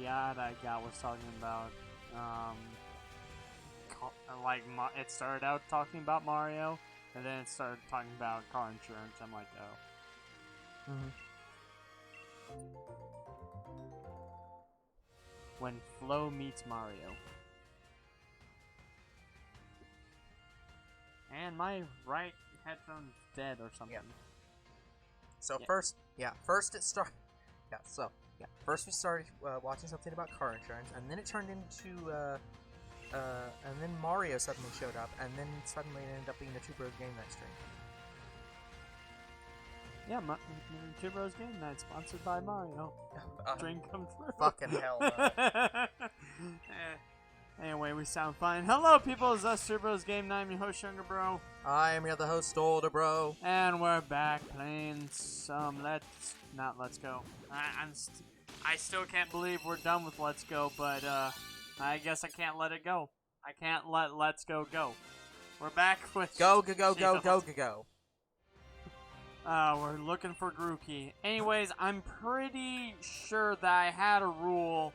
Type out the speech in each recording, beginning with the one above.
yacht I got was talking about, it started out talking about Mario, and then it started talking about car insurance. I'm like, oh. When Flo meets Mario. And my right headphone's dead or something. Yeah. So Yeah. first we started watching something about car insurance, and then it turned into, and then Mario suddenly showed up, and then suddenly it ended up being the Two Bros Game Night stream. Yeah, Two Bros Game Night, sponsored by Mario. Dream come true. Fucking hell, Anyway, we sound fine. Hello, people. It's us, Two Bros Game Night. I'm your host, Younger Bro. I am your other host, Older Bro. And we're back playing some Let's Go. I still can't believe we're done with Let's Go, but I guess I can't let it go. I can't let Let's Go go. We're back with Go. We're looking for Grookey. Anyways, I'm pretty sure that I had a rule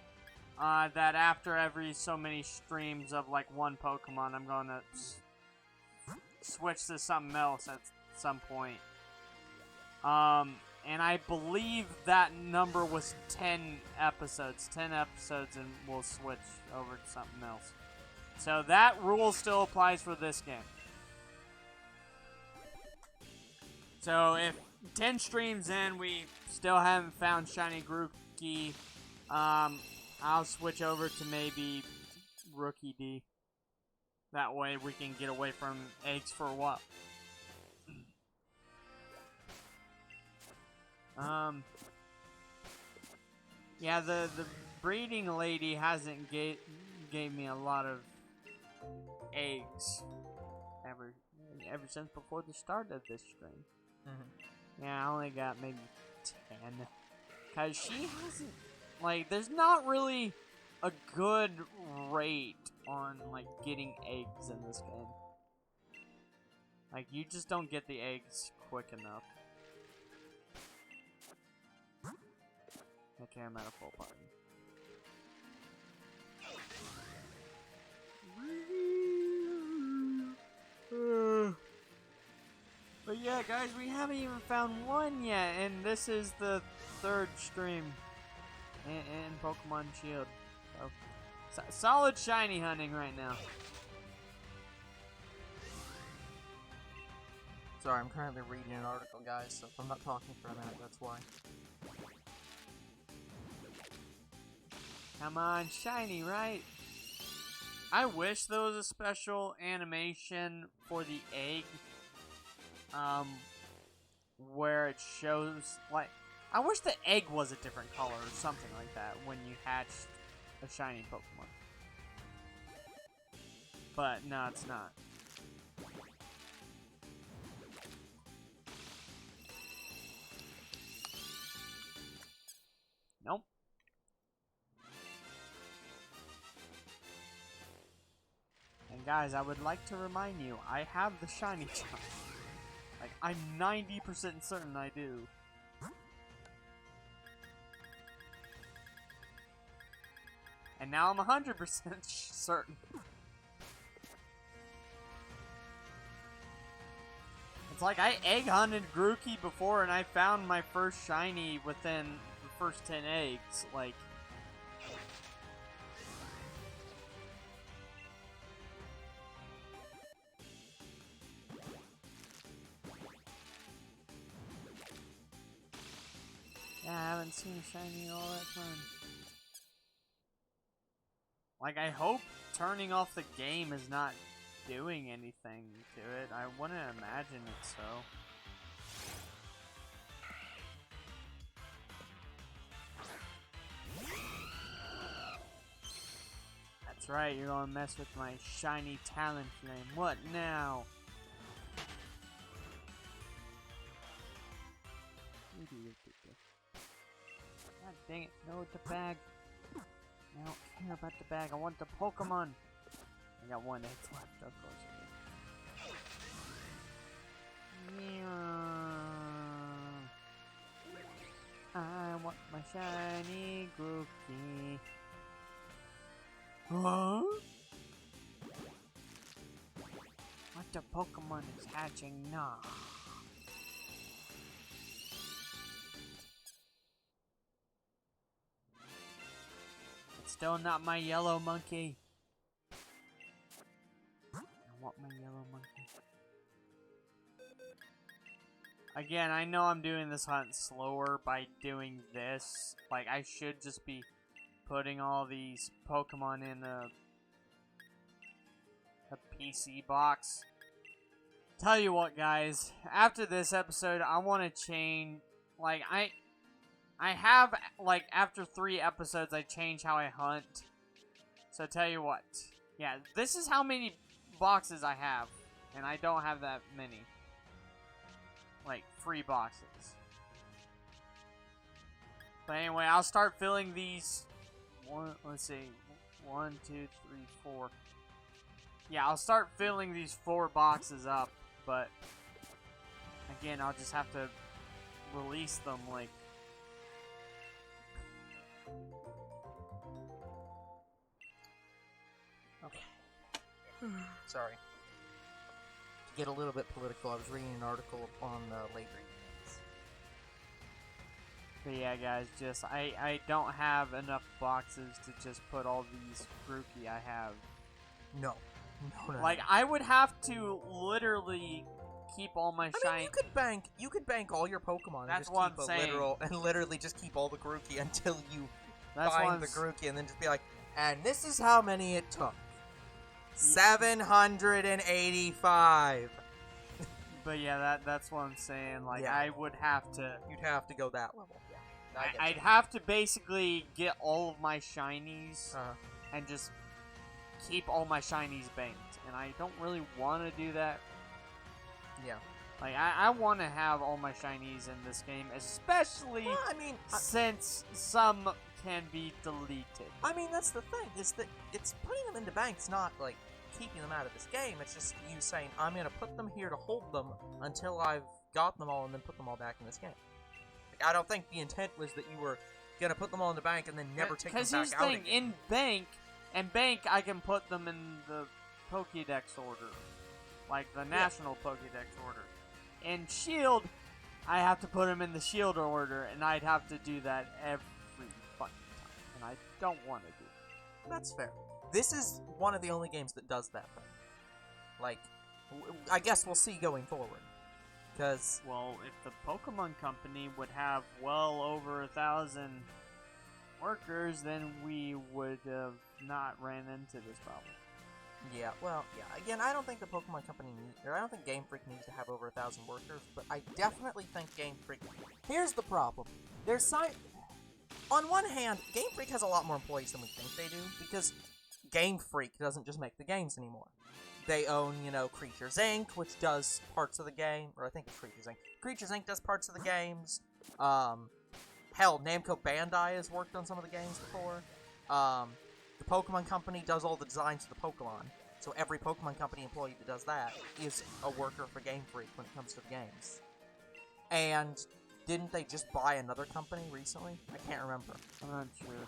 that after every so many streams of like one Pokemon, I'm going to switch to something else at some point. And I believe that number was 10 episodes. 10 episodes and we'll switch over to something else. So that rule still applies for this game. So if 10 streams in, we still haven't found Shiny Grookey, I'll switch over to maybe Rookie D. That way we can get away from eggs for a while. Yeah, the breeding lady hasn't gave me a lot of eggs ever since before the start of this stream. Yeah, I only got maybe 10. Cause she hasn't, like, there's not really a good rate on, like, getting eggs in this game. Like, you just don't get the eggs quick enough. Okay, I'm at a full party. But yeah, guys, we haven't even found one yet, and this is the third stream in Pokemon Shield. So, solid shiny hunting right now. Sorry, I'm currently reading an article, guys, so if I'm not talking for a minute, that's why. Come on, shiny, right? I wish there was a special animation for the egg, where it shows, like, I wish the egg was a different color or something like that when you hatched a shiny Pokemon. But, no, it's not. Nope. And guys, I would like to remind you, I have the shiny jump. Like, I'm 90% certain I do. And now I'm 100% certain. It's like I egg hunted Grookey before and I found my first shiny within the first 10 eggs. Like, yeah, I haven't seen a shiny all that time. Like, I hope turning off the game is not doing anything to it. I wouldn't imagine it so. That's right, you're gonna mess with my shiny Talonflame. What now? God dang it, no, the bag. I don't care about the bag, I want the Pokemon. I got one egg left, of course I do. want my shiny Grookey. Huh? What the Pokemon is hatching now? It's still not my yellow monkey. I want my yellow monkey. Again, I know I'm doing this hunt slower by doing this. Like, I should just be putting all these Pokemon in a PC box. Tell you what, guys, after this episode, I want to change, like, I have, like, after 3 episodes, I change how I hunt. So tell you what, yeah, this is how many boxes I have, and I don't have that many. Like, 3 boxes. But anyway, I'll start filling these, let's see, 1, 2, 3, 4. Yeah, I'll start filling these 4 boxes up, but again, I'll just have to release them, like, Okay. Sorry. To get a little bit political, I was reading an article on late readings. but yeah, guys, just, I don't have enough boxes to just put all these Grookey I have. No. No. Like, I would have to literally keep all my shiny. I mean, you could bank all your Pokemon That's and what just I'm saying. literally just keep all the Grookey until you That's find the Grookey, and then just be like, and this is how many it took. 785. But yeah, that's what I'm saying. Like, Yeah. I would have to. You'd have to go that level. Yeah. I'd have to basically get all of my shinies and just keep all my shinies banked. And I don't really want to do that. Yeah. Like, I want to have all my shinies in this game, especially Well, I mean, since some can be deleted. I mean, that's the thing, is that it's putting them into banks, not, like, keeping them out of this game. It's just you saying, I'm going to put them here to hold them until I've got them all and then put them all back in this game. Like, I don't think the intent was that you were going to put them all in the bank and then never take them back out again. Because here's the thing, in bank, I can put them in the Pokédex order. Like the national Pokédex order. In Shield, I have to put them in the Shield order, and I'd have to do that every fucking time. And I don't want to do that. That's fair. This is one of the only games that does that thing. Like, I guess we'll see going forward. Because, well, if the Pokemon Company would have well over 1,000 workers, then we would have not ran into this problem. yeah, well, yeah. Again, I don't think the Pokemon Company I don't think Game Freak needs to have over 1,000 workers, but I definitely think Game Freak. Here's the problem: on one hand, Game Freak has a lot more employees than we think they do, because Game Freak doesn't just make the games anymore. They own, Creatures Inc., which does parts of the game, or I think it's Creatures Inc. Creatures Inc. does parts of the games. Hell, Namco Bandai has worked on some of the games before. The Pokemon Company does all the designs for the Pokemon, so every Pokemon Company employee that does that is a worker for Game Freak when it comes to the games. And didn't they just buy another company recently? I can't remember. I'm not sure.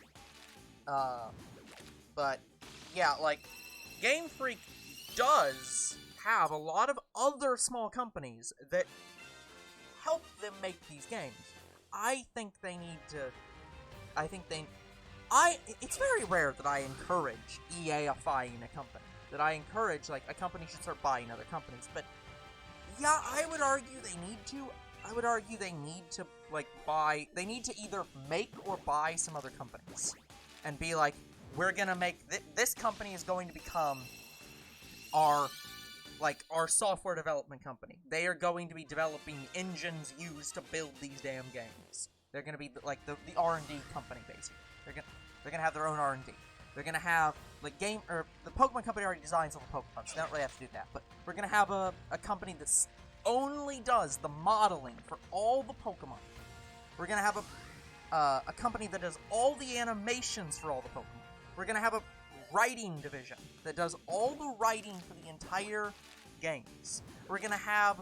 But, yeah, like, Game Freak does have a lot of other small companies that help them make these games. I think they need to... It's very rare that I encourage EA-ifying a company. That I encourage, like, a company should start buying other companies. But, yeah, I would argue they need to. I would argue they need to, like, buy... They need to either make or buy some other companies. And be like, we're gonna make... This company is going to become our software development company. They are going to be developing engines used to build these damn games. They're gonna be, like, the R&D company, basically. They're gonna have their own R&D. They're gonna have, like, the Pokemon Company already designs all the Pokemon, so they don't really have to do that. But we're gonna have a company that only does the modeling for all the Pokemon. We're gonna have a company that does all the animations for all the Pokemon. We're gonna have a writing division that does all the writing for the entire games. We're gonna have,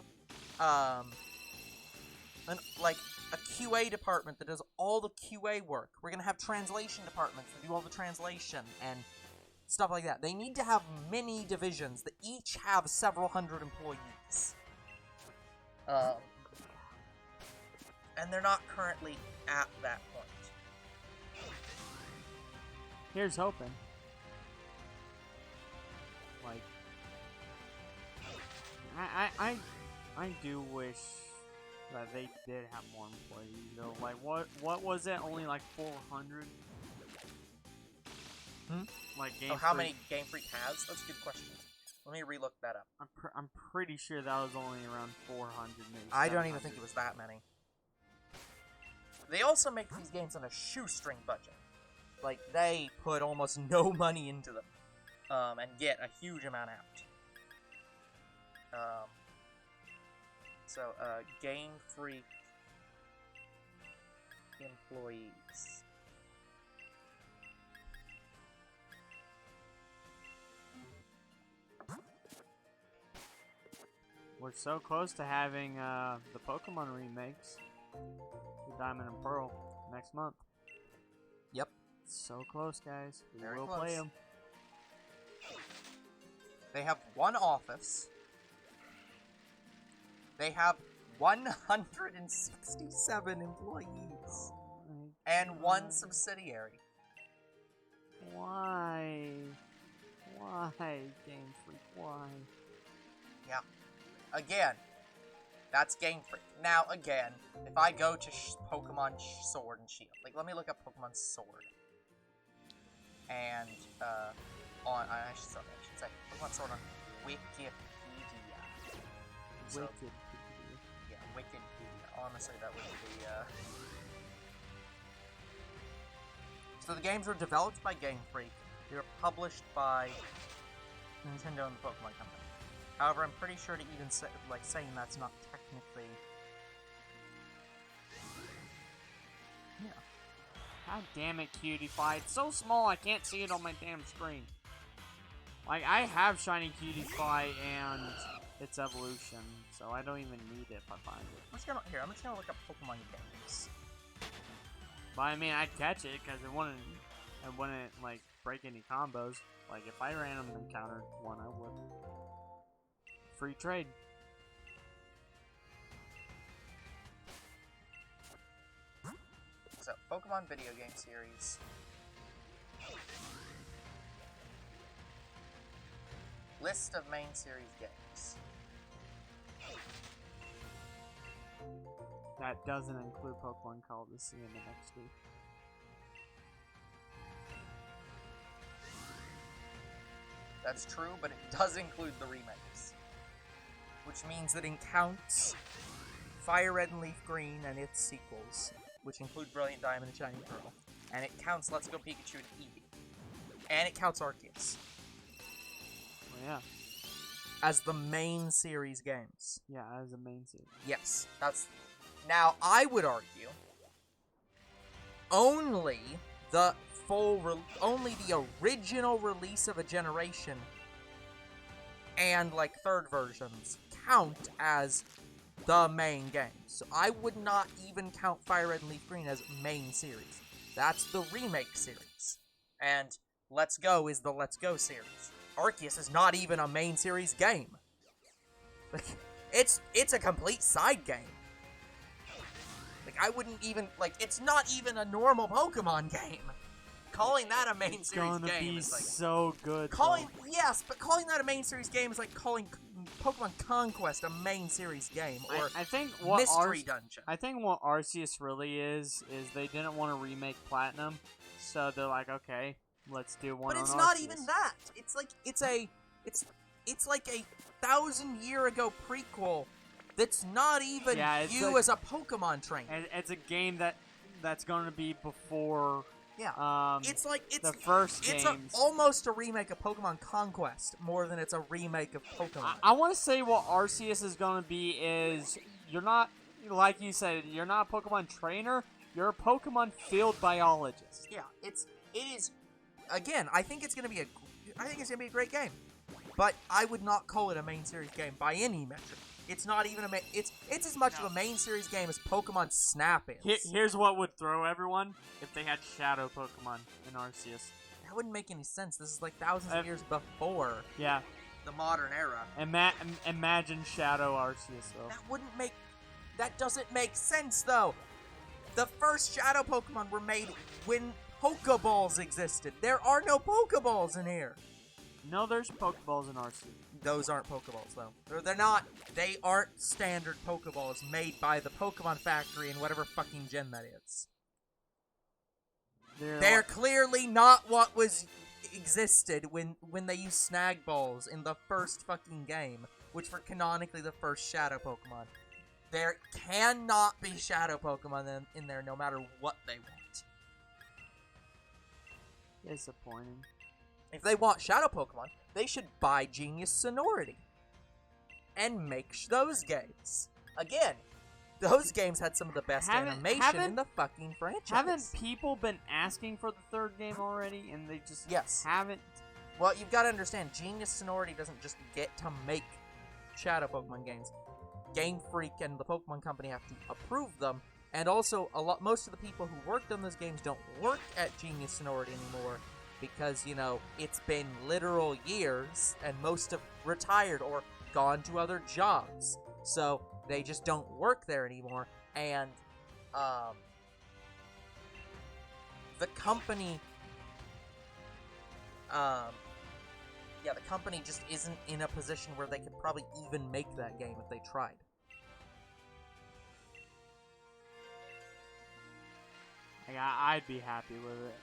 like a QA department that does all the QA work. We're gonna have translation departments that do all the translation and stuff like that. They need to have mini divisions that each have several hundred employees. And they're not currently at that point. Here's hoping. Like, I do wish that they did have more employees though. Like, what was it? Only like 400. Like Game how Freak. many Game Freak has? That's a good question. Let me relook that up. I'm pretty sure that was only around 400. Maybe I don't even think it was that many. They also make these games on a shoestring budget. Like, they put almost no money into them, and get a huge amount out. Game Freak employees. We're so close to having the Pokemon remakes, the Diamond and Pearl, next month. Yep. So close, guys. We Very will close. play them. They have one office. They have 167 employees. And one subsidiary. Why? Why, Game Freak? Why? Yeah. Again, that's Game Freak. Now, again, if I go to Pokemon Sword and Shield, like, let me look up Pokemon Sword. And, I should say, Pokemon Sword on Wikipedia. So, yeah, Wikipedia. Honestly, that would be, So the games are developed by Game Freak. They're published by Nintendo and the Pokemon Company. However, I'm pretty sure to even say, saying that's not technically... Yeah. God damn it, Cutie Pie. It's so small I can't see it on my damn screen. Like, I have Shiny Cutie Pie and its evolution, so I don't even need it if I find it. I'm just gonna look up Pokemon games. But I mean, I'd catch it because it wouldn't, like, break any combos. Like, if I random encountered one, I would. Free trade. So, Pokemon video game series. List of main series games. That doesn't include Pokemon Coliseum and XD. That's true, but it does include the remakes. Which means that it counts Fire Red and Leaf Green and its sequels, which include Brilliant Diamond and Shiny Pearl. And it counts Let's Go Pikachu and Eevee. And it counts Arceus. Oh, yeah. As the main series games. Yeah, as a main series. Yes, that's... Now, I would argue, only the original release of a generation and, like, third versions count as the main game. So I would not even count Fire Red and Leaf Green as main series. That's the remake series. And Let's Go is the Let's Go series. Arceus is not even a main series game. Like, it's a complete side game. Like, I wouldn't even, like, it's not even a normal Pokemon game. Calling that a main series game is like... so good. Yes, but calling that a main series game is like calling Pokemon Conquest a main series game, or I think what Mystery Dungeon. I think what Arceus really is they didn't want to remake Platinum, so they're like, okay, let's do one. But it's on not Arceus. even that. It's like it's like a 1,000-year ago prequel that's not even you like, as a Pokemon trainer. And it's a game that's going to be before. Yeah, it's the first It's games. almost a remake of Pokemon Conquest more than it's a remake of Pokemon. I want to say what Arceus is going to be is you're not, like you said, you're not a Pokemon trainer. You're a Pokemon field biologist. Yeah, it is. Again, I think it's gonna be a great game, but I would not call it a main series game by any metric. It's not even it's as much of a main series game as Pokemon Snap is. Here's what would throw everyone if they had Shadow Pokemon in Arceus. That wouldn't make any sense. This is like thousands of years before Yeah. the modern era. Imagine Shadow Arceus, though. That doesn't make sense, though. The first Shadow Pokemon were made when Pokeballs existed. There are no Pokeballs in here. No, there's Pokeballs in Arceus. Those aren't Pokeballs, though. They're not. They aren't standard Pokeballs made by the Pokemon Factory in whatever fucking gen that is. They're clearly not what existed when they used Snag Balls in the first fucking game, which were canonically the first Shadow Pokemon. There cannot be Shadow Pokemon in there, no matter what they want. Disappointing. If they want Shadow Pokemon, they should buy Genius Sonority and make those games. Again, those games had some of the best animation in the fucking franchise. Haven't people been asking for the third game already, and they just haven't? Well, you've got to understand, Genius Sonority doesn't just get to make Shadow Pokemon games. Game Freak and the Pokemon Company have to approve them, and also most of the people who worked on those games don't work at Genius Sonority anymore because, you know, it's been literal years, and most have retired or gone to other jobs. So they just don't work there anymore, and the company, the company just isn't in a position where they could probably even make that game if they tried. I'd be happy with it.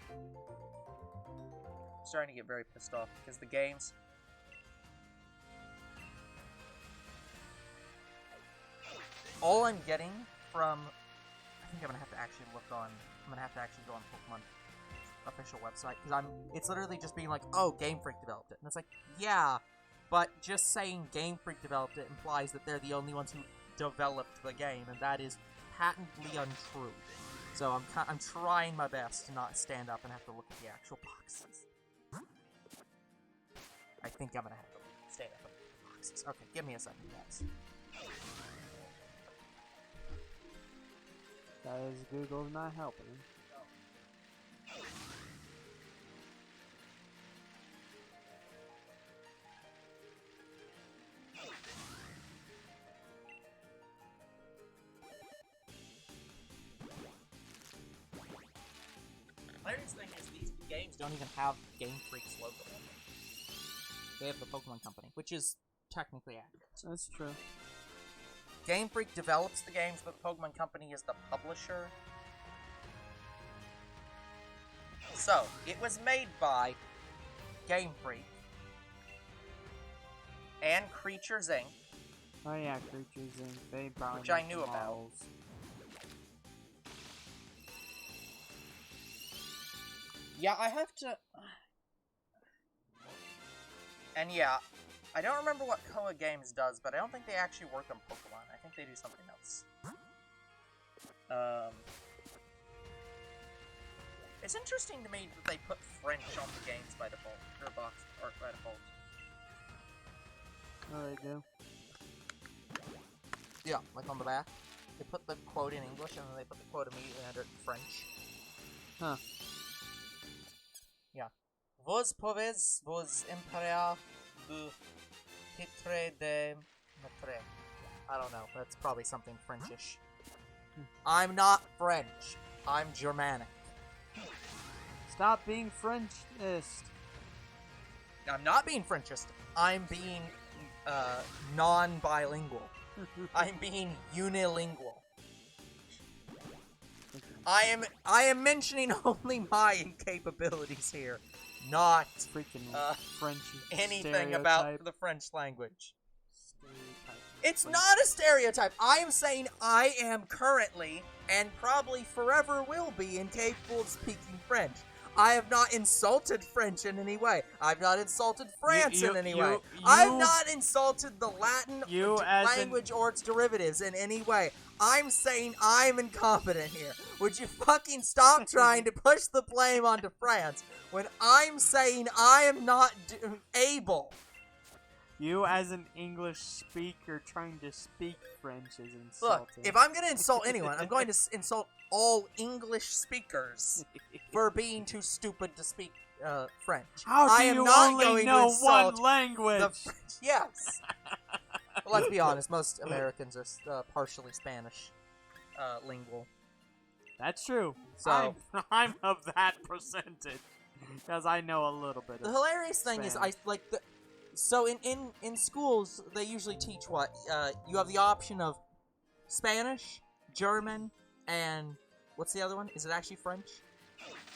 I'm starting to get very pissed off because the games... All I'm getting from... I think I'm gonna have to actually go on Pokemon official website, because it's literally just being like, oh, Game Freak developed it. And it's like, yeah, but just saying Game Freak developed it implies that they're the only ones who developed the game, and that is patently untrue. So I'm trying my best to not stand up and have to look at the actual boxes. I think I'm gonna have to stand up and look at the boxes. Okay, give me a second, guys. Guys, Google's not helping. Hilarious thing is these games don't even have Game Freak's logo on them. They have the Pokemon Company, which is technically accurate. That's true. Game Freak develops the games, but the Pokemon Company is the publisher. So, it was made by Game Freak and Creatures Inc. Oh yeah, Creatures Inc. They probably which I knew about. Yeah, I have to... And yeah, I don't remember what Koa Games does, but I don't think they actually work on Pokemon. I think they do something else. It's interesting to me that they put French on the games by default, or box art by default. Oh, they do? Yeah, like on the back. They put the quote in English, and then they put the quote immediately under it in French. Huh. Yeah. Vos pouvez vous emparer du titre de maître. I don't know. That's probably something Frenchish. I'm not French. I'm Germanic. Stop being Frenchist. I'm not being Frenchist. I'm being non-bilingual. I'm being unilingual. I am mentioning only my incapabilities here, not freaking French anything stereotype. about the French language. It's not a stereotype. I am saying I am currently, and probably forever will be, incapable of speaking French. I have not insulted French in any way. I've not insulted France in any way. I've not insulted the Latin language or its derivatives in any way. I'm saying I'm incompetent here. Would you fucking stop trying to push the blame onto France when I'm saying I am not able? You, as an English speaker, trying to speak French is insulting. Look, if I'm going to insult anyone, I'm going to insult all English speakers for being too stupid to speak French. How do I am you not only going know to insult one language? the French. Yes. Well, let's be honest, most Americans are partially Spanish lingual. That's true. So I'm of that percentage because I know a little bit. The of hilarious thing is, So in schools, they usually teach what? You have the option of Spanish, German, and what's the other one? Is it actually French?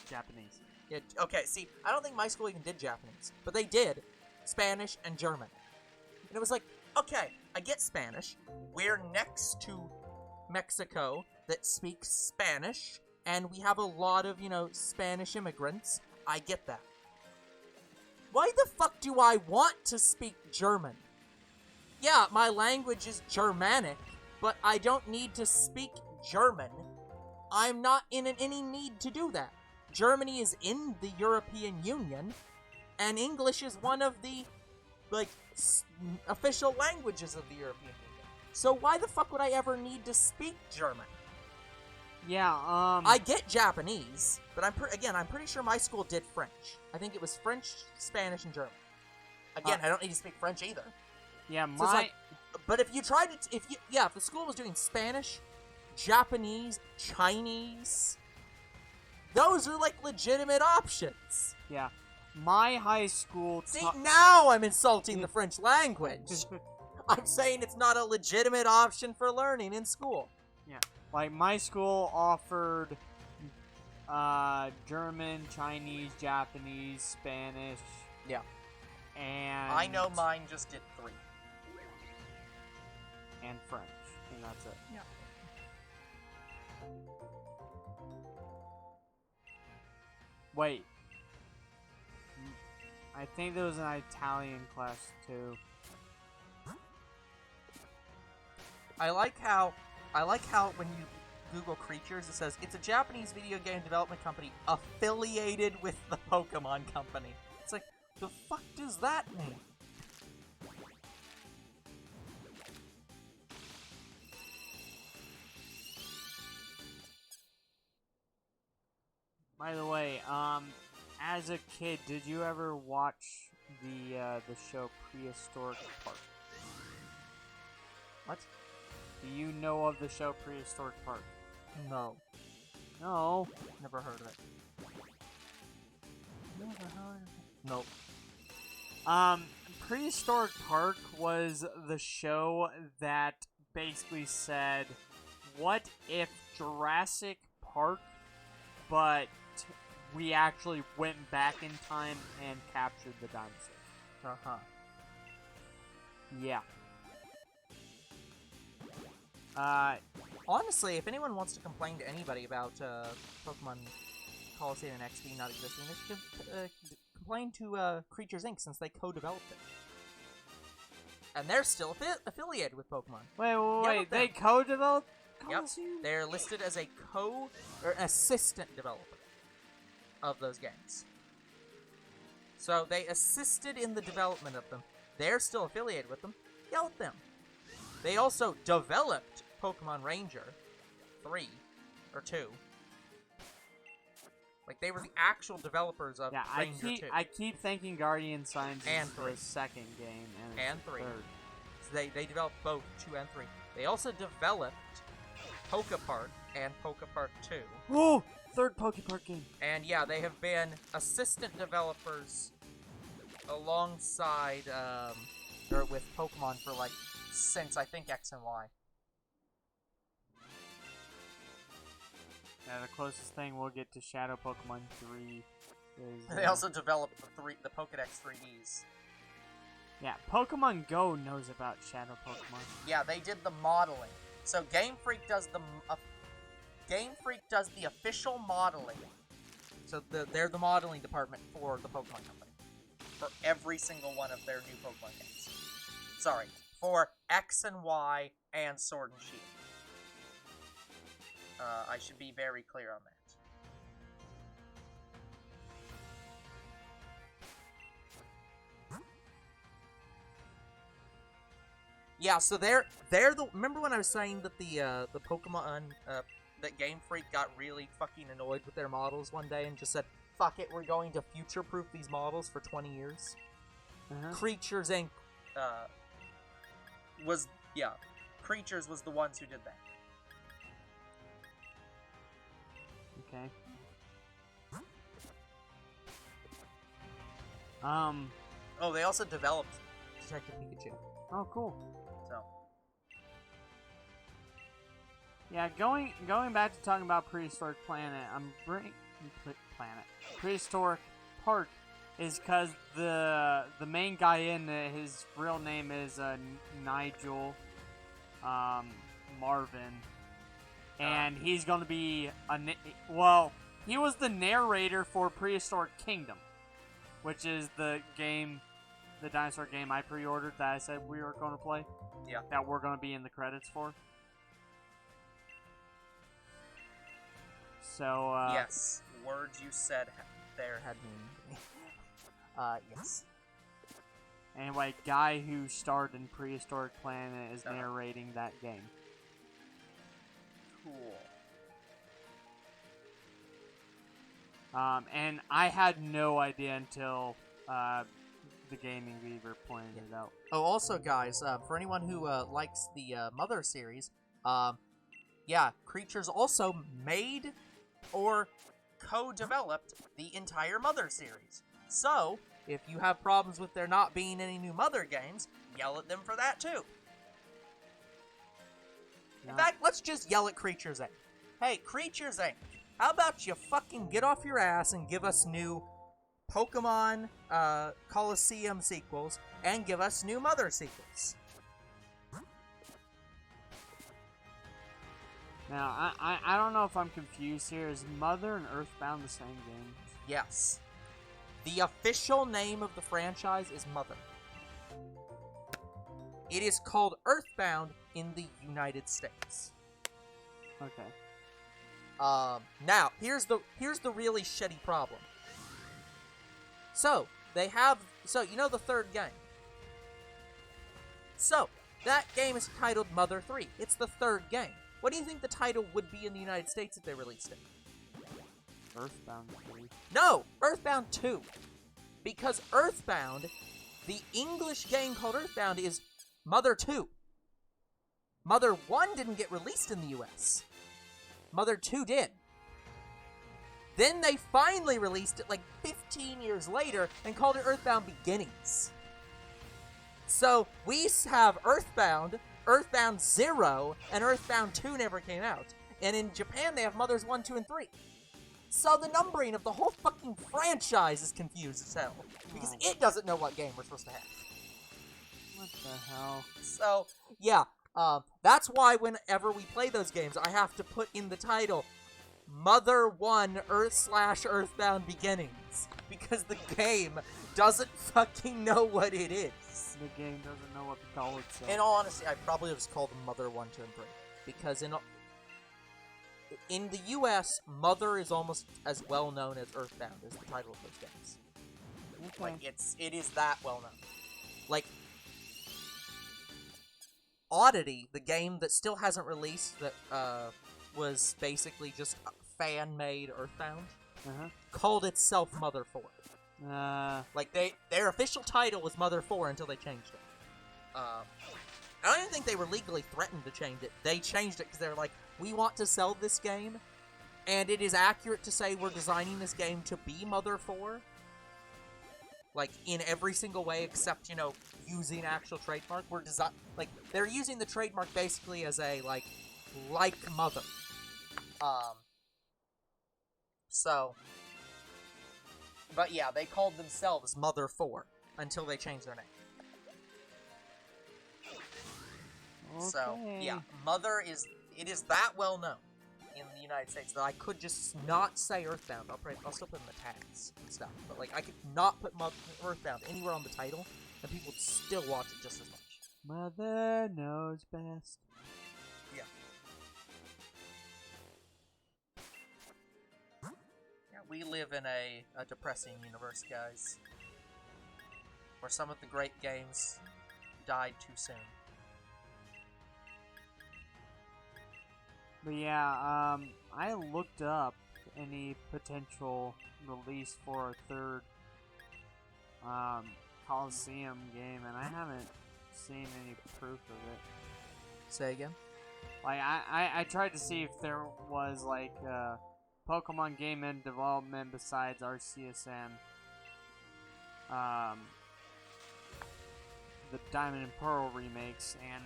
Japanese. Yeah, okay, see, I don't think my school even did Japanese, but they did Spanish and German. And it was like, okay, I get Spanish. We're next to Mexico that speaks Spanish, and we have a lot of, Spanish immigrants. I get that. Why the fuck do I want to speak German? Yeah, my language is Germanic, but I don't need to speak German. I'm not in any need to do that. Germany is in the European Union, and English is one of the, official languages of the European Union. So why the fuck would I ever need to speak German? Yeah, I get Japanese, but I'm pretty sure my school did French. I think it was French, Spanish, and German. Again, I don't need to speak French either. Yeah, So but if you tried to, if the school was doing Spanish, Japanese, Chinese, those are legitimate options. Yeah, my high school. See, now I'm insulting the French language. I'm saying it's not a legitimate option for learning in school. Yeah. My school offered German, Chinese, Japanese, Spanish. Yeah. And I know mine just did 3. And French. And that's it. Yeah. Wait. I think there was an Italian class too. I like how when you Google creatures, it says it's a Japanese video game development company affiliated with the Pokemon company. It's like, the fuck does that mean? By the way, as a kid, did you ever watch the show Prehistoric Park? What? Do you know of the show Prehistoric Park? No. No. Never heard of it. Never heard of it. Nope. Prehistoric Park was the show that basically said, what if Jurassic Park, but we actually went back in time and captured the dinosaurs? Uh-huh. Yeah. Honestly, if anyone wants to complain to anybody about Pokemon Coliseum and XP not existing, they should complain to Creatures Inc. since they co-developed it. And they're still affiliated with Pokemon. Wait, they co-developed Coliseum? Yep, they're listed as a assistant developer of those games. So they assisted in the development of them. They're still affiliated with them. Yell at them. They also developed Pokemon Ranger 3 or 2. They were the actual developers of Ranger 2. I keep thinking Guardian Signs and is 3. the second game and 3. Third. So they developed both 2 and 3. They also developed Pokepark and Pokepark 2. Whoa! Third Pokepark game. And yeah, they have been assistant developers alongside or with Pokemon for since I think X and Y. Yeah, the closest thing we'll get to Shadow Pokemon 3 is... They also developed the Pokedex 3Ds. Yeah, Pokemon Go knows about Shadow Pokemon. Yeah, they did the modeling. So Game Freak does the official modeling. So they're the modeling department for the Pokemon Company. For every single one of their new Pokemon games. Sorry, for X and Y and Sword and Shield. I should be very clear on that. Yeah, so they're the. Remember when I was saying that the Pokemon that Game Freak got really fucking annoyed with their models one day and just said, "Fuck it, we're going to future-proof these models for 20 years." Creatures Inc. Creatures was the ones who did that. Okay. Oh, they also developed Detective Pikachu. Oh, cool. So. Yeah, going back to talking about Prehistoric Planet, Prehistoric Park is because the main guy in it, his real name is Nigel Marvin, and he's going to be he was the narrator for Prehistoric Kingdom, which is the dinosaur game I pre-ordered that I said we were going to play. Yeah. That we're going to be in the credits for. So, yes, words you said there had meaning to me. Yes. Anyway, guy who starred in Prehistoric Planet is narrating that game. Cool. And I had no idea until the Gaming Beaver pointed it out. Oh, also, guys, for anyone who likes the Mother series, Creatures also made or co-developed the entire Mother series. So, if you have problems with there not being any new Mother games, yell at them for that too. Yeah. In fact, let's just yell at Creatures Inc. Hey, Creatures Inc., how about you fucking get off your ass and give us new Pokemon Coliseum sequels and give us new Mother sequels? Now, I don't know if I'm confused here. Is Mother and Earthbound the same game? Yes. The official name of the franchise is Mother. It is called Earthbound in the United States. Okay. Now, here's the really shitty problem. So, you know the third game. So, that game is titled Mother 3. It's the third game. What do you think the title would be in the United States if they released it? Earthbound 3. No! Earthbound 2. Because Earthbound, the English game called Earthbound, is Mother 2. Mother 1 didn't get released in the US. Mother 2 did. Then they finally released it like 15 years later and called it Earthbound Beginnings. So we have Earthbound, Earthbound 0, and Earthbound 2 never came out. And in Japan they have Mothers 1, 2, and 3. So the numbering of the whole fucking franchise is confused as hell. Because it doesn't know what game we're supposed to have. What the hell? So, yeah. That's why whenever we play those games, I have to put in the title Mother 1 Earthbound Beginnings. Because the game doesn't fucking know what it is. The game doesn't know what to call itself. In all honesty, I probably have just called them Mother 1, 2, and 3. Because in the US, Mother is almost as well known as Earthbound as the title of those games. Okay. Like, it is that well known. Like, Oddity, the game that still hasn't released, that was basically just fan-made Earthbound, called itself Mother 4. Like, their official title was Mother 4 until they changed it. I don't even think they were legally threatened to change it. They changed it because they were like, we want to sell this game, and it is accurate to say we're designing this game to be Mother 4. Like, in every single way except, using actual trademark. They're using the trademark basically as a, like Mother. But yeah, they called themselves Mother 4 until they changed their name. Okay. So, yeah, Mother is that well known in the United States that I could just not say Earthbound. I'll still put in the tags and stuff, but like I could not put Earthbound anywhere on the title, and people would still watch it just as much. Mother knows best. Yeah. we live in a depressing universe, guys, where some of the great games died too soon. But yeah, I looked up any potential release for a third Coliseum game, and I haven't seen any proof of it. Say again? Like, I tried to see if there was, like, a Pokemon game in development besides RCSN. The Diamond and Pearl remakes, and,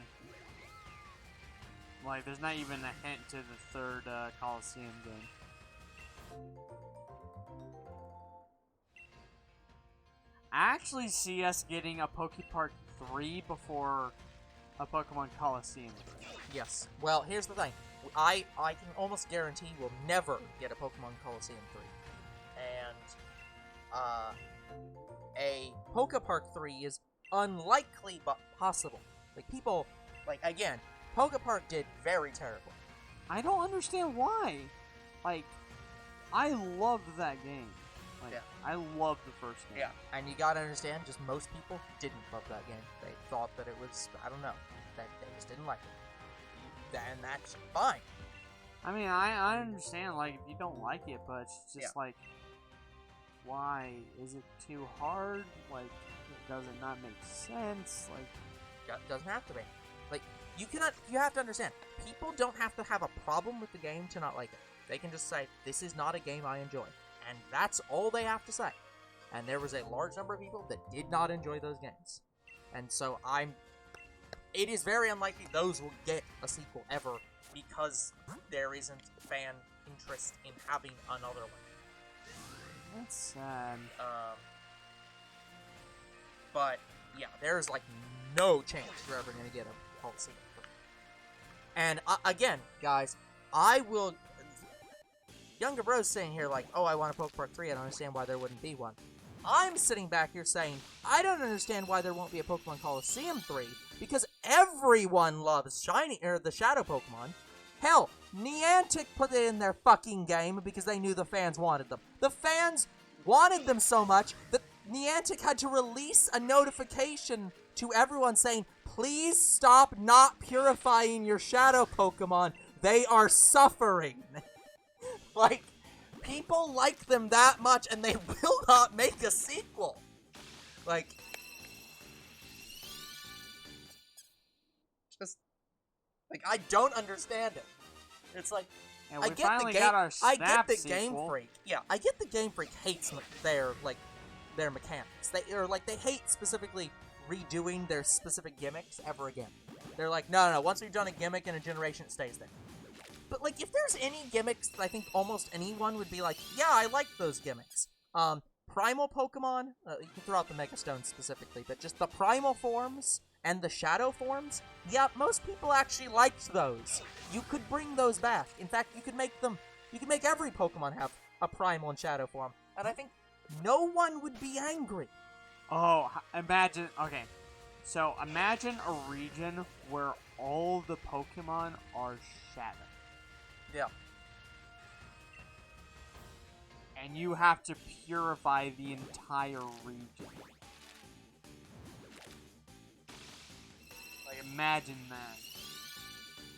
like, there's not even a hint to the third Coliseum game. I actually see us getting a Pokepark 3 before a Pokemon Coliseum. Yes. Well, here's the thing. I can almost guarantee we'll never get a Pokemon Coliseum 3. And, a Pokepark 3 is unlikely but possible. Like, people, like, again, Pokepark did very terribly. I don't understand why. Like, I loved that game. Like, Yeah. I loved the first game. Yeah. And you gotta understand, just most people didn't love that game. They thought that it was, I don't know, that they just didn't like it. And that's fine. I mean, I understand, like, if you don't like it, but it's just, Yeah. like, why? Is it too hard? Like, does it not make sense? Like, Doesn't have to be. Like, you have to understand, people don't have to have a problem with the game to not like it. They can just say, this is not a game I enjoy. And that's all they have to say. And there was a large number of people that did not enjoy those games. And so it is very unlikely those will get a sequel ever, because there isn't fan interest in having another one. that's sad. But, yeah, there's, like, no chance you're ever going to get a Coliseum. And, again, guys, I will... Younger Bro's saying here, like, oh, I want a Pokepark 3, I don't understand why there wouldn't be one. I'm sitting back here saying, I don't understand why there won't be a Pokemon Coliseum 3, because everyone loves the Shadow Pokemon. Hell, Niantic put it in their fucking game because they knew the fans wanted them. The fans wanted them so much that Niantic had to release a notification to everyone saying, please stop not purifying your Shadow Pokemon. They are suffering. Like, people like them that much, and they will not make a sequel. Like, just, like, I don't understand it. It's like, And we I get finally the game. got our I Snap get the Game sequel. Freak. Yeah, I get the Game Freak hates their mechanics. They hate specifically redoing their specific gimmicks ever again. They're like, no. Once we've done a gimmick in a generation, it stays there. But, like, if there's any gimmicks that I think almost anyone would be like, yeah, I like those gimmicks. Primal Pokemon, you can throw out the Mega Stones specifically, but just the Primal forms and the Shadow forms, yeah, most people actually liked those. You could bring those back. In fact, you could make every Pokemon have a Primal and Shadow form, and I think no one would be angry. Oh, imagine, okay. So, imagine a region where all the Pokemon are Shadow. Yeah. And you have to purify the entire region. Like, imagine that.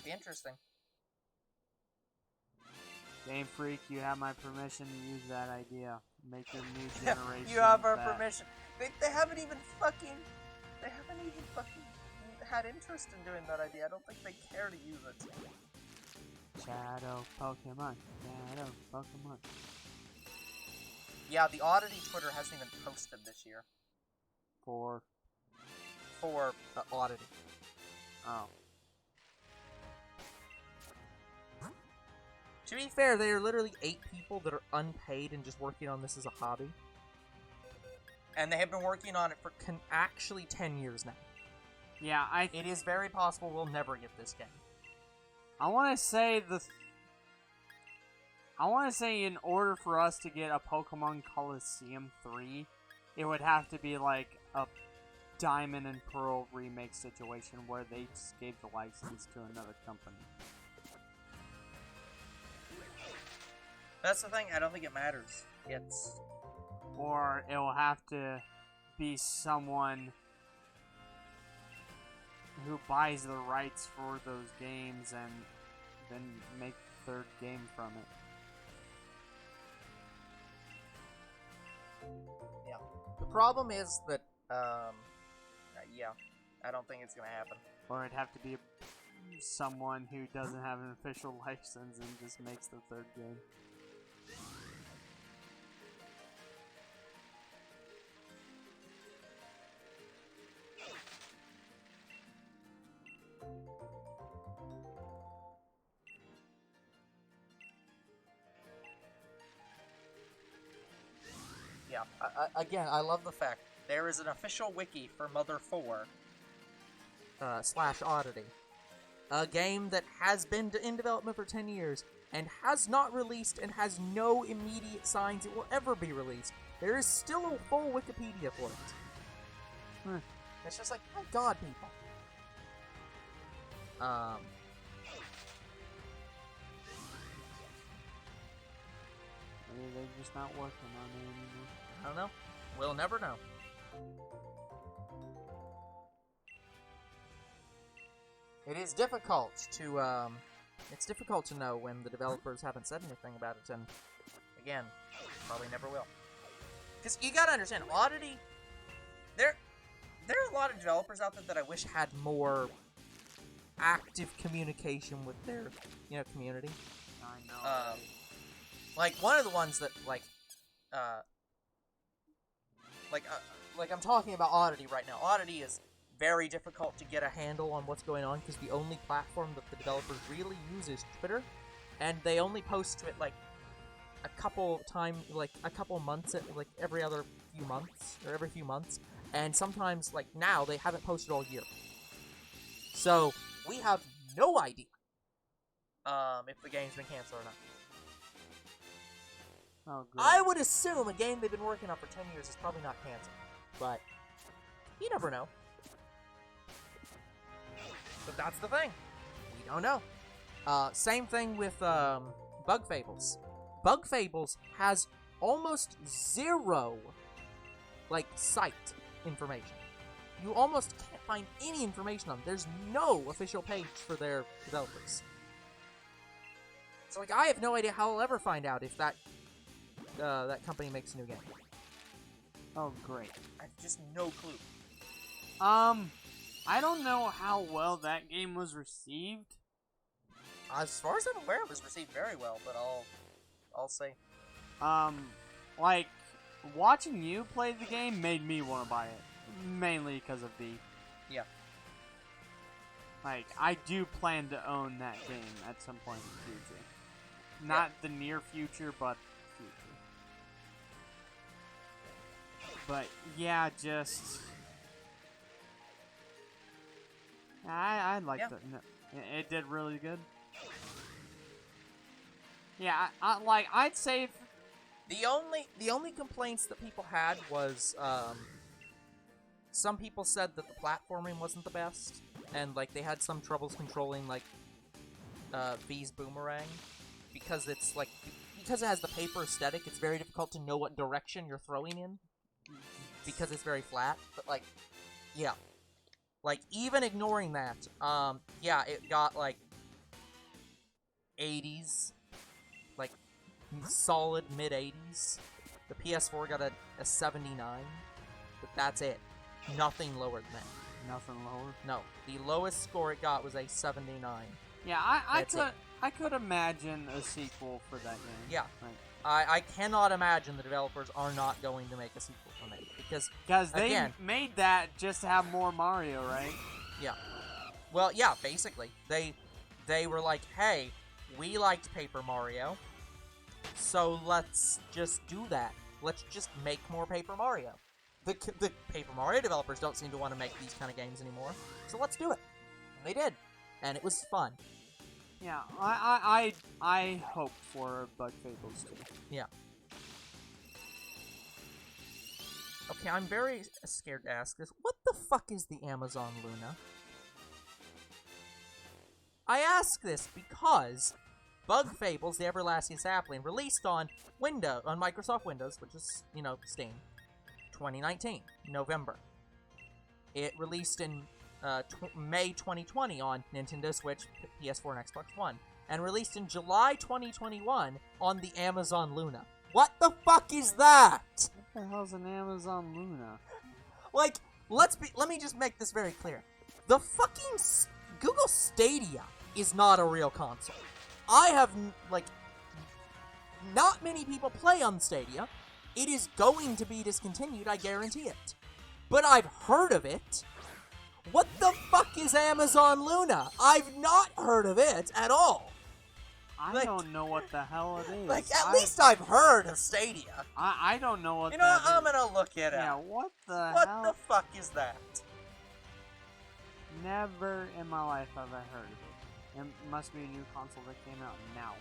Be interesting. Game Freak, you have my permission to use that idea. Make your new generation. You have our that. permission. They haven't even fucking had interest in doing that idea. I don't think they care to use it. Shadow Pokemon. Shadow Pokemon. Yeah, the Oddity Twitter hasn't even posted this year. For Oddity. oh. To be fair, they are literally 8 people that are unpaid and just working on this as a hobby. And they have been working on it for actually 10 years now. Yeah, It is very possible we'll never get this game. I want to say in order for us to get a Pokemon Coliseum 3, it would have to be like a Diamond and Pearl remake situation where they just gave the license to another company. That's the thing, I don't think it matters. It's... Or it'll have to be someone who buys the rights for those games and then make the third game from it. Yeah. The problem is that, yeah, I don't think it's gonna happen. Or it'd have to be someone who doesn't have an official license and just makes the third game. Yeah, again, I love the fact there is an official wiki for Mother 4 / Oddity. A game that has been in development for 10 years and has not released and has no immediate signs it will ever be released. There is still a full Wikipedia for it. It's just like, my god, people. Maybe they're just not working on it anymore. I don't know. We'll never know. It is difficult to, it's difficult to know when the developers haven't said anything about it, and, again, probably never will. Because you gotta understand, Oddity, there are a lot of developers out there that I wish had more active communication with their, community. I know. Like, one of the ones that, like I'm talking about Oddity right now. Oddity is very difficult to get a handle on what's going on because the only platform that the developers really use is Twitter, and they only post to it like a couple months, like every other few months or every few months, and sometimes like now they haven't posted all year, so we have no idea if the game's been canceled or not. Oh, good. I would assume a game they've been working on for 10 years is probably not canceled, but you never know. But that's the thing. We don't know. Same thing with Bug Fables. Bug Fables has almost zero, site information. You almost can't find any information on them. There's no official page for their developers. So, I have no idea how I'll ever find out if that company makes a new game. Oh, great. I have just no clue. I don't know how well that game was received. As far as I'm aware, it was received very well, but I'll say. Watching you play the game made me want to buy it. Mainly because of V. Yeah. I do plan to own that game at some point in the future. Not the near future, but future. But, yeah, just... I liked it. It did really good. Yeah, I'd say... The only complaints that people had was, some people said that the platforming wasn't the best, and, they had some troubles controlling, V's boomerang, because it's, because it has the paper aesthetic, it's very difficult to know what direction you're throwing in, because it's very flat, but, yeah. Even ignoring that, yeah, it got, 80s, solid mid-80s. The PS4 got a 79, but that's it. Nothing lower than that. Nothing lower? No. The lowest score it got was a 79. Yeah, I could imagine a sequel for that game. Yeah. I cannot imagine the developers are not going to make a sequel from it, because they made that just to have more Mario, right? Yeah. Well, yeah, basically. They were like, hey, we liked Paper Mario, so let's just do that. Let's just make more Paper Mario. The Paper Mario developers don't seem to want to make these kind of games anymore, so let's do it. And they did, and it was fun. Yeah, I hope for Bug Fables too. Yeah. Okay, I'm very scared to ask this. What the fuck is the Amazon Luna? I ask this because Bug Fables: The Everlasting Sapling, released on Microsoft Windows, which is, Steam, 2019, November. It released in May 2020 on Nintendo Switch, PS4, and Xbox One, and released in July 2021 on the Amazon Luna. What the fuck is that? What the hell's an Amazon Luna? Like, let me just make this very clear. The fucking Google Stadia is not a real console. I have, not many people play on Stadia. It is going to be discontinued, I guarantee it. But I've heard of it. What the fuck is Amazon Luna? I've not heard of it at all. I don't know what the hell it is. At least I've heard of Stadia. I don't know what I'm gonna look it up. Yeah, what the hell? What the fuck is that? Never in my life have I heard of it. It must be a new console that came out now.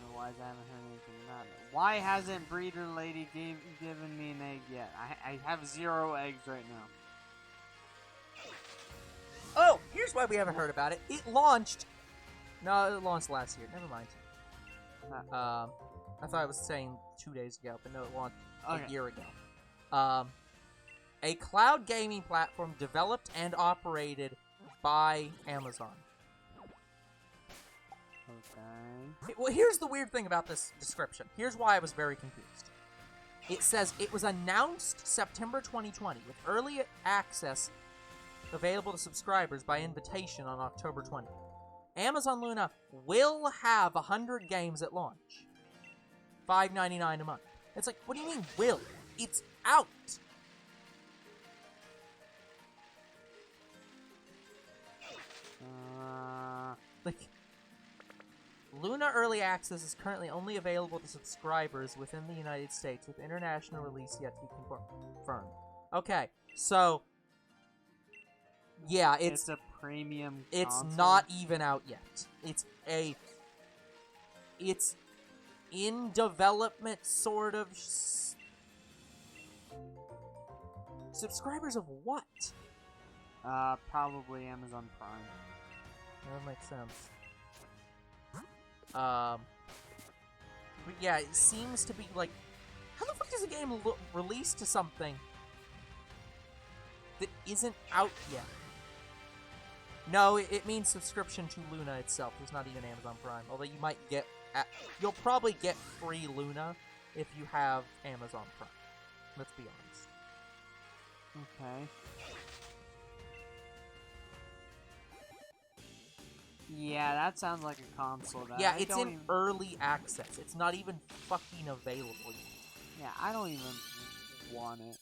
Otherwise, I haven't heard anything about it. Why hasn't Breeder Lady given me an egg yet? I have 0 eggs right now. Oh, here's why we haven't heard about it. It launched last year. Never mind. I thought I was saying 2 days ago, but no, it launched a year ago. A cloud gaming platform developed and operated by Amazon. Okay. Well, here's the weird thing about this description. Here's why I was very confused. It says it was announced September 2020 with early access available to subscribers by invitation on October 20th. Amazon Luna will have 100 games at launch. $5.99 a month. It's like, what do you mean will? It's out! Luna Early Access is currently only available to subscribers within the United States, with international release yet to be confirmed. Okay, so yeah, it's a premium console. It's not even out yet. It's in development, sort of. Subscribers of what? Probably Amazon Prime. That makes sense. But yeah, it seems to be like, how the fuck does a game release to something that isn't out yet? No, it means subscription to Luna itself. There's not even Amazon Prime. Although you might get, you'll probably get free Luna if you have Amazon Prime. Let's be honest. Okay. Yeah, that sounds like a console. It's in early access. It's not even fucking available yet. Yeah, I don't even want it.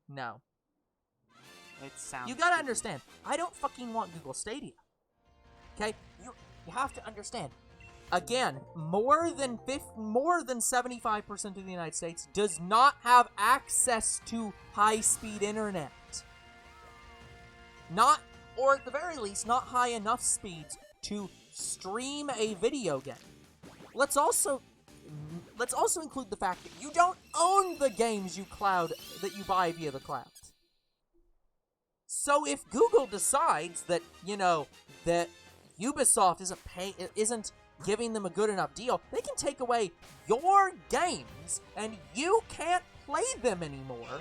No. It sounds. You gotta understand. I don't fucking want Google Stadia. Okay, you have to understand. Again, more than 75% of the United States does not have access to high-speed internet. Or at the very least, not high enough speeds to stream a video game. Let's also include the fact that you don't own the games that you buy via the cloud. So if Google decides that, that Ubisoft isn't giving them a good enough deal, they can take away your games and you can't play them anymore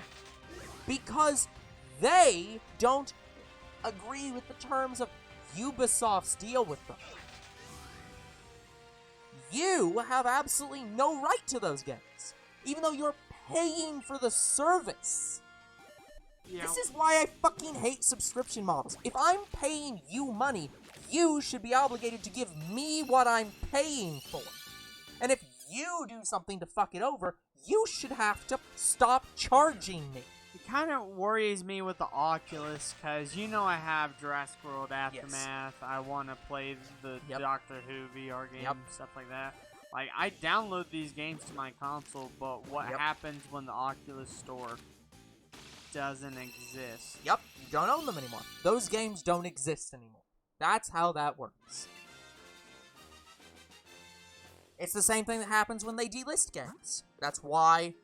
because they don't agree with the terms of Ubisoft's deal with them. You have absolutely no right to those games, even though you're paying for the service. Yeah. This is why I fucking hate subscription models. If I'm paying you money, you should be obligated to give me what I'm paying for. And if you do something to fuck it over, you should have to stop charging me. It kind of worries me with the Oculus, because I have Jurassic World Aftermath. Yes. I want to play the Doctor Who VR game, stuff like that. I download these games to my console, but what happens when the Oculus store doesn't exist? Yep, you don't own them anymore. Those games don't exist anymore. That's how that works. It's the same thing that happens when they delist games. That's why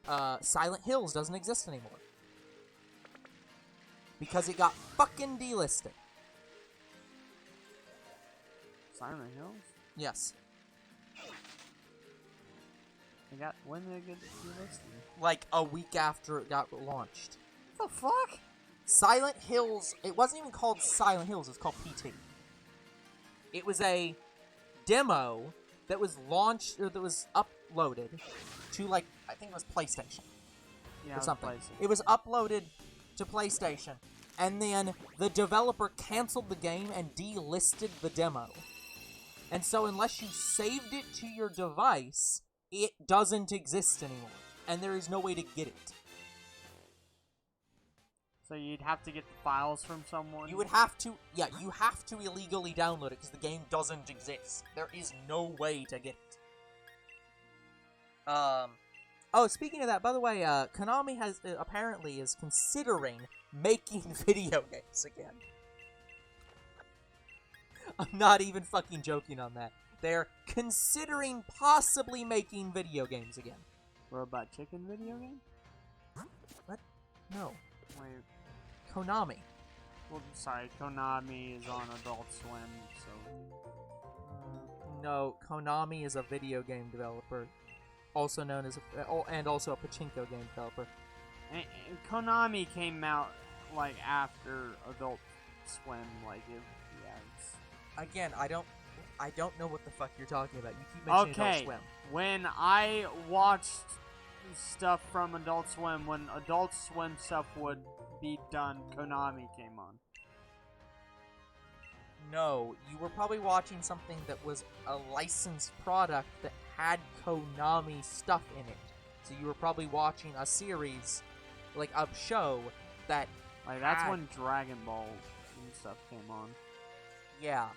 Silent Hills doesn't exist anymore. Because it got fucking delisted. Silent Hills? Yes. When did it get delisted? Like a week after it got launched. What the fuck? Silent Hills, it wasn't even called Silent Hills, it was called PT. It was a demo that was launched, or that was uploaded to, like, I think it was PlayStation. Yeah, or something. PlayStation. It was uploaded to PlayStation, and then the developer canceled the game and delisted the demo. And so unless you saved it to your device, it doesn't exist anymore, and there is no way to get it. So you'd have to get the files from someone? You would have to, yeah, you have to illegally download it because the game doesn't exist. There is no way to get it. Oh, speaking of that, by the way, Konami has, apparently is considering making video games again. I'm not even fucking joking on that. They're considering possibly making video games again. Robot Chicken video game? What? No. Wait. Konami. Well, sorry, Konami is on Adult Swim, so... No, Konami is a video game developer. Also known as and also a pachinko game developer. And Konami came out, like, after Adult Swim, like, Again, I don't know what the fuck you're talking about. You keep mentioning Adult Swim. When I watched stuff from Adult Swim, when Adult Swim stuff would be done, Konami came on. No, you were probably watching something that was a licensed product that had Konami stuff in it. So you were probably watching a series, like a show that Like, that's when Dragon Ball and stuff came on. Yeah.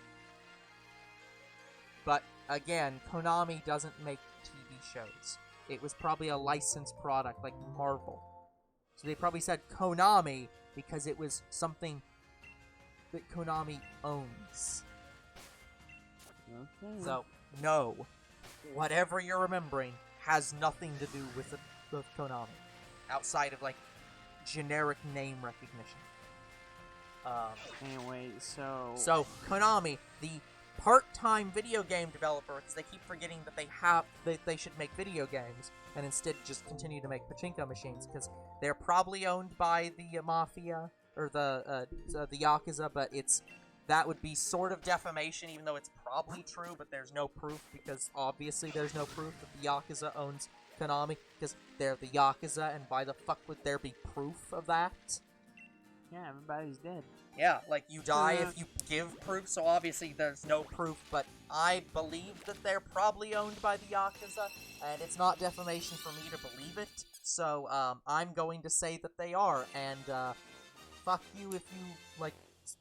But, again, Konami doesn't make TV shows. It was probably a licensed product, like Marvel. So they probably said Konami because it was something that Konami owns. Okay. So, no. Whatever you're remembering has nothing to do with Konami. Outside of, like, generic name recognition. Anyway, so... So, Konami, the part-time video game developer, because they keep forgetting that they should make video games, and instead just continue to make pachinko machines, because they're probably owned by the Mafia, or the Yakuza, but that would be sort of defamation, even though it's probably true, but there's no proof, because obviously there's no proof that the Yakuza owns Konami, because they're the Yakuza, and why the fuck would there be proof of that? Yeah, everybody's dead. Yeah, like, you die if you give proof, so obviously there's no proof, but I believe that they're probably owned by the Yakuza, and it's not defamation for me to believe it, so, I'm going to say that they are, and, fuck you if you, like,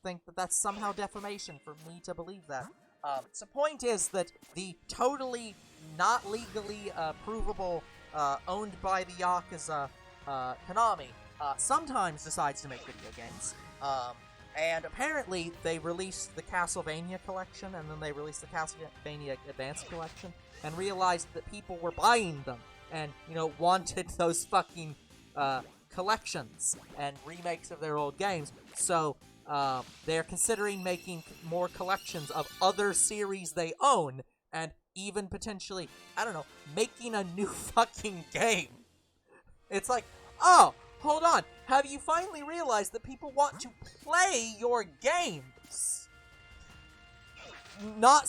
think that that's somehow defamation for me to believe that. So point is that the totally not legally, provable, owned by the Yakuza, Konami, sometimes decides to make video games. And apparently they released the Castlevania collection, and then they released the Castlevania Advanced collection, and realized that people were buying them, and, wanted those fucking, collections, and remakes of their old games, so, they're considering making more collections of other series they own, and even potentially, I don't know, making a new fucking game. It's like, oh, hold on, have you finally realized that people want to play your games? Not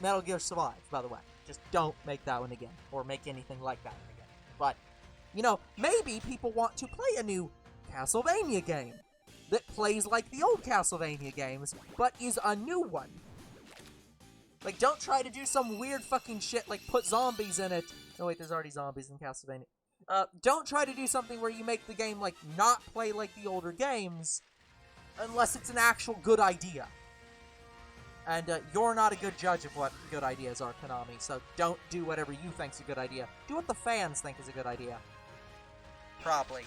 Metal Gear Survive, by the way. Just don't make that one again, or make anything like that one again. But, maybe people want to play a new Castlevania game that plays like the old Castlevania games, but is a new one. Like, don't try to do some weird fucking shit like put zombies in it. No, wait, there's already zombies in Castlevania. Don't try to do something where you make the game, like, not play like the older games, unless it's an actual good idea. And, you're not a good judge of what good ideas are, Konami, so don't do whatever you think's a good idea. Do what the fans think is a good idea. Probably.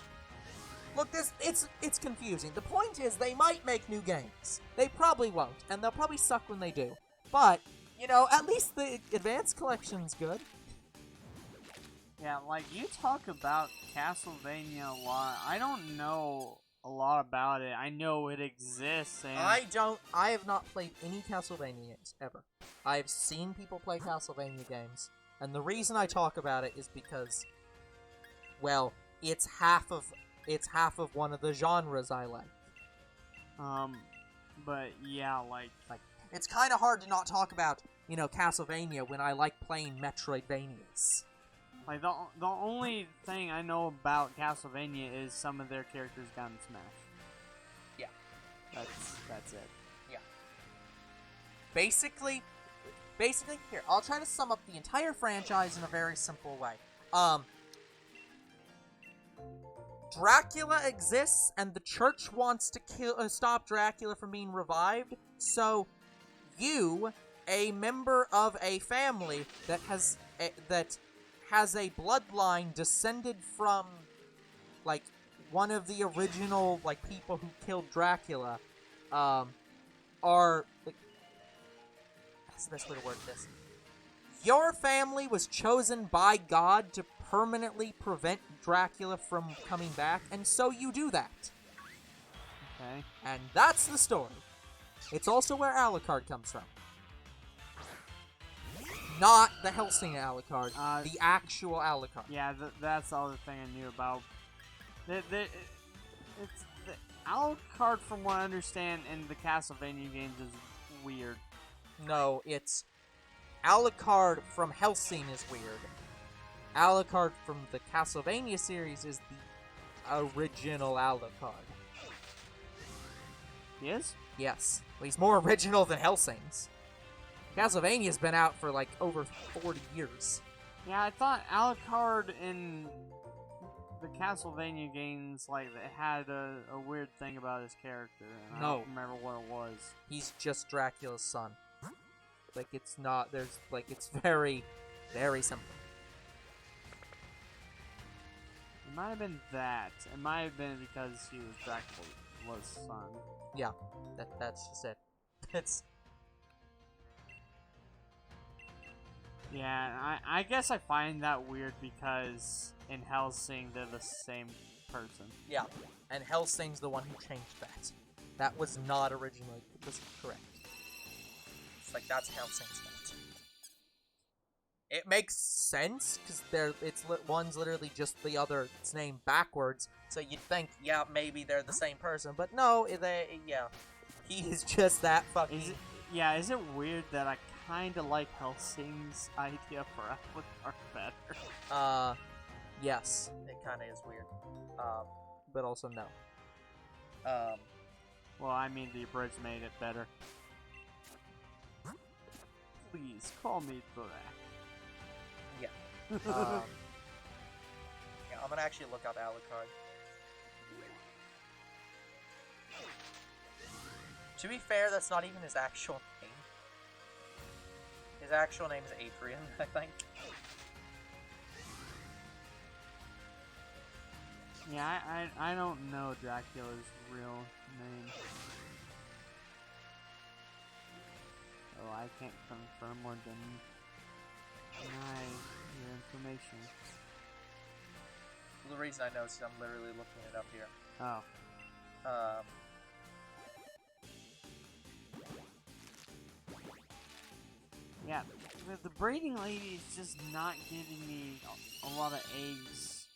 Look, it's confusing. The point is, they might make new games. They probably won't, and they'll probably suck when they do. But, at least the Advanced Collection's good. Yeah, like, you talk about Castlevania a lot. I don't know a lot about it. I know it exists, and I have not played any Castlevania games, ever. I have seen people play Castlevania games, and the reason I talk about it is because, well, it's half of one of the genres I like. But yeah, like It's kind of hard to not talk about, Castlevania when I like playing Metroidvanias. Like, the only thing I know about Castlevania is some of their characters got in Smash. Yeah. That's it. Yeah. Basically, here, I'll try to sum up the entire franchise in a very simple way. Dracula exists, and the church wants to stop Dracula from being revived, so you, a member of a family that has a bloodline descended from, like, one of the original, like, people who killed Dracula, are, like, that's the best way to word this. Your family was chosen by God to permanently prevent Dracula from coming back, and so you do that. Okay. And that's the story. It's also where Alucard comes from. Not the Hellsing Alucard, the actual Alucard. Yeah, that's the other thing I knew about. It's the Alucard, from what I understand, in the Castlevania games is weird. No, it's Alucard from Hellsing is weird. Alucard from the Castlevania series is the original Alucard. He is? Yes. Well, he's more original than Hellsing's. Castlevania's been out for, like, over 40 years. Yeah, I thought Alucard in the Castlevania games, like, it had a weird thing about his character, and I don't remember what it was. He's just Dracula's son. Like, it's not, it's very, very simple. It might have been that. It might have been because he was Dracula's son. Yeah, that's just it. It's... Yeah, I guess I find that weird because in Hellsing they're the same person. Yeah, and Hellsing's the one who changed that. That was not originally correct. It's like, that's Hellsing's fault. It makes sense, because one's literally just the other's name backwards, so you'd think, yeah, maybe they're the same person, but no, he's just that fucking... Is it weird that I kinda like Hellsing's idea for Alucard better? Yes, it kinda is weird. But also no. Well, I mean, the bridge made it better. Please, call me Thrak. Yeah. Yeah, I'm gonna actually look up Alucard. To be fair, that's not even his actual name. His actual name is Adrian, I think. Yeah, I don't know Dracula's real name. Oh, I can't confirm or deny your information. Well, the reason I know is I'm literally looking it up here. Oh. Yeah, the breeding lady is just not giving me a lot of eggs.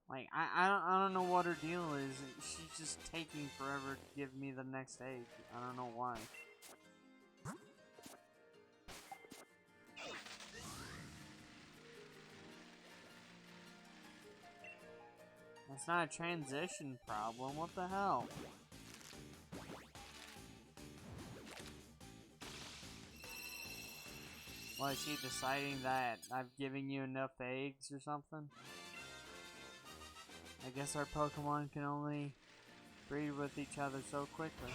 Like, I don't know what her deal is. She's just taking forever to give me the next egg. I don't know why. That's not a transition problem. What the hell? What, is she deciding that I've given you enough eggs or something? I guess our Pokemon can only breed with each other so quickly.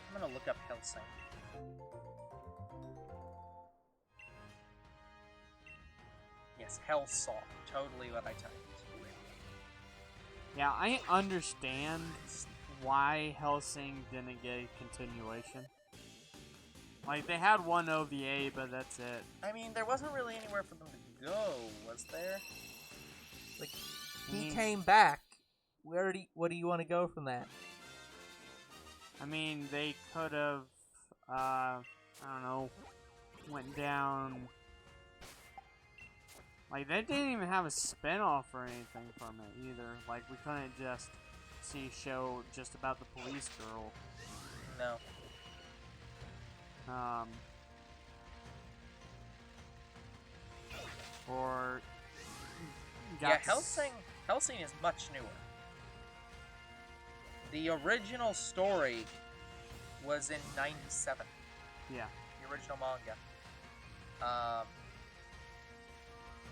I'm gonna look up Hellsing. Yes, Hellsong. Totally what I typed. Yeah, I understand why Hellsing didn't get a continuation. Like, they had one OVA, but that's it. I mean, there wasn't really anywhere for them to go, was there? Like, he Mm. came back. What do you want to go from that? I mean, they could have, I don't know, went down. Like, they didn't even have a spin-off or anything from it either. Like, we couldn't just see a show just about the police girl. No. Or Yeah, Hellsing is much newer. The original story was in 97. Yeah. The original manga.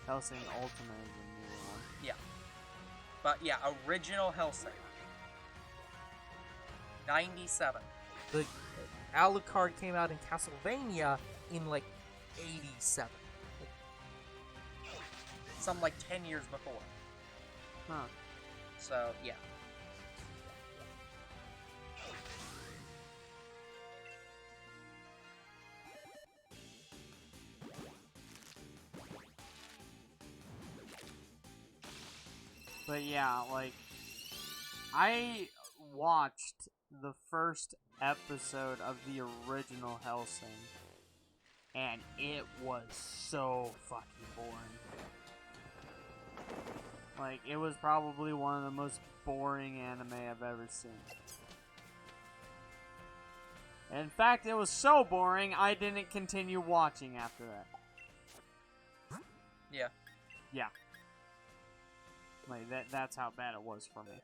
Hellsing Ultimate is a newer one. Yeah. But yeah, original Hellsing. 97. The Alucard came out in Castlevania in like 87. Some like 10 years before. Huh. So, yeah. But yeah, like, I watched the first episode of the original Hellsing, and it was so fucking boring. Like, it was probably one of the most boring anime I've ever seen. In fact, it was so boring, I didn't continue watching after that. Yeah. Yeah. Like, that's how bad it was for me.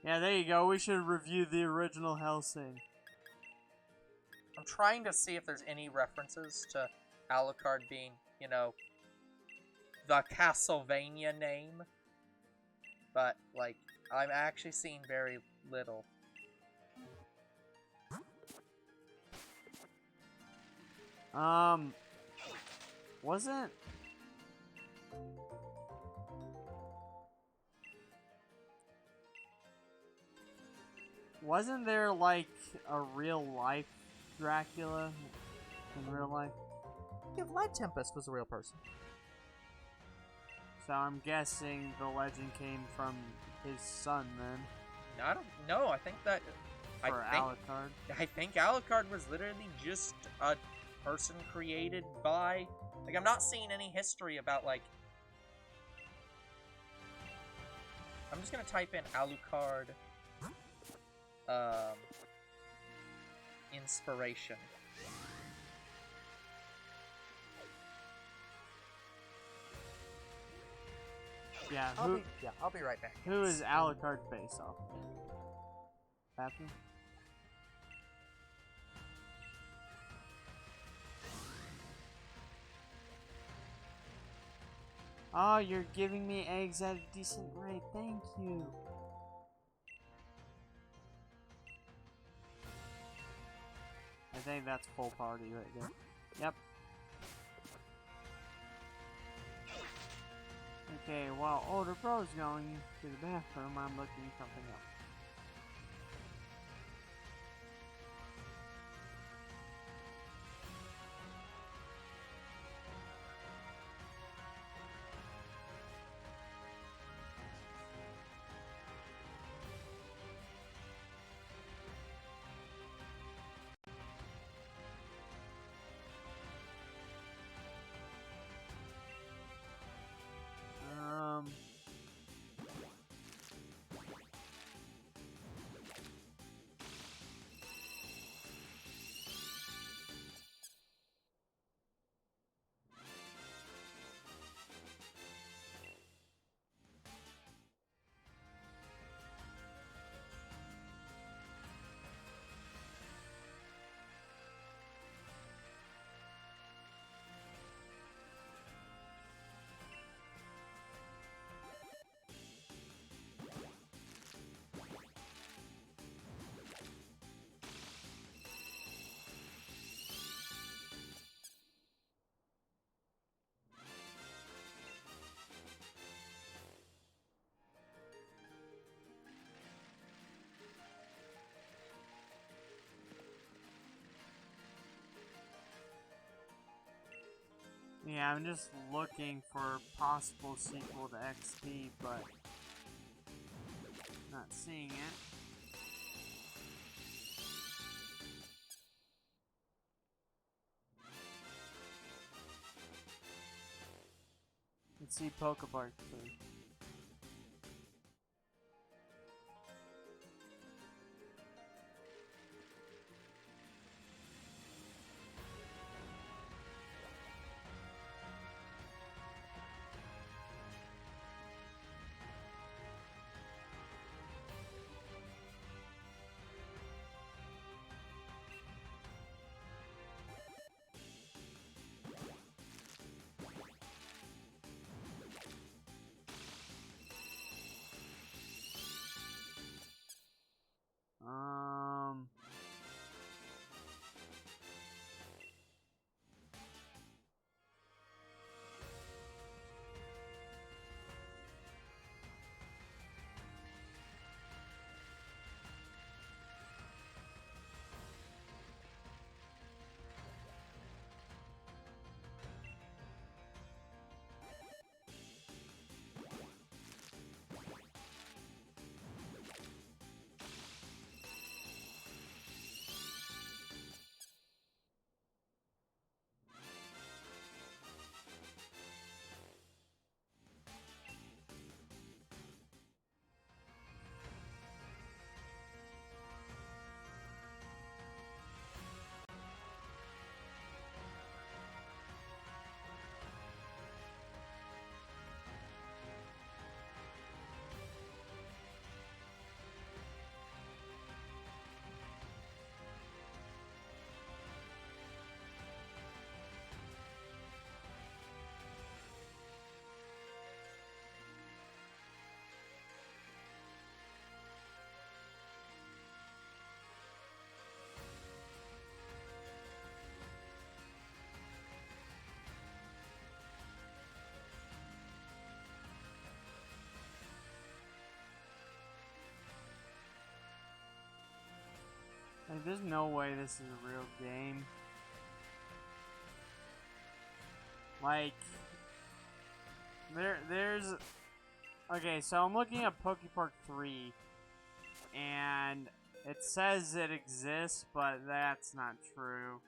Yeah, there you go. We should review the original Hellsing. I'm trying to see if there's any references to Alucard being, you know, the Castlevania name. But, like, I'm actually seeing very little. Wasn't... Wasn't there, like, a real-life Dracula in real life? Yeah, Vlad Tempest was a real person. So I'm guessing the legend came from his son, then. I don't know. I think that... For Alucard. I think Alucard was literally just a person created by... Like, I'm not seeing any history about, like... I'm just gonna type in Alucard... inspiration. Yeah, I'll be right back. Who is Alucard based off of? Happy? Oh, you're giving me eggs at a decent rate. Thank you. I think that's full party right there. Yep. Okay, while older bro's going to the bathroom, I'm looking something up. Yeah, I'm just looking for possible sequel to XD, but not seeing it. Let's see Pokemon 3. Um, like, there's no way this is a real game. Like, there's... Okay, so I'm looking at Pokepark 3, and it says it exists, but that's not true.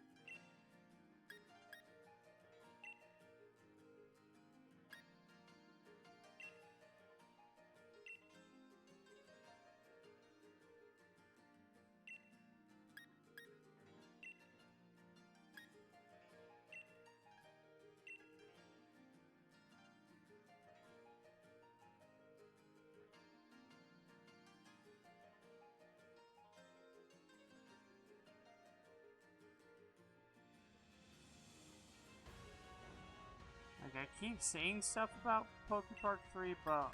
Like, I keep seeing stuff about Pokepark 3, but...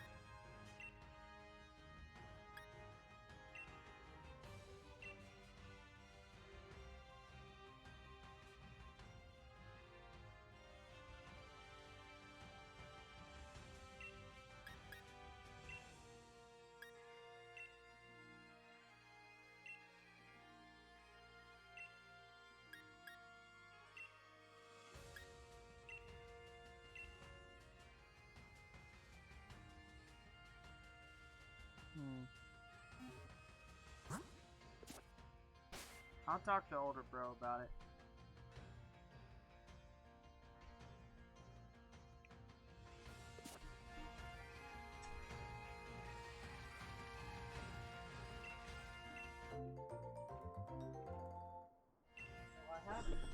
I'll talk to older bro about it.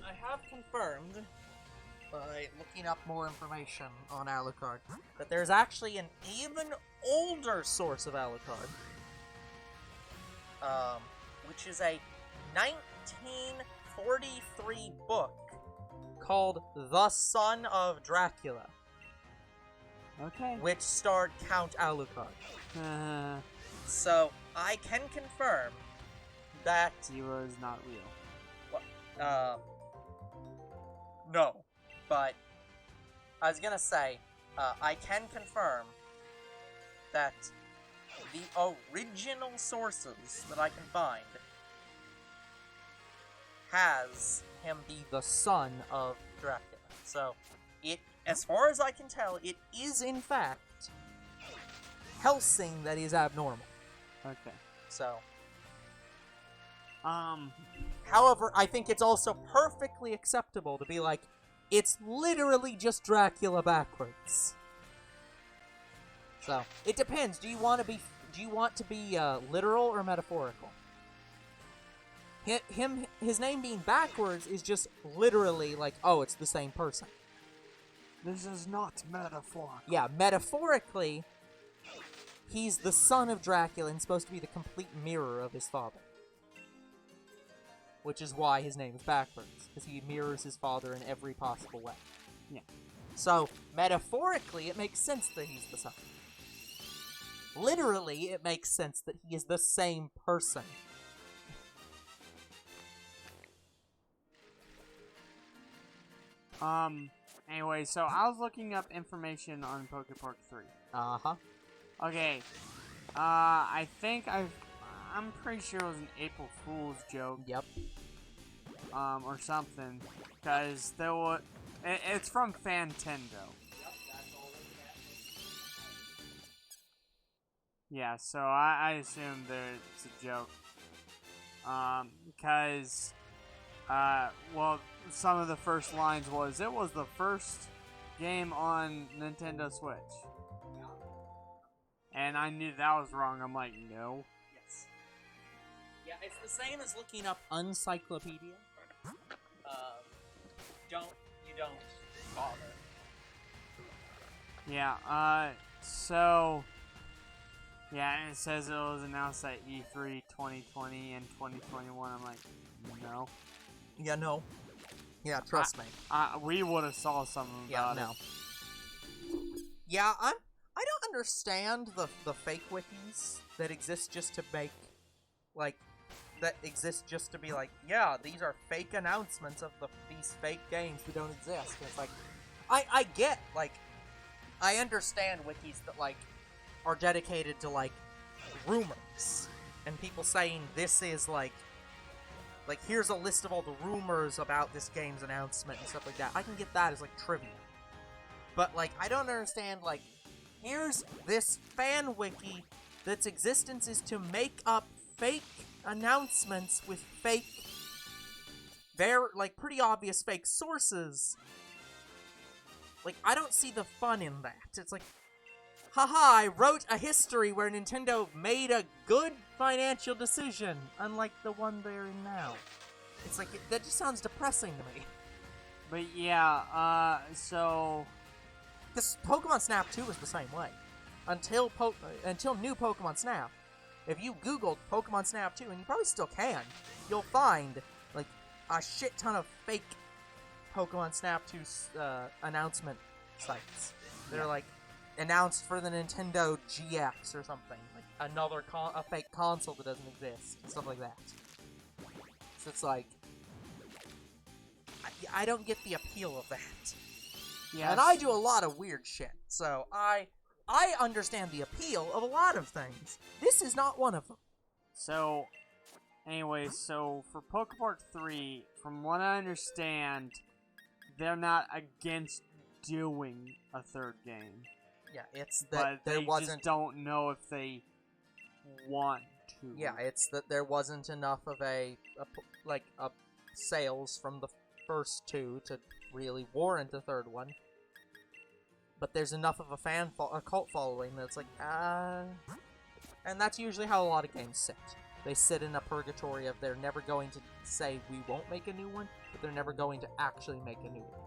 I have confirmed, by looking up more information on Alucard, that there's actually an even older source of Alucard, which is a 1943 book called The Son of Dracula, Okay. which starred Count Alucard. So, I can confirm that... He was not real. No, but I was gonna say, I can confirm that the original sources that I can find has him be the son of Dracula. So, as far as I can tell, it is in fact Helsing that is abnormal. Okay. So, Um, however, I think it's also perfectly acceptable to be like, it's literally just Dracula backwards. So, it depends. Do you want to be literal or metaphorical? His name being backwards is just literally like, oh, it's the same person. this is not metaphor. Yeah, metaphorically, he's the son of Dracula and supposed to be the complete mirror of his father. Which is why his name is backwards, because he mirrors his father in every possible way. Yeah. So, metaphorically, it makes sense that he's the son. Literally, it makes sense that he is the same person. Anyway, so I was looking up information on Poképark 3. Uh-huh. Okay. I'm pretty sure it was an April Fool's joke. Yep. Or something. Because it's from Fantendo. Yeah, so I assume that it's a joke. Because, well, some of the first lines was, it was the first game on Nintendo Switch. And I knew that was wrong. I'm like, no. Yes. Yeah, it's the same as looking up Uncyclopedia. Don't bother. Yeah, so... Yeah, and it says it was announced at E3 2020 and 2021. I'm like, no. Yeah, no. Yeah, trust me. We would have saw something about it. Yeah, I don't understand the fake wikis that exist just to make, like, that exist just to be like, yeah, these are fake announcements of these fake games that don't exist. And it's like, I get, like, I understand wikis that, like, are dedicated to, like, rumors. And people saying this is, like, here's a list of all the rumors about this game's announcement and stuff like that. I can get that as, like, trivia. But, like, I don't understand, like, here's this fan wiki that's existence is to make up fake announcements with fake, pretty obvious fake sources. Like, I don't see the fun in that. It's like, haha, I wrote a history where Nintendo made a good financial decision, unlike the one they're in now. It's like, that just sounds depressing to me. But yeah, so... Because Pokemon Snap 2 was the same way. Until new Pokemon Snap. If you Googled Pokemon Snap 2, and you probably still can, you'll find, like, a shit ton of fake Pokemon Snap 2 announcement sites. They're, like, announced for the Nintendo GX or something. Like, a fake console that doesn't exist. Stuff like that. So it's like... I don't get the appeal of that. Yes. And I do a lot of weird shit, so I understand the appeal of a lot of things. This is not one of them. So, anyway, so for Poképark 3, from what I understand, they're not against doing a third game. Yeah, it's that but there wasn't... just don't know if they want to. Yeah, it's that there wasn't enough of a sales from the first two to really warrant a third one. But there's enough of a cult following that's like, And that's usually how a lot of games sit. They sit in a purgatory of they're never going to say we won't make a new one, but they're never going to actually make a new one.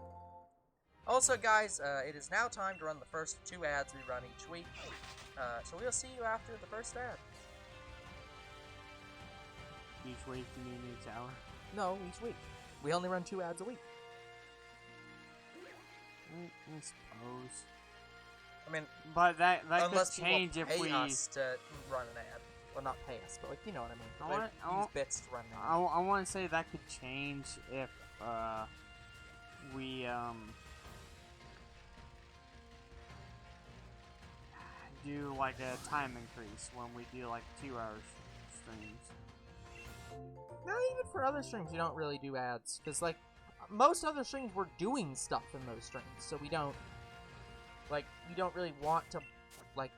Also, guys, it is now time to run the first 2 ads we run each week. So we'll see you after the first ad. Each week, you mean each hour? No, each week. We only run 2 ads a week. I suppose. I mean, but that could change if we us to run an ad. Well, not pay us, but like, you know what I mean. Use bits to run an ad. I want to say that could change if we do like a time increase when we do like 2-hour streams. No, even for other streams, you don't really do ads because like most other streams we're doing stuff in those streams, so we don't really want to like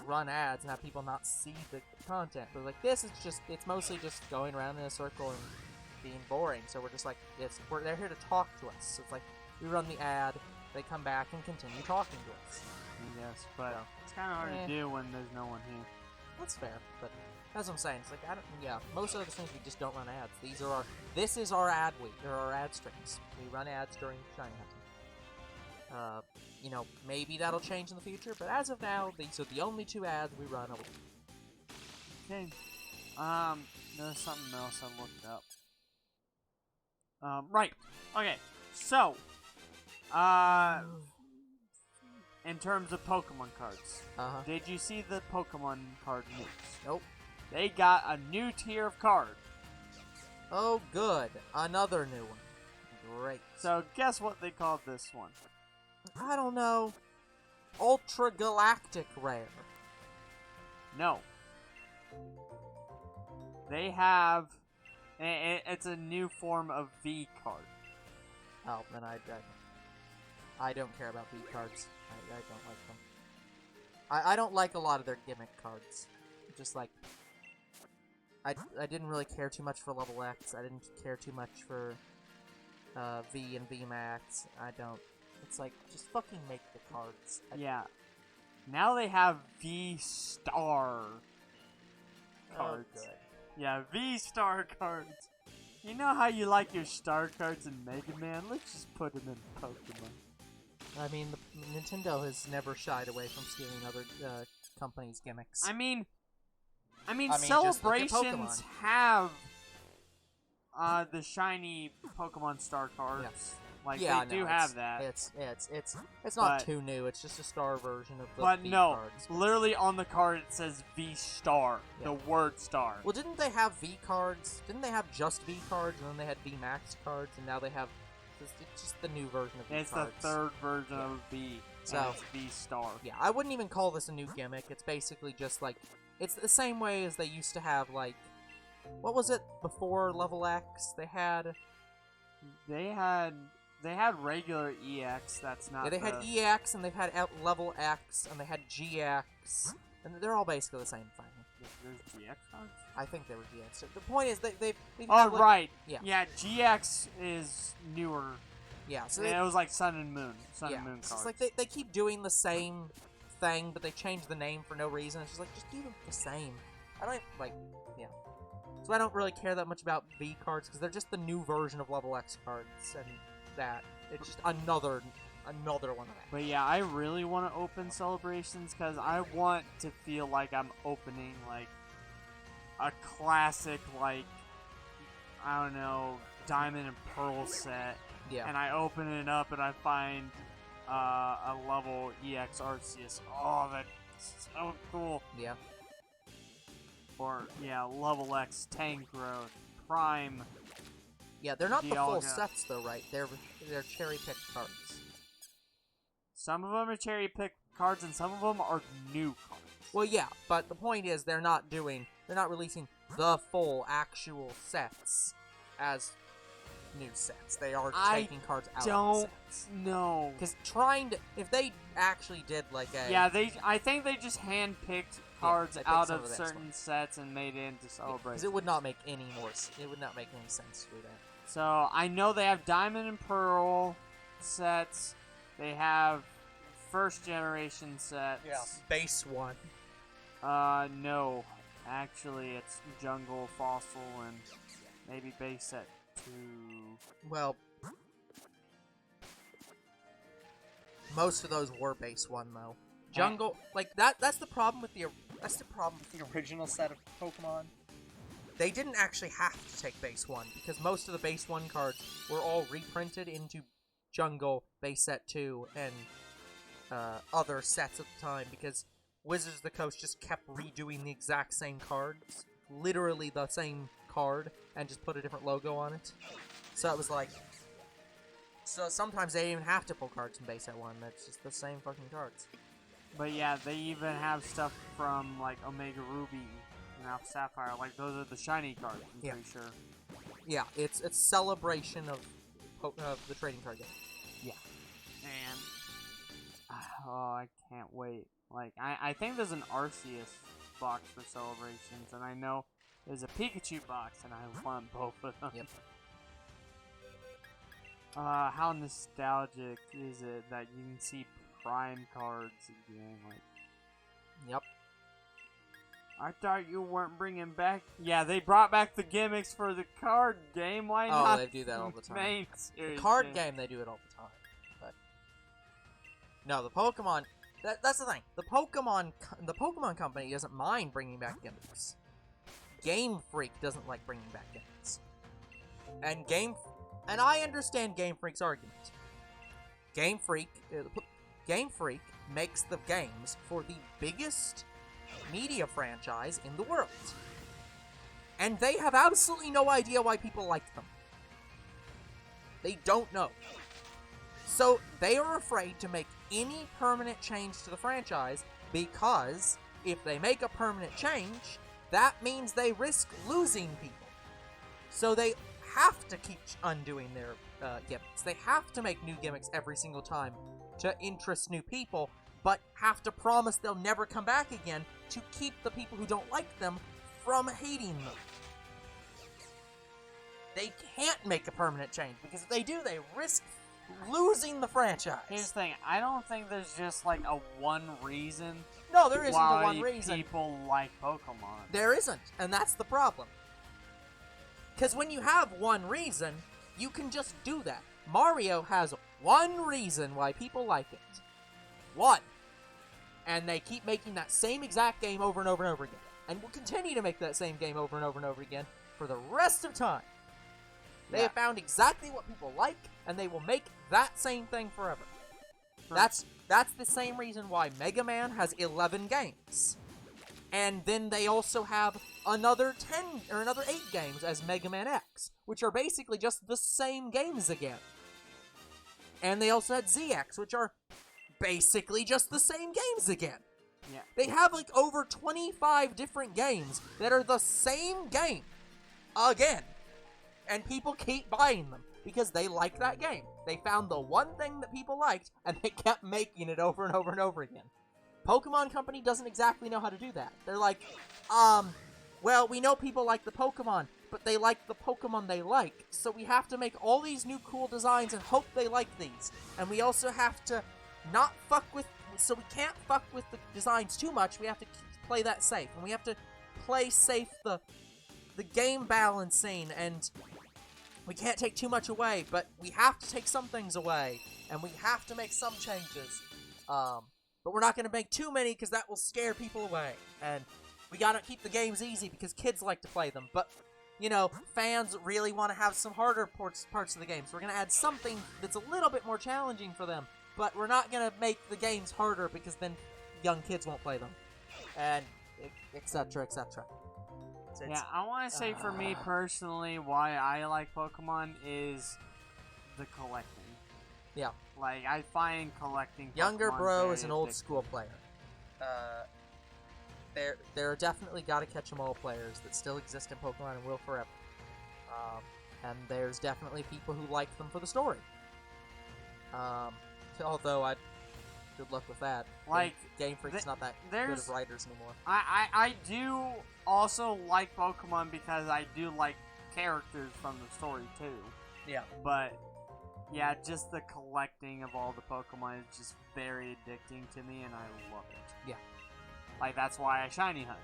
run ads and have people not see the content. But like this is just, it's mostly just going around in a circle and being boring. So we're just like, they're here to talk to us. So it's like we run the ad, they come back and continue talking to us. Yes, but it's kind of hard to do when there's no one here. That's fair, but that's what I'm saying. It's like, most of the things we just don't run ads. This is our ad week, or our ad streams. We run ads during shiny hunting. You know, maybe that'll change in the future, but as of now, these are the only 2 ads we run a week. Okay. There's something else I looked up. Right. Okay. So, in terms of Pokemon cards, did you see the Pokemon card news? Nope. They got a new tier of card. Oh, good. Another new one. Great. So, guess what they called this one? I don't know. Ultra Galactic Rare. No. They have... It's a new form of V card. Oh, then I don't care about V cards. I don't like them. I don't like a lot of their gimmick cards. Just like... I didn't really care too much for Level X. I didn't care too much for V and V Max. I don't... It's like, just fucking make the cards. Yeah. Now they have V-Star cards. Oh, good. Yeah, V-Star cards. You know how you like your star cards in Mega Man? Let's just put them in Pokemon. I mean, Nintendo has never shied away from stealing other companies' gimmicks. I mean, Celebrations have the shiny Pokemon star cards. Yeah. Like, they do have that. It's not too new. It's just a star version of the V cards. Literally on the card it says V-Star. Yeah. The word star. Well, didn't they have V cards? Didn't they have just V cards, and then they had V Max cards, and now they have... It's just the new version of V it's cards. It's the third version of V. So it's V-Star. Yeah, I wouldn't even call this a new gimmick. It's basically just like... It's the same way as they used to have, like... What was it before Level X? They had regular EX, that's not. Yeah, they had EX, and they've had Level X, and they had GX, and they're all basically the same thing. There's GX cards? I think they were GX. So the point is, they've oh, had, like, right. Yeah, GX is newer. Yeah, so it was like Sun and Moon. Sun and Moon cards. It's like they keep doing the same thing, but they change the name for no reason. It's just like, just do them the same. I don't, like, yeah. So I don't really care that much about V cards, because they're just the new version of Level X cards, and... that it's just another one of that. But yeah, I really want to open Celebrations because I want to feel like I'm opening like a classic, like, I don't know, Diamond and Pearl set. Yeah. And I open it up and I find a level EX Arceus. Oh, that's so cool. Yeah. Or yeah, level X Tangrowth, Prime. Yeah, they're not the full Dialga. sets though, right? They're cherry-picked cards. Some of them are cherry-picked cards, and some of them are new cards. Well, yeah, but the point is, they're not releasing the full actual sets as new sets. They are taking cards out of the sets. No. Because if they actually did like a... Yeah, I think they just hand-picked cards out of certain sets and made it into Celebrations. Because it would not make any sense to do that. So, I know they have Diamond and Pearl sets. They have first generation sets. Yeah, base one. No. Actually, it's Jungle, Fossil, and maybe base set 2. Well, most of those were base 1 though. Jungle, like that's the problem with the original set of Pokemon. They didn't actually have to take base 1 because most of the base 1 cards were all reprinted into Jungle, base set 2, and other sets at the time because Wizards of the Coast just kept redoing the exact same cards, literally the same card, and just put a different logo on it. So it was like, so sometimes they didn't even have to pull cards from base set 1. That's just the same fucking cards. But yeah, they even have stuff from like Omega Ruby and Alpha Sapphire. Like those are the shiny cards. I'm pretty sure. Yeah, it's a celebration of the trading card game. Yeah. And oh, I can't wait. Like, I think there's an Arceus box for Celebrations, and I know there's a Pikachu box, and I want both of them. Yep. How nostalgic is it that you can see Prime cards again? Like, Yep. I thought you weren't bringing back. Yeah, they brought back the gimmicks for the card game. Why not? Oh, they do that all the time. Main The series card game, they do it all the time. But no, the Pokemon. That's the thing. The Pokemon company doesn't mind bringing back gimmicks. Game Freak doesn't like bringing back gimmicks. And I understand Game Freak's argument. Game Freak makes the games for the biggest media franchise in the world. And they have absolutely no idea why people like them. They don't know. So they are afraid to make any permanent change to the franchise, because if they make a permanent change, that means they risk losing people. So they have to keep undoing their gimmicks. They have to make new gimmicks every single time to interest new people, but have to promise they'll never come back again to keep the people who don't like them from hating them. They can't make a permanent change, because if they do, they risk losing the franchise. Here's the thing, I don't think there's just like a one reason. No, there isn't why a one reason. People like Pokemon. There isn't, and that's the problem. Because when you have one reason, you can just do that. Mario has one reason why people like it. One. And they keep making that same exact game over and over and over again. And will continue to make that same game over and over and over again for the rest of time. They have found exactly what people like, and they will make that same thing forever. That's the same reason why Mega Man has 11 games. And then they also have another 10 or another 8 games as Mega Man X, which are basically just the same games again. And they also had ZX, which are basically just the same games again. Yeah. They have like over 25 different games that are the same game again. And people keep buying them because they like that game. They found the one thing that people liked, and they kept making it over and over and over again. Pokemon Company doesn't exactly know how to do that. They're like, well, we know people like the Pokemon, but they like the Pokemon they like, so we have to make all these new cool designs and hope they like these. And we also have to not fuck with, so we can't fuck with the designs too much, we have to play that safe. And we have to play safe the game balancing, and we can't take too much away, but we have to take some things away, and we have to make some changes. But we're not going to make too many, because that will scare people away. And we gotta keep the games easy, because kids like to play them. But, you know, fans really want to have some harder parts of the game. So we're going to add something that's a little bit more challenging for them. But we're not going to make the games harder, because then young kids won't play them. And etc., etc. Yeah, I want to say for me personally, why I like Pokemon is the collecting. Yeah. Like, I find collecting Younger Pokemon bro very is an old addictive. school player. There are definitely gotta catch 'em all players that still exist in Pokemon and will forever. And there's definitely people who like them for the story. Although good luck with that. Like, Game Freak's not that good of writers anymore. I do also like Pokemon because I do like characters from the story too. Yeah. But yeah, just the collecting of all the Pokemon is just very addicting to me, and I love it. Yeah. Like, that's why I shiny hunt.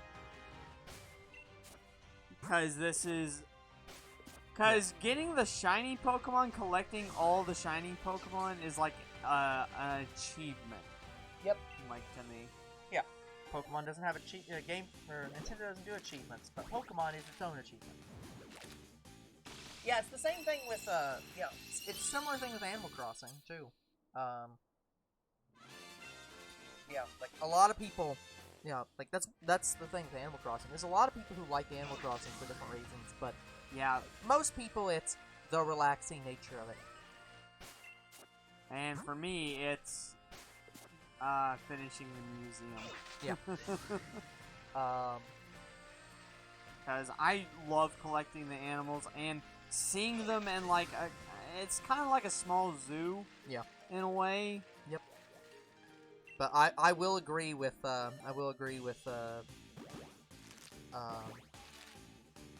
Because getting the shiny Pokemon, collecting all the shiny Pokemon is like an achievement. Yep. Like, to me. Yeah. Pokemon doesn't have a game, or Nintendo doesn't do achievements, but Pokemon is its own achievement. Yeah, it's the same thing with, it's a similar thing with Animal Crossing, too. Yeah, like, a lot of people, like, that's the thing with Animal Crossing. There's a lot of people who like Animal Crossing for different reasons, but, yeah, most people, it's the relaxing nature of it. And for me, it's finishing the museum. Yeah. Because I love collecting the animals and seeing them in like it's kind of like a small zoo. Yeah. In a way. Yep. But I will agree with I think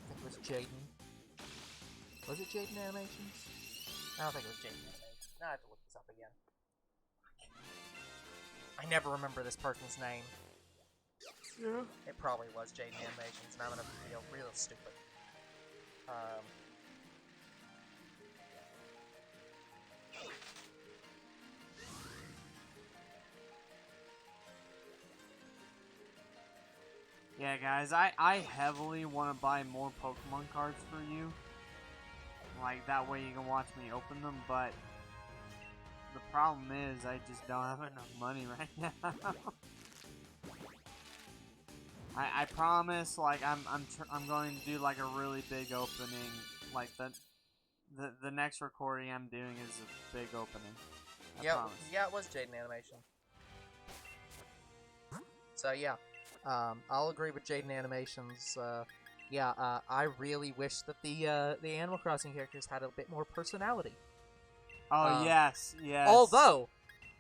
it was Jaden. Was it Jaden Animations? I don't think it was Jaden Animations. Now I have to look this up again. I never remember this person's name. Yeah. It probably was Jaden Animations, and I'm gonna feel real stupid. Yeah, guys, I heavily want to buy more Pokemon cards for you. Like, that way you can watch me open them, but the problem is I just don't have enough money right now. I promise, like, I'm going to do, like, a really big opening. Like, the next recording I'm doing is a big opening. I promise. Yeah, it was Jaden Animation. So, yeah. I'll agree with Jaden Animations. I really wish that the Animal Crossing characters had a bit more personality. Oh, yes. Although,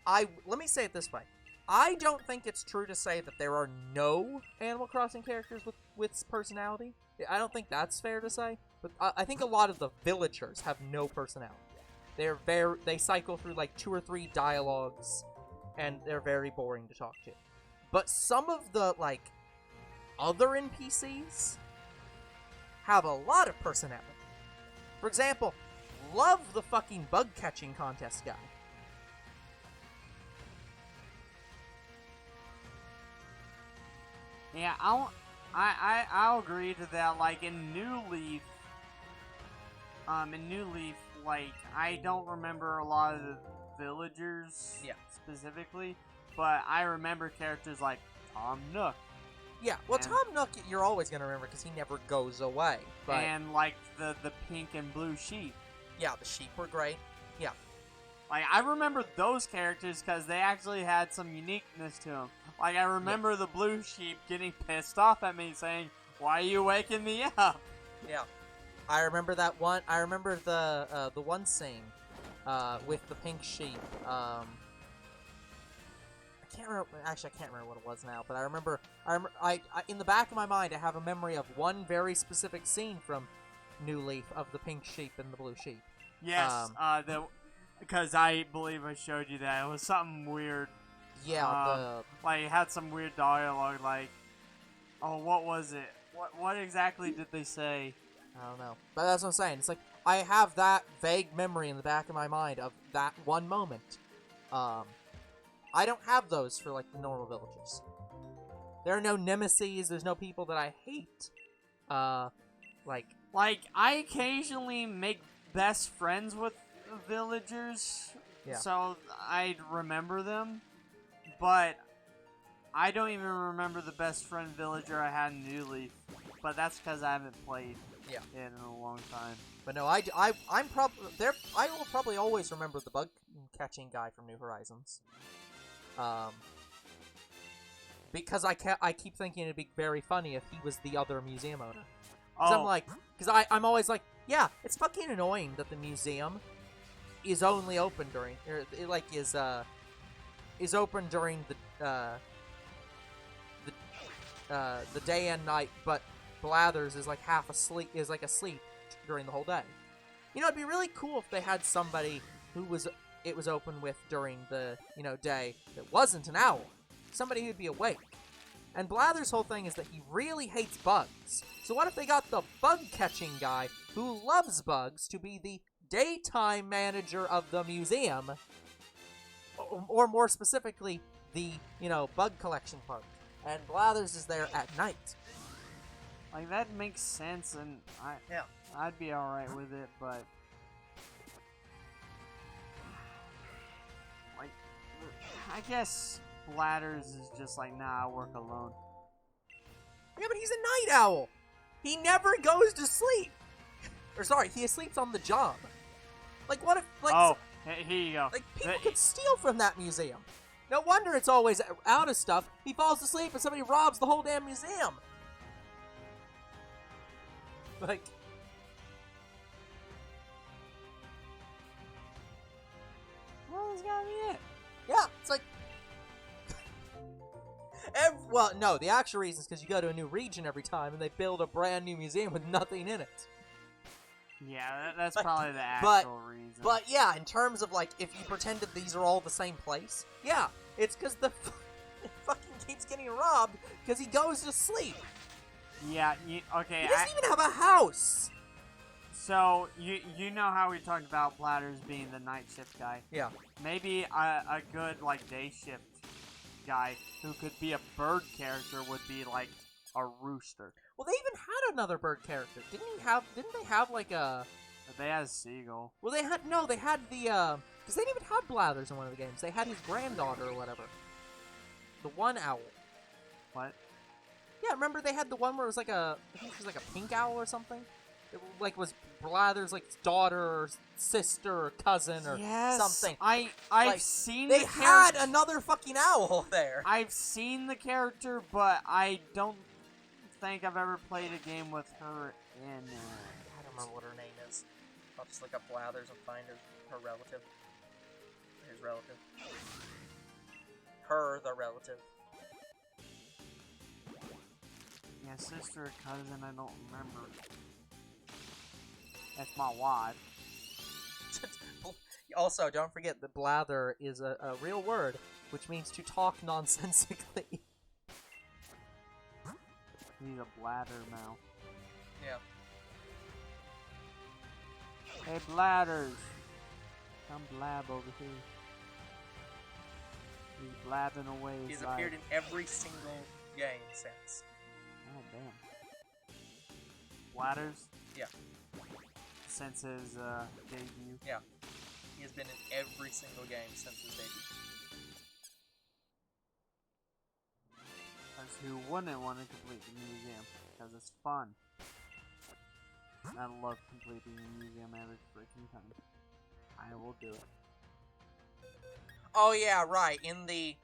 let me say it this way. I don't think it's true to say that there are no Animal Crossing characters with personality. I don't think that's fair to say. But I think a lot of the villagers have no personality. They cycle through like 2 or 3 dialogues, and they're very boring to talk to. But some of the, like, other NPCs have a lot of personality. For example, love the fucking bug-catching contest guy. Yeah, I'll agree to that. Like, in New Leaf, like, I don't remember a lot of the villagers specifically. But I remember characters like Tom Nook. Yeah, well, Tom Nook you're always going to remember because he never goes away. But... And, like, the pink and blue sheep. Yeah, the sheep were great. Yeah. Like, I remember those characters because they actually had some uniqueness to them. Like, I remember the blue sheep getting pissed off at me saying, "Why are you waking me up?" Yeah. I remember that one. I remember the one scene with the pink sheep. I can't remember what it was now, but I remember in the back of my mind I have a memory of one very specific scene from New Leaf of the pink sheep and the blue sheep. Yes, because I believe I showed you that. It was something weird. Yeah, like, it had some weird dialogue, like, oh, what was it? What exactly did they say? I don't know. But that's what I'm saying. It's like, I have that vague memory in the back of my mind of that one moment. I don't have those for, like, the normal villagers. There are no nemesis, there's no people that I hate. Like, I occasionally make best friends with villagers, so I'd remember them, but I don't even remember the best friend villager I had in New Leaf, but that's because I haven't played it in a long time. But no, I'm probably there. I will probably always remember the bug catching guy from New Horizons. Because I keep thinking it'd be very funny if he was the other museum owner. I'm always like, yeah, it's fucking annoying that the museum is only open during, is open during the day and night, but Blathers is like asleep during the whole day. You know, it'd be really cool if they had somebody who it was open with during the, day that wasn't an owl. Somebody who'd be awake. And Blather's whole thing is that he really hates bugs. So what if they got the bug-catching guy who loves bugs to be the daytime manager of the museum? Or more specifically, the, bug collection part. And Blathers is there at night. Like, that makes sense, and I'd be alright with it, but... Like, I guess Blathers is just like, nah, I work alone. Yeah, but he's a night owl! He never goes to sleep! Or sorry, he sleeps on the job. Like, what if, like... Oh, here you go. Like, people could steal from that museum. No wonder it's always out of stuff. He falls asleep and somebody robs the whole damn museum. Like... Oh, that's gotta be it. Yeah, it's like... well, no, the actual reason is because you go to a new region every time, and they build a brand new museum with nothing in it. Yeah, that's probably the actual reason. But yeah, in terms of, like, if you pretended these are all the same place, yeah, it's because it fucking keeps getting robbed because he goes to sleep. Yeah, okay. He doesn't even have a house. So, you know how we talked about Bladders being the night shift guy? Yeah. Maybe a good, like, day shift guy who could be a bird character would be, like, a rooster. Well, they even had another bird character. Didn't they have, like, a... But they had a seagull. Well, they had the, because they didn't even have Blathers in one of the games. They had his granddaughter or whatever. The one owl. What? Yeah, remember they had the one where it was like I think it was like a pink owl or something? It, like, was Blathers, like, daughter or sister or cousin or something. I've like, seen they the had another fucking owl there. I've seen the character, but I don't think I've ever played a game with her in it. I don't remember what her name is. I'll just look up Blathers and find her relative. His relative. Her, the relative. Yeah, sister or cousin, I don't remember. That's my wife. Also, don't forget that blather is a real word, which means to talk nonsensically. He's a bladdermouth. Yeah. Hey, Bladders! Come blab over here. He's blabbing away. He's appeared in every single game since. Oh, damn. Bladders? Yeah. Since his debut? Yeah. He has been in every single game since his debut. Because who wouldn't want to complete the museum? Because it's fun. I love completing the museum every freaking time. I will do it. Oh yeah, right. In the...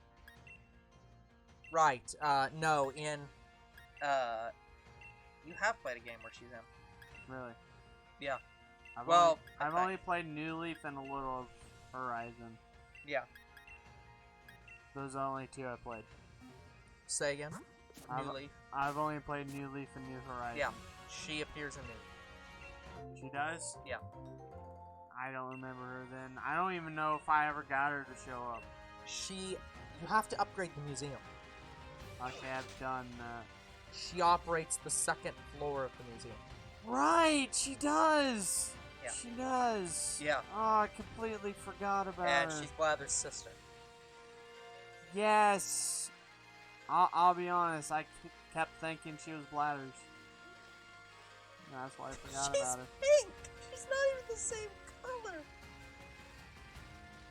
Right. No, in... You have played a game where she's in. Really? Yeah. I've only played New Leaf and a little of Horizon. Yeah. Those are the only two I played. Say again? New Leaf? I've only played New Leaf and New Horizon. Yeah. She appears in New. She does? Yeah. I don't remember her then. I don't even know if I ever got her to show up. You have to upgrade the museum. Okay, I've done She operates the second floor of the museum. Right, she does! Yeah. She does! Yeah. Oh, I completely forgot about her. And she's Blather's sister. Yes! I'll be honest, I kept thinking she was Bladders. That's why I forgot about her. She's pink! She's not even the same color!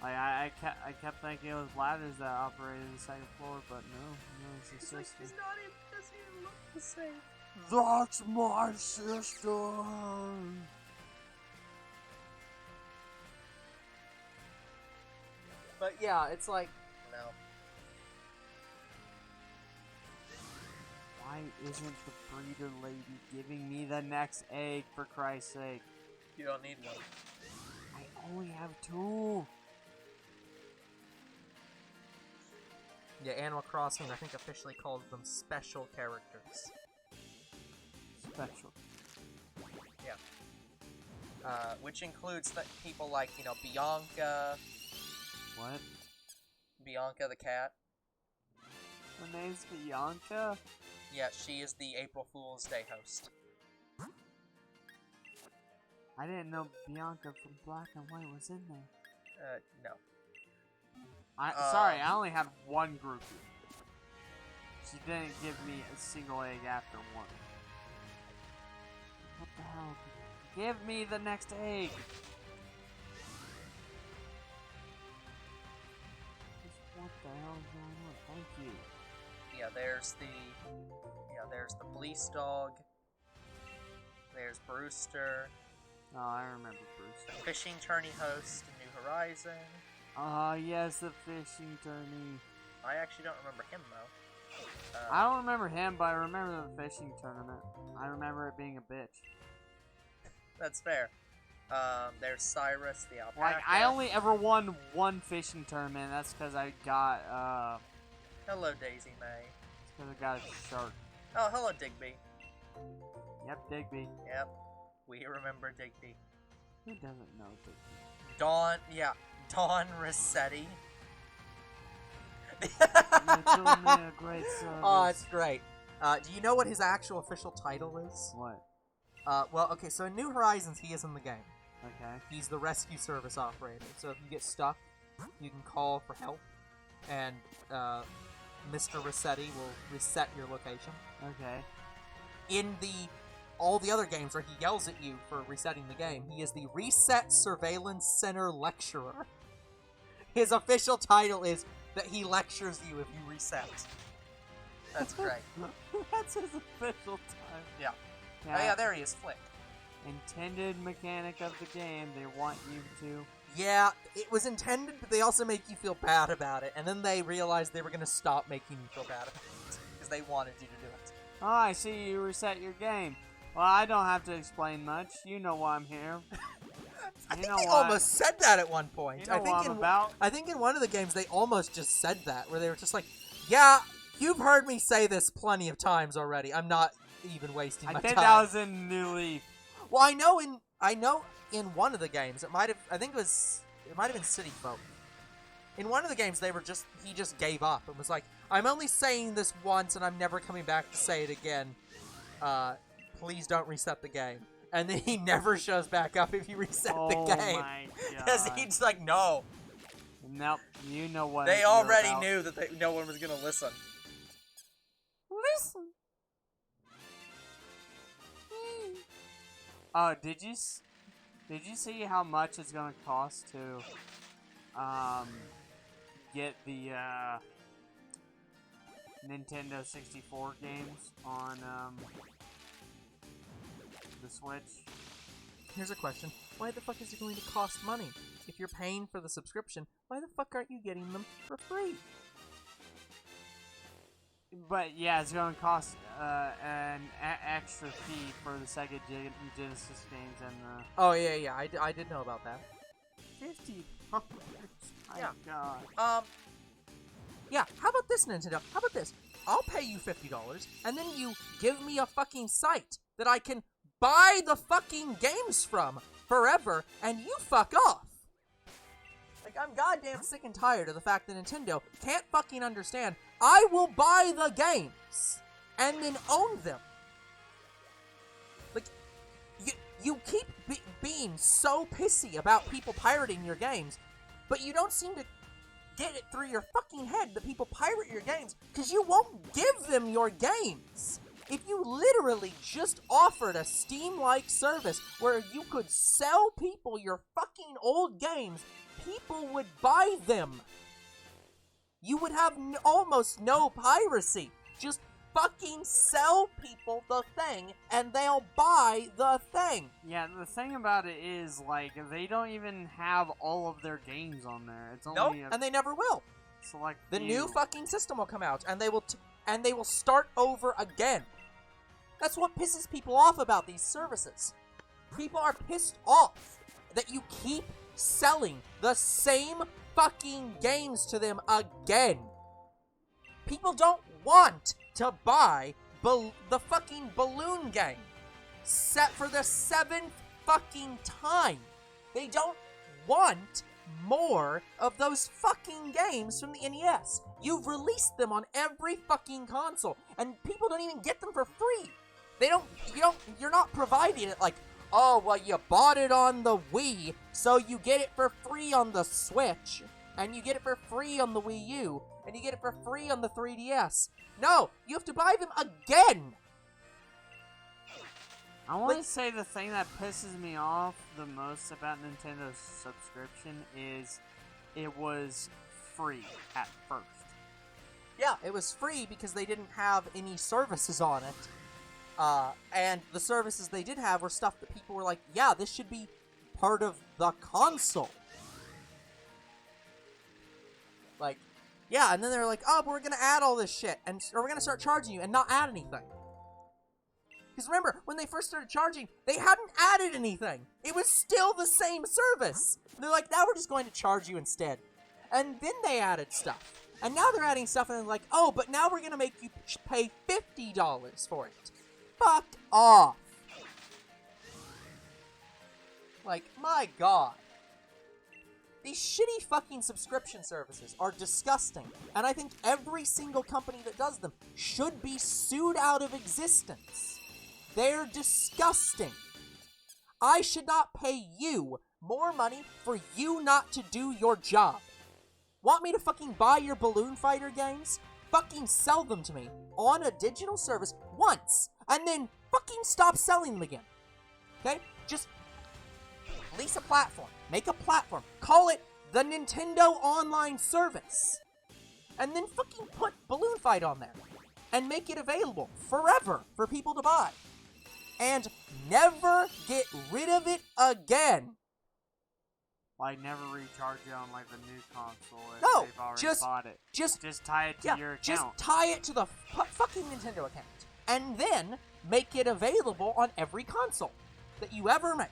Like, I kept thinking it was Bladders that operated the second floor, but no, it's his sister. Like, she's not even, doesn't even look the same. That's my sister! But yeah, it's like, no. Why isn't the breeder lady giving me the next egg, for Christ's sake? You don't need one. I only have 2. Yeah, Animal Crossing, I think, officially calls them special characters. Special. Yeah. Which includes people like, Bianca. What? Bianca the cat. Her name's Bianca? Yeah, she is the April Fool's Day host. I didn't know Bianca from Black and White was in there. No. Sorry, I only had one groupie. She didn't give me a single egg after one. What the hell? Give me the next egg! What the hell is going on? Thank you. Yeah, there's the police dog. There's Brewster. Oh, I remember Bruce. Fishing tourney host in New Horizon. Yes, the fishing tourney. I actually don't remember him, though. I don't remember him, but I remember the fishing tournament. I remember it being a bitch. That's fair. There's Cyrus the alpaca. Like, I only ever won one fishing tournament. That's because I got, Hello, Daisy May. It's because I got a shark. Oh, hello, Digby. Yep, Digby. Yep, we remember Digby. Who doesn't know Digby? Dawn Rossetti. You're doing me a great service. Oh, it's great. Do you know what his actual official title is? What? Well, okay, so in New Horizons, he is in the game. Okay. He's the rescue service operator. So if you get stuck, you can call for help, and Mr. Rossetti will reset your location. Okay. In all the other games where he yells at you for resetting the game, he is the Reset Surveillance Center Lecturer. His official title is that he lectures you if you reset. That's great. That's his official time. Yeah. Oh yeah, there he is, Flick. Intended mechanic of the game, they want you to... Yeah, it was intended, but they also make you feel bad about it, and then they realized they were going to stop making you feel bad about it, because they wanted you to do it. Oh, I see you reset your game. Well, I don't have to explain much. You know why I'm here. I think they almost said that at one point. You know what I'm about. I think in one of the games they almost just said that, where they were just like, yeah, you've heard me say this plenty of times already. I'm not even wasting my time. I think that was in New Leaf. Well, I know in one of the games, it might have been City Folk. In one of the games, he just gave up and was like, I'm only saying this once and I'm never coming back to say it again. Please don't reset the game. And then he never shows back up if you reset the game. Oh my god. Because he's like, no. Nope, you know what They already knew that no one was going to listen. Listen. Oh, did you see how much it's gonna cost to get the Nintendo 64 games on the Switch? Here's a question. Why the fuck is it going to cost money? If you're paying for the subscription, why the fuck aren't you getting them for free? But yeah, it's going to cost an extra fee for the Sega Genesis games and the... Oh yeah, I did know about that. $50. Yeah. God. Yeah, how about this, Nintendo? How about this? I'll pay you $50, and then you give me a fucking site that I can buy the fucking games from forever, and you fuck off! Like, I'm goddamn sick and tired of the fact that Nintendo can't fucking understand I will buy the games and then own them. Like, you keep being so pissy about people pirating your games, but you don't seem to get it through your fucking head that people pirate your games because you won't give them your games. If you literally just offered a Steam-like service where you could sell people your fucking old games, people would buy them. You would have almost no piracy. Just fucking sell people the thing, and they'll buy the thing. Yeah, the thing about it is, like, they don't even have all of their games on there. It's only and they never will. Select the few. new fucking system will come out, and they will start over again. That's what pisses people off about these services. People are pissed off that you keep selling the same fucking games to them again. People don't want to buy the fucking balloon game set for the 7th fucking time. They don't want more of those fucking games from the NES. You've released them on every fucking console, and people don't even get them for free. You're not providing it like, oh, well, you bought it on the Wii, so you get it for free on the Switch, and you get it for free on the Wii U, and you get it for free on the 3DS. No, you have to buy them again! I want to say the thing that pisses me off the most about Nintendo's subscription is it was free at first. Yeah, it was free because they didn't have any services on it. And the services they did have were stuff that people were like, yeah, this should be part of the console. Like, yeah, and then they're like, oh, but we're gonna add all this shit, or we're gonna start charging you and not add anything. Because remember, when they first started charging, they hadn't added anything. It was still the same service. They're like, now we're just going to charge you instead. And then they added stuff. And now they're adding stuff and they're like, oh, but now we're going to make you pay $50 for it. Fuck off. Like, my god. These shitty fucking subscription services are disgusting, and I think every single company that does them should be sued out of existence. They're disgusting. I should not pay you more money for you not to do your job. Want me to fucking buy your Balloon Fighter games? Fucking sell them to me on a digital service once, and then fucking stop selling them again. Okay? Just lease a platform. Make a platform. Call it the Nintendo Online Service. And then fucking put Balloon Fight on there. And make it available forever for people to buy. And never get rid of it again. Like, never recharge it on, like, the new console if No, they've already bought it. Just tie it to your account. Just tie it to the fucking Nintendo account. And then make it available on every console that you ever make.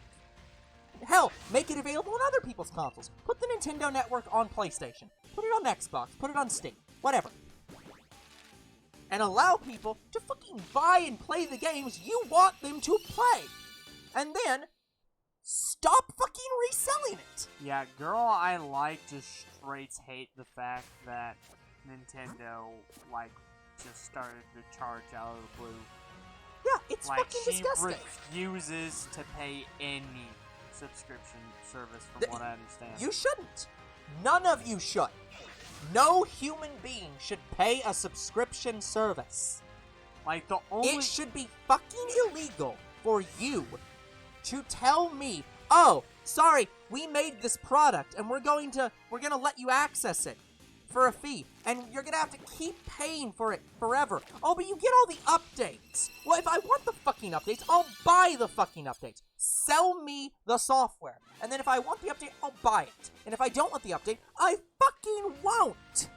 Hell, make it available on other people's consoles. Put the Nintendo Network on PlayStation. Put it on Xbox. Put it on Steam. Whatever. And allow people to fucking buy and play the games you want them to play. And then stop fucking reselling it. Yeah, girl I like just straight hate the fact that Nintendo, like, just started to charge out of the blue. Yeah, it's like, fucking disgusting. Like, she refuses to pay any subscription service from what I understand. You shouldn't. None of you should. No human being should pay a subscription service. Like, the only... It should be fucking illegal for you to tell me, oh, sorry, we made this product and we're gonna let you access it for a fee, and you're gonna have to keep paying for it forever. Oh, but you get all the updates. Well, if I want the fucking updates, I'll buy the fucking updates. Sell me the software. And then if I want the update, I'll buy it. And if I don't want the update, I fucking won't.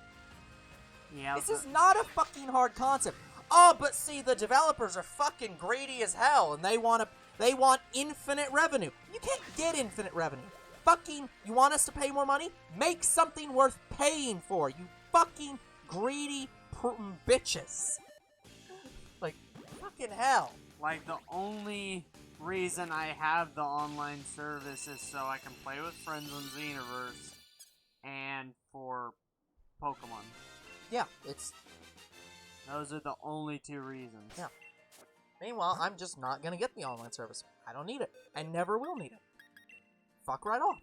Yeah, this is not a fucking hard concept. Oh, but see, the developers are fucking greedy as hell, and they want infinite revenue. You can't get infinite revenue. Fucking, you want us to pay more money? Make something worth paying for, you fucking greedy bitches. Like, fucking hell. Like, the only reason I have the online service is so I can play with friends on Xenoverse and for Pokemon. Yeah, those are the only two reasons. Yeah. Meanwhile, I'm just not gonna get the online service. I don't need it. I never will need it. Fuck right off.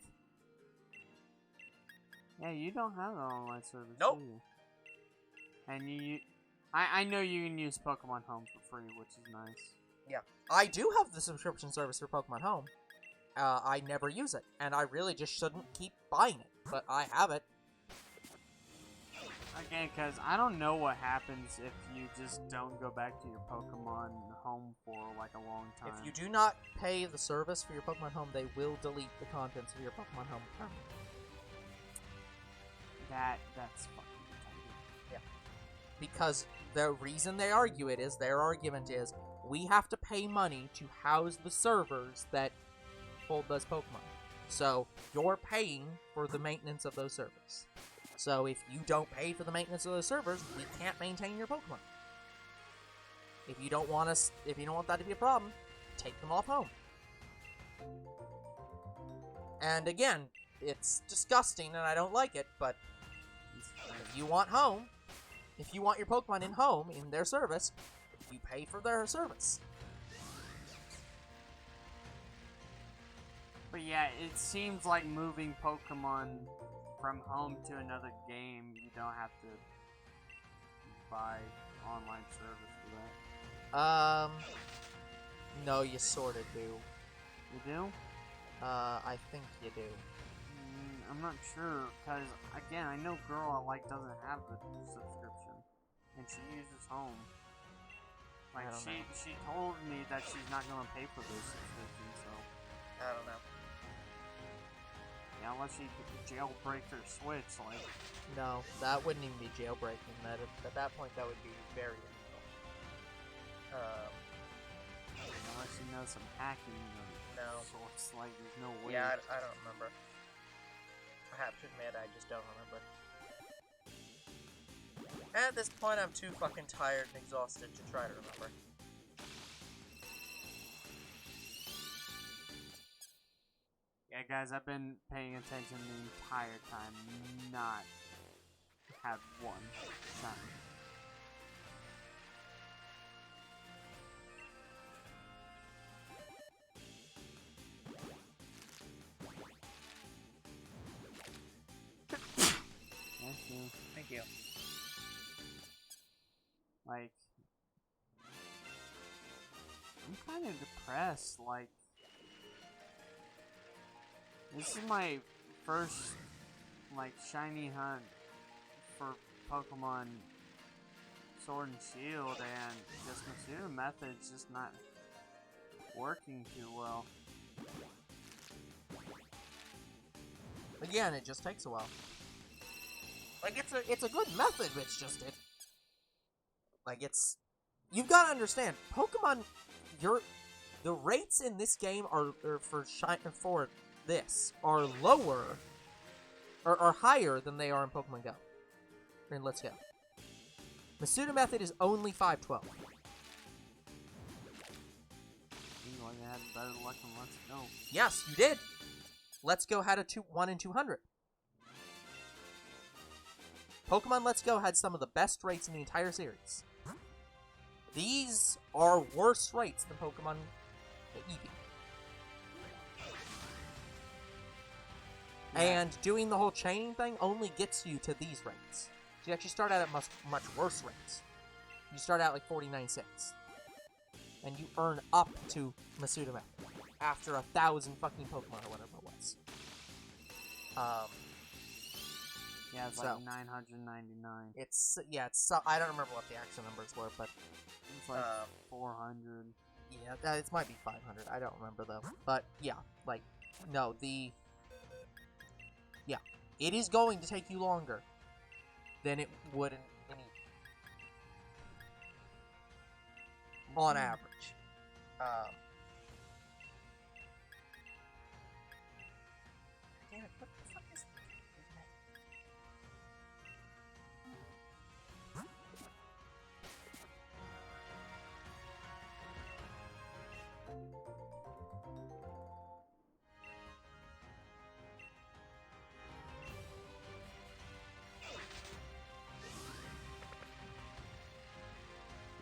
Yeah, you don't have the online service, Nope. do you? And I know you can use Pokemon Home for free, which is nice. Yeah. I do have the subscription service for Pokemon Home. I never use it, and I really just shouldn't keep buying it, but I have it. Again, because I don't know what happens if you just don't go back to your Pokemon Home for, like, a long time. If you do not pay the service for your Pokemon Home, they will delete the contents of your Pokemon Home permanently. That's fucking retarded. Yeah. Because the reason they argue it is, their argument is, we have to pay money to house the servers that hold those Pokemon. So, you're paying for the maintenance of those servers. So, if you don't pay for the maintenance of those servers, we can't maintain your Pokemon. If you don't want that to be a problem, take them off home. And again, it's disgusting and I don't like it, but if you want home, if you want your Pokemon in home, in their service, you pay for their service. But yeah, it seems like moving Pokemon from home to another game, you don't have to buy online service for that. No, you sorta do. You do? I think you do. I'm not sure, because, again, I know Girl I Like doesn't have the subscription, and she uses Home. Like, she told me that she's not going to pay for those subscriptions, so... I don't know. Yeah, unless she jailbreak her Switch, like... No, that wouldn't even be jailbreaking. At that point, that would be very illegal. Unless you know some hacking No. sorts, like there's no way. Yeah, I don't remember. I have to admit, I just don't remember. At this point, I'm too fucking tired and exhausted to try to remember. Yeah, guys, I've been paying attention the entire time, not had one shiny. Thank you. Like, I'm kind of depressed. Like, this is my first, like, shiny hunt for Pokemon Sword and Shield, and just Masuda method's just not working too well. Again, it just takes a while. Like, it's a good method, but it's just it. Like, it's, you've got to understand, Pokemon, the rates in this game are for this are lower or are higher than they are in Pokemon Go. In Let's Go. Masuda method is only 512. Seems like I had better luck than Let's Go. Yes, you did. Let's Go had a 1 in 200. Pokemon Let's Go had some of the best rates in the entire series. These are worse rates than Pokemon Eevee. Yeah. And doing the whole chaining thing only gets you to these rates. So you actually start out at much worse rates. You start out like 49.6. And you earn up to Masuda method after 1,000 fucking Pokemon or whatever it was. Yeah, it's like 999. It's I don't remember what the actual numbers were, but It's like 400. Yeah, it might be 500. I don't remember though. But yeah, like no, it is going to take you longer than it would in on average. Damn it, what the fuck is that?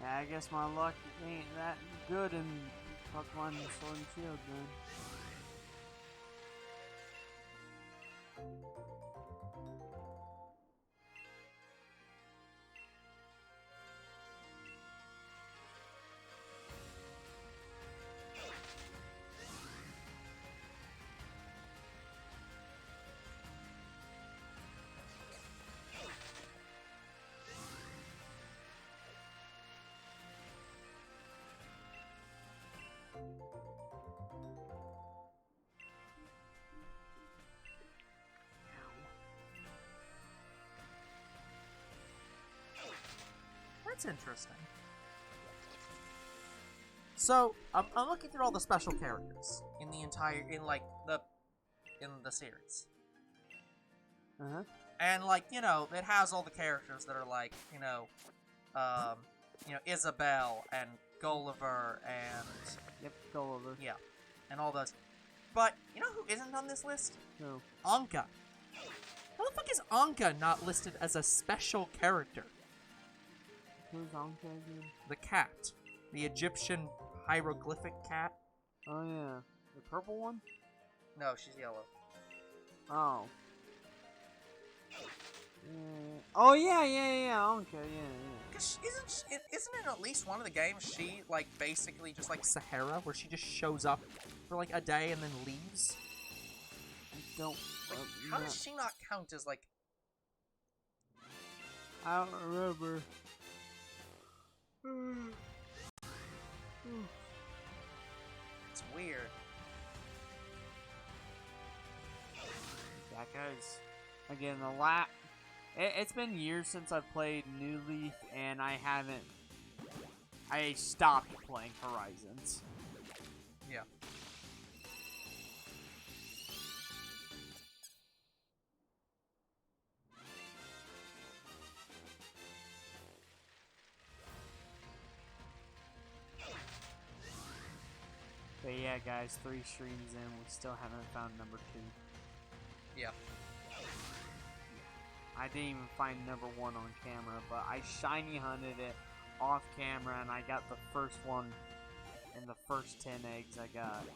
Yeah, I guess my luck ain't that good in Pokemon Sword and Shield, then. That's interesting. So, I'm looking through all the special characters in the series. Uh-huh. And, like, you know, it has all the characters that are like, Isabelle and Gulliver and... Yep, Gulliver. Yeah, and all those. But, you know who isn't on this list? Who? Anka. How the fuck is Anka not listed as a special character? Who's Anka again? The cat. The Egyptian hieroglyphic cat. Oh, yeah. The purple one? No, she's yellow. Oh. Oh, yeah, Anka, yeah. Cause isn't in at least one of the games she, like, basically just like Sahara, where she just shows up for, like, a day and then leaves? I don't... Like, how does she not count as, like... I don't remember. It's weird. Yeah, guys. Again, it's been years since I've played New Leaf, and I stopped playing Horizons. But yeah, guys, 3 streams in, we still haven't found number 2. Yeah. I didn't even find number 1 on camera, but I shiny hunted it off camera, and I got the first one in the first 10 eggs I got.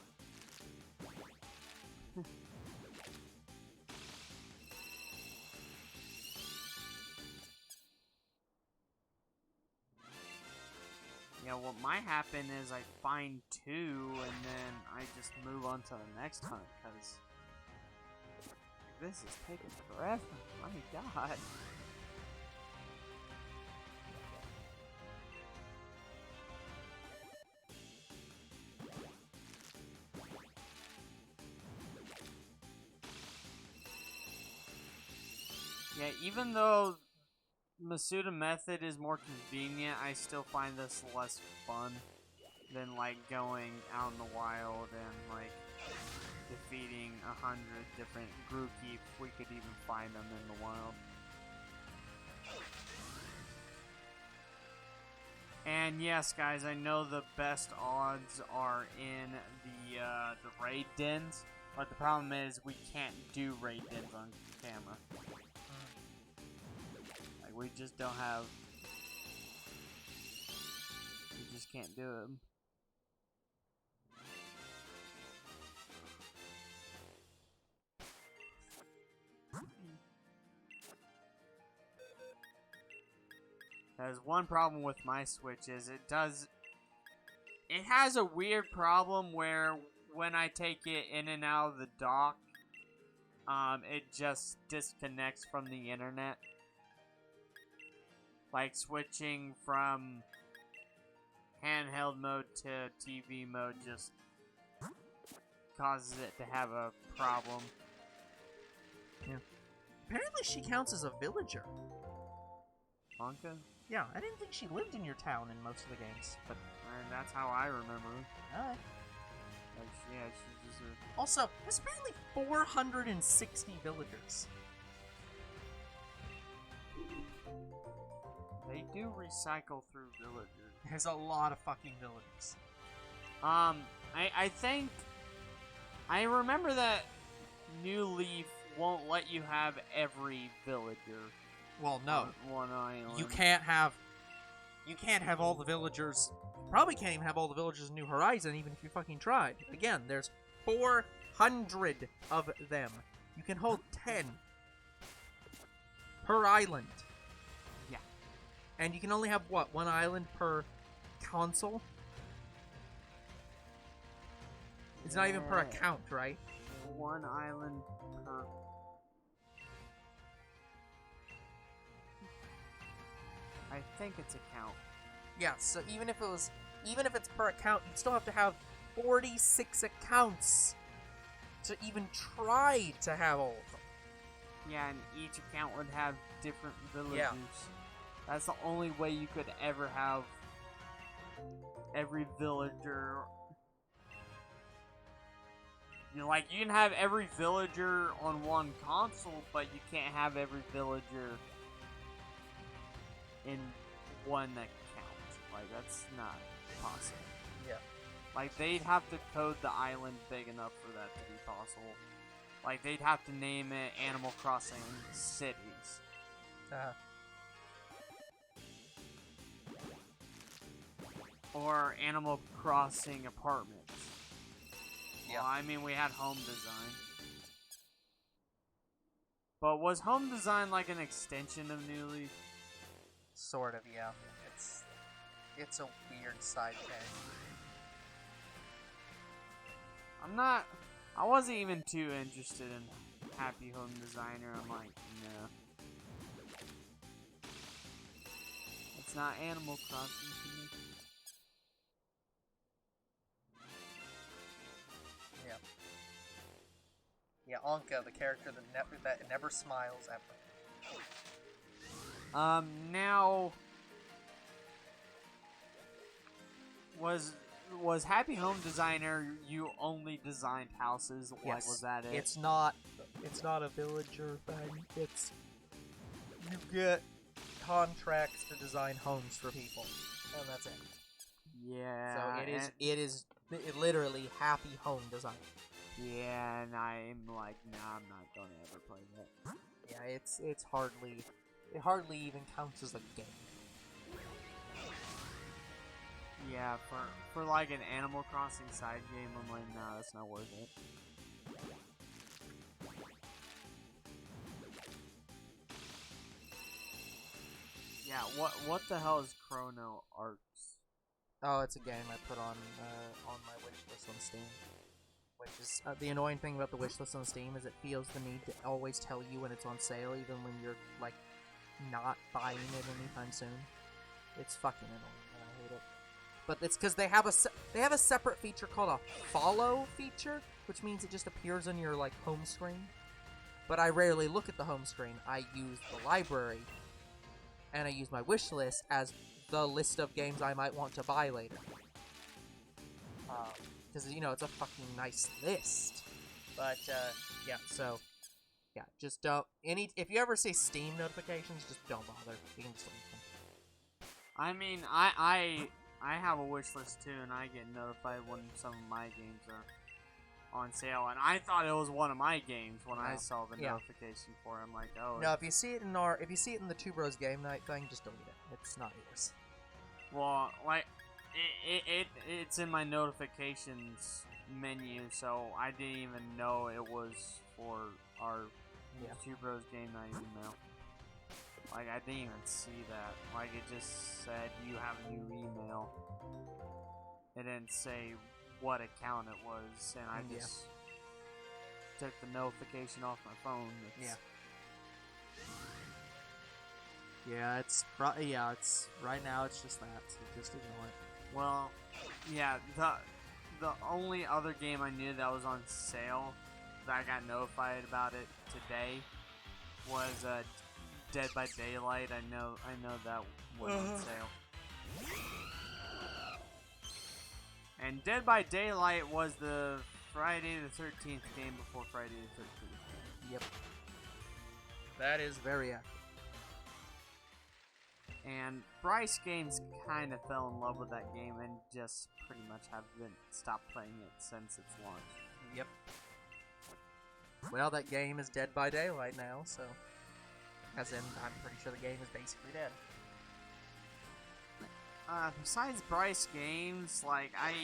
Yeah, what might happen is I find 2, and then I just move on to the next hunt, because this is taking forever. My god. Yeah, even though Masuda method is more convenient, I still find this less fun than like going out in the wild and like defeating 100 different Grookey if we could even find them in the wild. And yes, guys, I know the best odds are in the raid dens, but the problem is we can't do raid dens on camera. Like, we just don't have. We just can't do it. There's one problem with my Switch is it has a weird problem where when I take it in and out of the dock, it just disconnects from the internet. Like switching from handheld mode to TV mode just causes it to have a problem. Yeah. Apparently she counts as a villager. Anka? Yeah, I didn't think she lived in your town in most of the games, but that's how I remember her. Alright. Like, yeah, she's just a... Also, there's apparently 460 villagers. They do recycle through villagers. There's a lot of fucking villagers. I think... I remember that New Leaf won't let you have every villager. Well, no. On one island. You can't have all the villagers. Probably can't even have all the villagers in New Horizon, even if you fucking tried. Again, there's 400 of them. You can hold 10 per island. Yeah. And you can only have, what, one island per console? It's not even per account, right? One island per... I think it's a count. Yeah, so even if it's per account, you'd still have to have 46 accounts to even try to have all of them. Yeah, and each account would have different villagers. Yeah. That's the only way you could ever have every villager. You know, like, you can have every villager on one console, but you can't have every villager in one that counts. Like, that's not possible. Yeah. Like, they'd have to code the island big enough for that to be possible. Like, they'd have to name it Animal Crossing Cities. Or Animal Crossing Apartments. Yeah. Well, I mean, we had home design. But was home design like an extension of New Leaf? Sort of, yeah. It's a weird side thing. I wasn't even too interested in Happy Home Designer. I'm like, no. It's not Animal Crossing to me. Yeah. Yeah, Anka, the character that never smiles ever. Now, was Happy Home Designer, you only designed houses? Like, Yes. was that it? It's not a villager thing. It's, you get contracts to design homes for people, and that's it. Yeah. So it is literally happy home design. Yeah, and I'm like, nah, I'm not gonna ever play that. Yeah, it hardly even counts as a game. Yeah, for like an Animal Crossing side game, I'm like, nah, that's not worth it. Yeah, what the hell is Chrono Arcs? Oh, it's a game I put on my wish list on Steam. Which is the annoying thing about the wish list on Steam is it feels the need to always tell you when it's on sale, even when you're like not buying it anytime soon. It's fucking annoying. I hate it. But it's because they have a separate feature called a follow feature, which means it just appears on your like home screen. But I rarely look at the home screen. I use the library, and I use my wish list as the list of games I might want to buy later. Because you know it's a fucking nice list. But yeah, so yeah, just don't if you ever see Steam notifications, just don't bother. You can just delete them. I mean, I have a wish list too, and I get notified when some of my games are on sale. And I thought it was one of my games when I saw the notification for it. I'm like, oh. No, if you see it in the Two Bros Game Night thing, just delete it. It's not yours. Well, like. It's in my notifications menu, so I didn't even know it was for our Two Bros Game Night email. Like, I didn't even see that. Like, it just said, you have a new email. It didn't say what account it was, and I just took the notification off my phone. It's right now it's just that, so just ignore it. Well, yeah, the only other game I knew that was on sale that I got notified about it today was Dead by Daylight. I know that was on sale. And Dead by Daylight was the Friday the 13th game before Friday the 13th. Yep. That is very accurate. And Bryce Games kind of fell in love with that game and just pretty much haven't stopped playing it since its launch. Yep. Well, that game is Dead by Daylight now, so... As in, I'm pretty sure the game is basically dead. Besides Bryce Games, like, I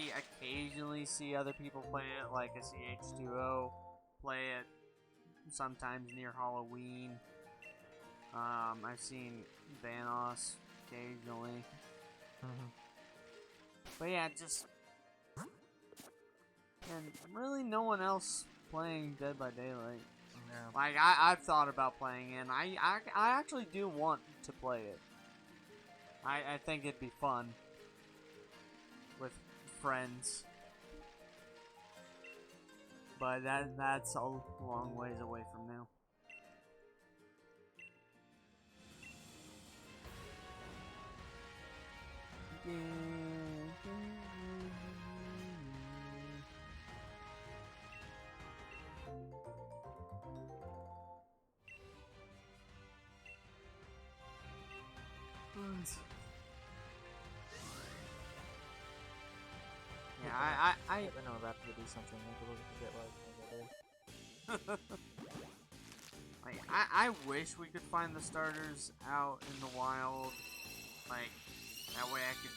occasionally see other people play it, like I see H2O play it sometimes near Halloween. I've seen Vanos occasionally. But yeah, just... And really no one else playing Dead by Daylight. No. Like, I've thought about playing it, and I actually do want to play it. I think it'd be fun with friends. But that's a long ways away from now. Yeah, I know I'm about to do something a little bit like, I wish we could find the starters out in the wild. Like, that way I could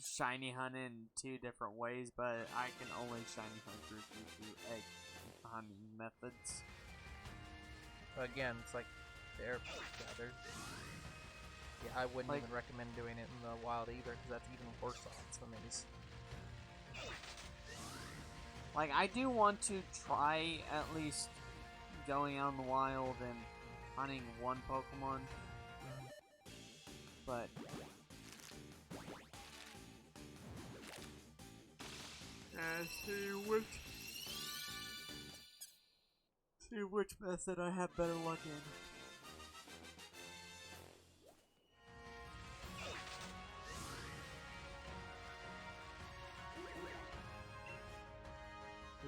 shiny hunt in 2 different ways, but I can only shiny hunt through egg hunting methods. But again, it's like, I wouldn't even recommend doing it in the wild either, because that's even worse odds than these. Like, I do want to try at least going out in the wild and hunting one Pokemon. But see which method I have better luck in.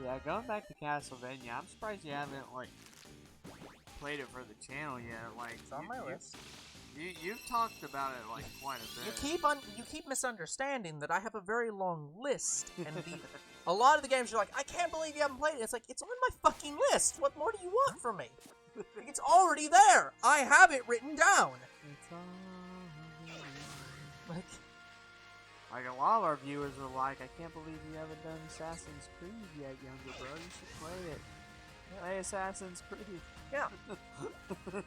Yeah, going back to Castlevania, I'm surprised you haven't, like, played it for the channel yet. Like, it's on my list. You've talked about it like quite a bit. You keep misunderstanding that I have a very long list, and a lot of the games you're like, I can't believe you haven't played it. It's like, it's on my fucking list. What more do you want from me? It's already there. I have it written down. Like a lot of our viewers are like, I can't believe you haven't done Assassin's Creed yet, younger bro. You should play it. Play Assassin's Creed. Yeah.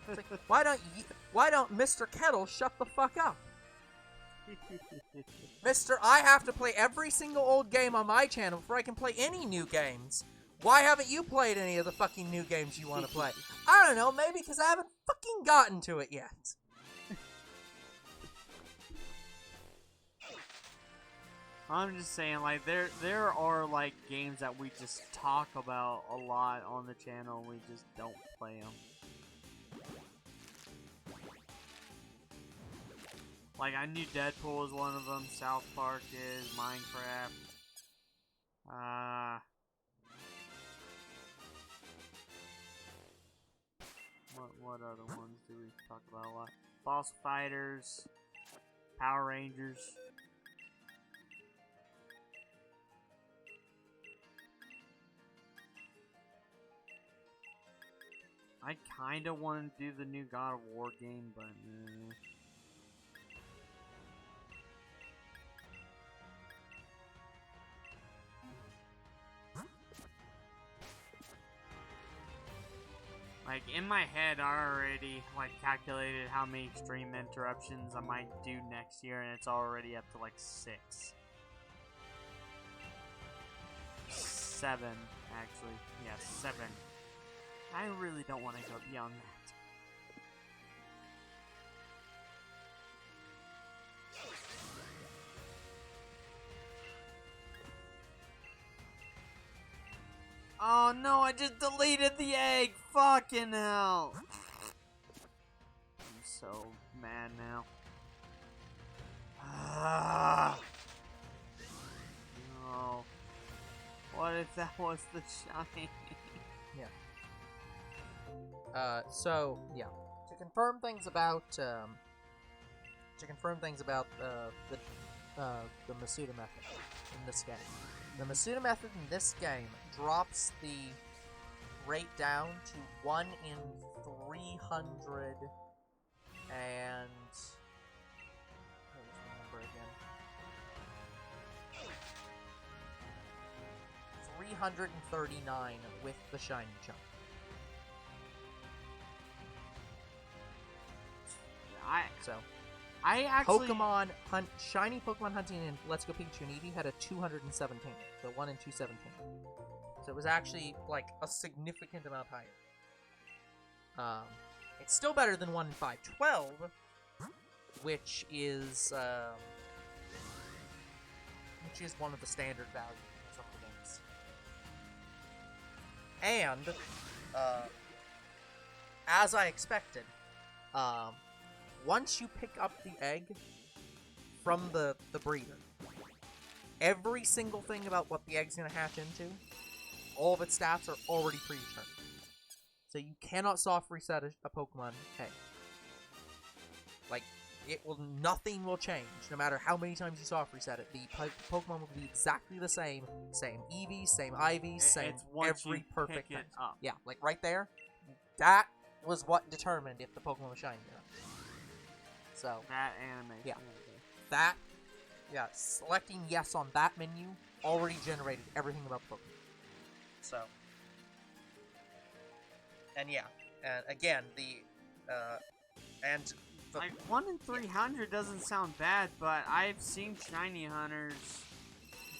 Like, why don't Mr. Kettle shut the fuck up? Mr. I have to play every single old game on my channel before I can play any new games. Why haven't you played any of the fucking new games you want to play? I don't know, maybe because I haven't fucking gotten to it yet. I'm just saying, like, there are, like, games that we just talk about a lot on the channel, and we just don't play them. Like, I knew Deadpool was one of them, South Park is, Minecraft. What other ones do we talk about a lot? Boss Fighters, Power Rangers. I kinda want to do the new God of War game, but like, in my head, I already, like, calculated how many extreme interruptions I might do next year, and it's already up to, like, 6. 7, actually. Yeah, 7. I really don't want to go beyond that. Oh no, I just deleted the egg! Fucking hell! I'm so mad now. No. What if that was the shiny? Yeah. So yeah, to confirm things about the Masuda method in this game. The Masuda method in this game drops the rate down to 1 in 300 and what was the number again? 339 with the shiny chunk. I actually Shiny Pokemon hunting in Let's Go Pikachu and Eevee had a 217, so 1 in 217. So it was actually like a significant amount higher. It's still better than 1 in 512, which is one of the standard values in some of the games. And as I expected, once you pick up the egg from the breeder, every single thing about what the egg's going to hatch into, all of its stats are already pre-determined. So you cannot soft reset a Pokemon egg. Like, nothing will change, no matter how many times you soft reset it. The Pokemon will be exactly the same. Same Eevee, same Ivy, same every perfect thing. Yeah, like right there, that was what determined if the Pokemon was shiny or not. So that animation. Yeah. Selecting yes on that menu already generated everything about the Pokemon. So, and yeah, and again like 1 in 300 doesn't sound bad, but I've seen shiny hunters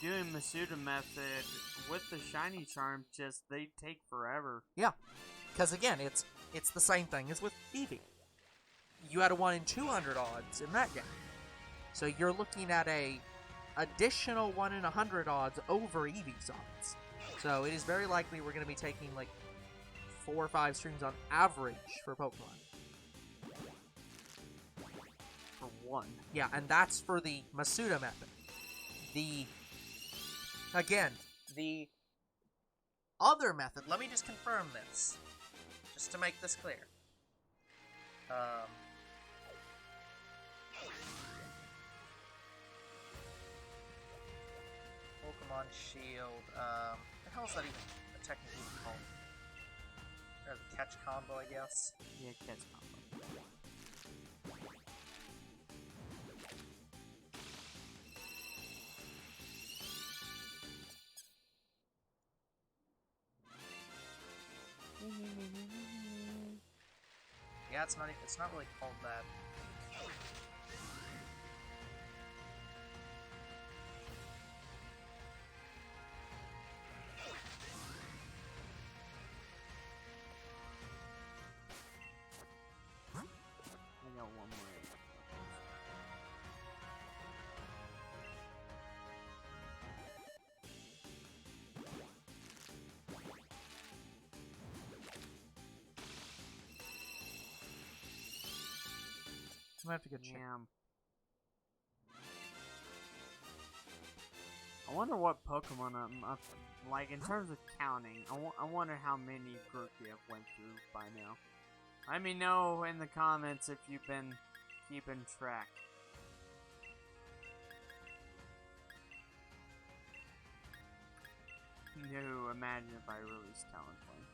doing Masuda method with the shiny charm. Just they take forever. Yeah, because again, it's the same thing as with Eevee. You had a 1 in 200 odds in that game. So you're looking at a additional 1 in 100 odds over Eevee's odds. So it is very likely we're going to be taking like 4 or 5 streams on average for Pokemon. For 1. Yeah, and that's for the Masuda method. The other method, let me just confirm this, just to make this clear. on shield. What the hell is that even technically called? Or the catch combo, I guess. Yeah, catch combo. Yeah, it's not really called that. I got one more. I'm gonna have to go check. Damn. I wonder what Pokemon I'm up, like in terms of counting. I wonder how many Grookey I've went through by now. Let me know in the comments if you've been keeping track. No, imagine if I released Talonflame.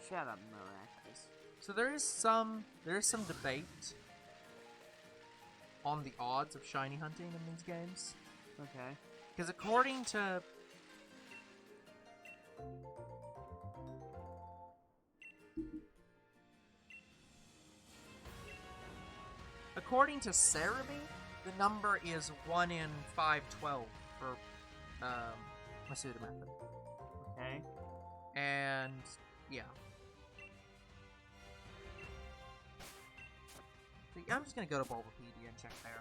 Shut up, Miraculous. So there is some debate on the odds of shiny hunting in these games. Okay. Because according to Cerebi, the number is 1 in 512 for Masuda method. Okay. And yeah. So I'm just gonna go to Bulbapedia and check there.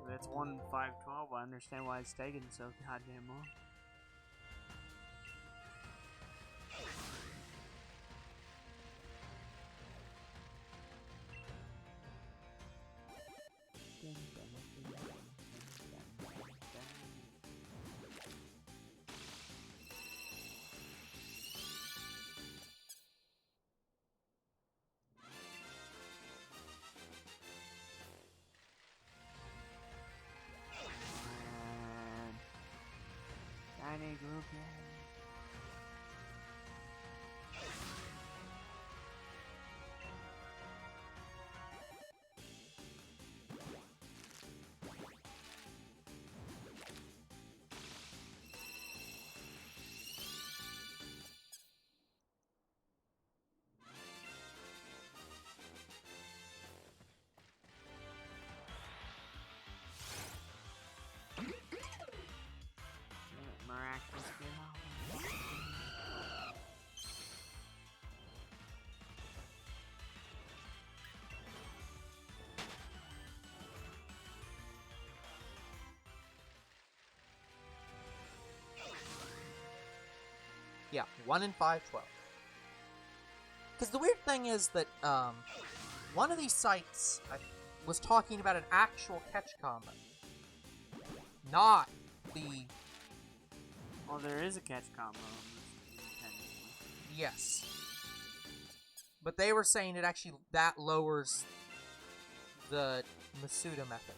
That's 1-5-12. I understand why it's taking so goddamn long. Shiny Grookey. Miraculous get off. Yeah, 1 in 512. Because the weird thing is that one of these sites was talking about an actual catch combo, not the. Well, there is a catch combo. Yes. But they were saying that lowers the Masuda method.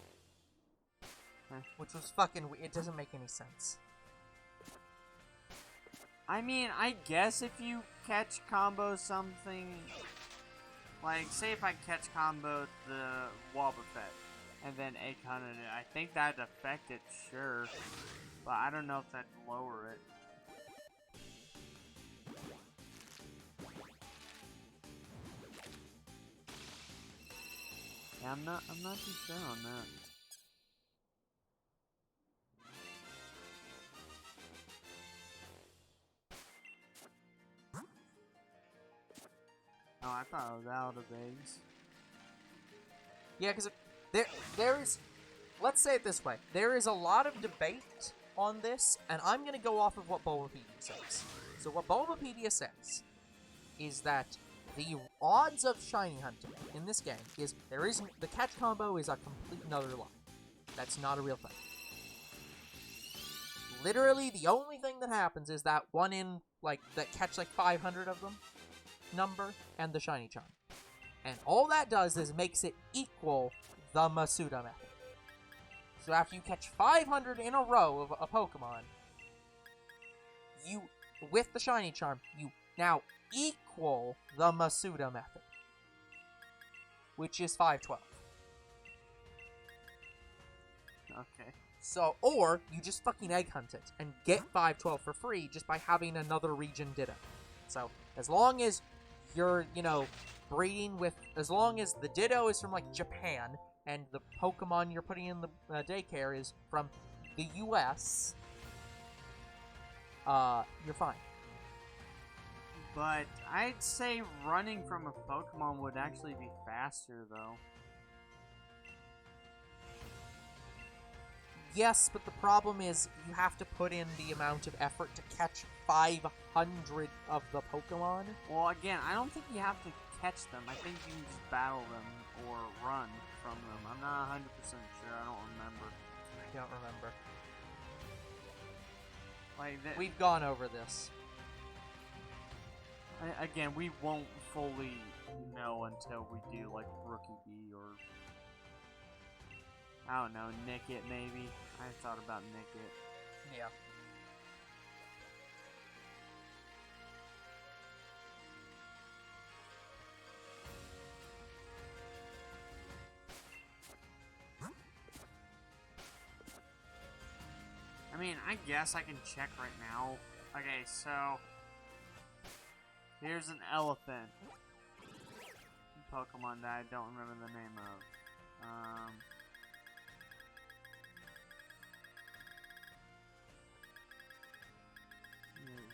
Huh. Which was fucking it doesn't make any sense. I mean, I guess if you catch combo something, like say if I catch combo the Wobbuffet, and then 800. I think that'd affect it, sure. But I don't know if that'd lower it. Yeah, I'm not too sure on that. Oh, I thought it was out of eggs. Yeah, because there is, let's say it this way, there is a lot of debate on this, and I'm going to go off of what Bulbapedia says. So what Bulbapedia says is that the odds of shiny hunting in this game is the catch combo is a complete another lie. That's not a real thing. Literally, the only thing that happens is that one in, like, that catch like 500 of them number and the shiny charm. And all that does is makes it equal the Masuda method. So after you catch 500 in a row of a Pokemon, you, with the shiny charm, you now equal the Masuda method, which is 512. Okay. So, or you just fucking egg hunt it and get 512 for free just by having another region Ditto. So, as long as you're, breeding with, as long as the Ditto is from, like, Japan, and the Pokemon you're putting in the daycare is from the US, you're fine. But I'd say running from a Pokemon would actually be faster, though. Yes, but the problem is you have to put in the amount of effort to catch 500 of the Pokemon. Well, again, I don't think you have to catch them. I think you can just battle them or run from them. I'm not 100% sure. I don't remember. I don't remember. Like we've gone over this. Again, we won't fully know until we do, like, Rookie B or... I don't know, Nick It, maybe? I thought about Nick It. Yeah. I mean, I guess I can check right now. Okay, so... Here's an elephant. Pokemon that I don't remember the name of. Where is it?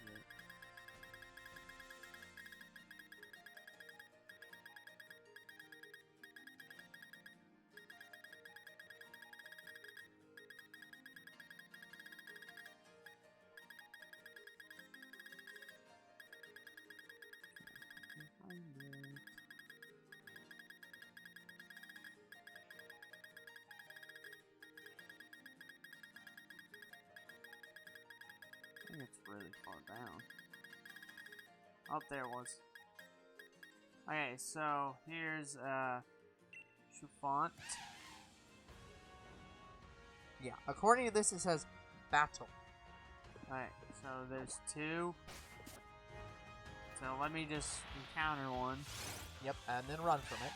Find it. I think it's really far down. Oh, there it was. Okay, so here's Chufont. Yeah, according to this, it says battle. Alright, so there's two. So let me just encounter one. Yep, and then run from it.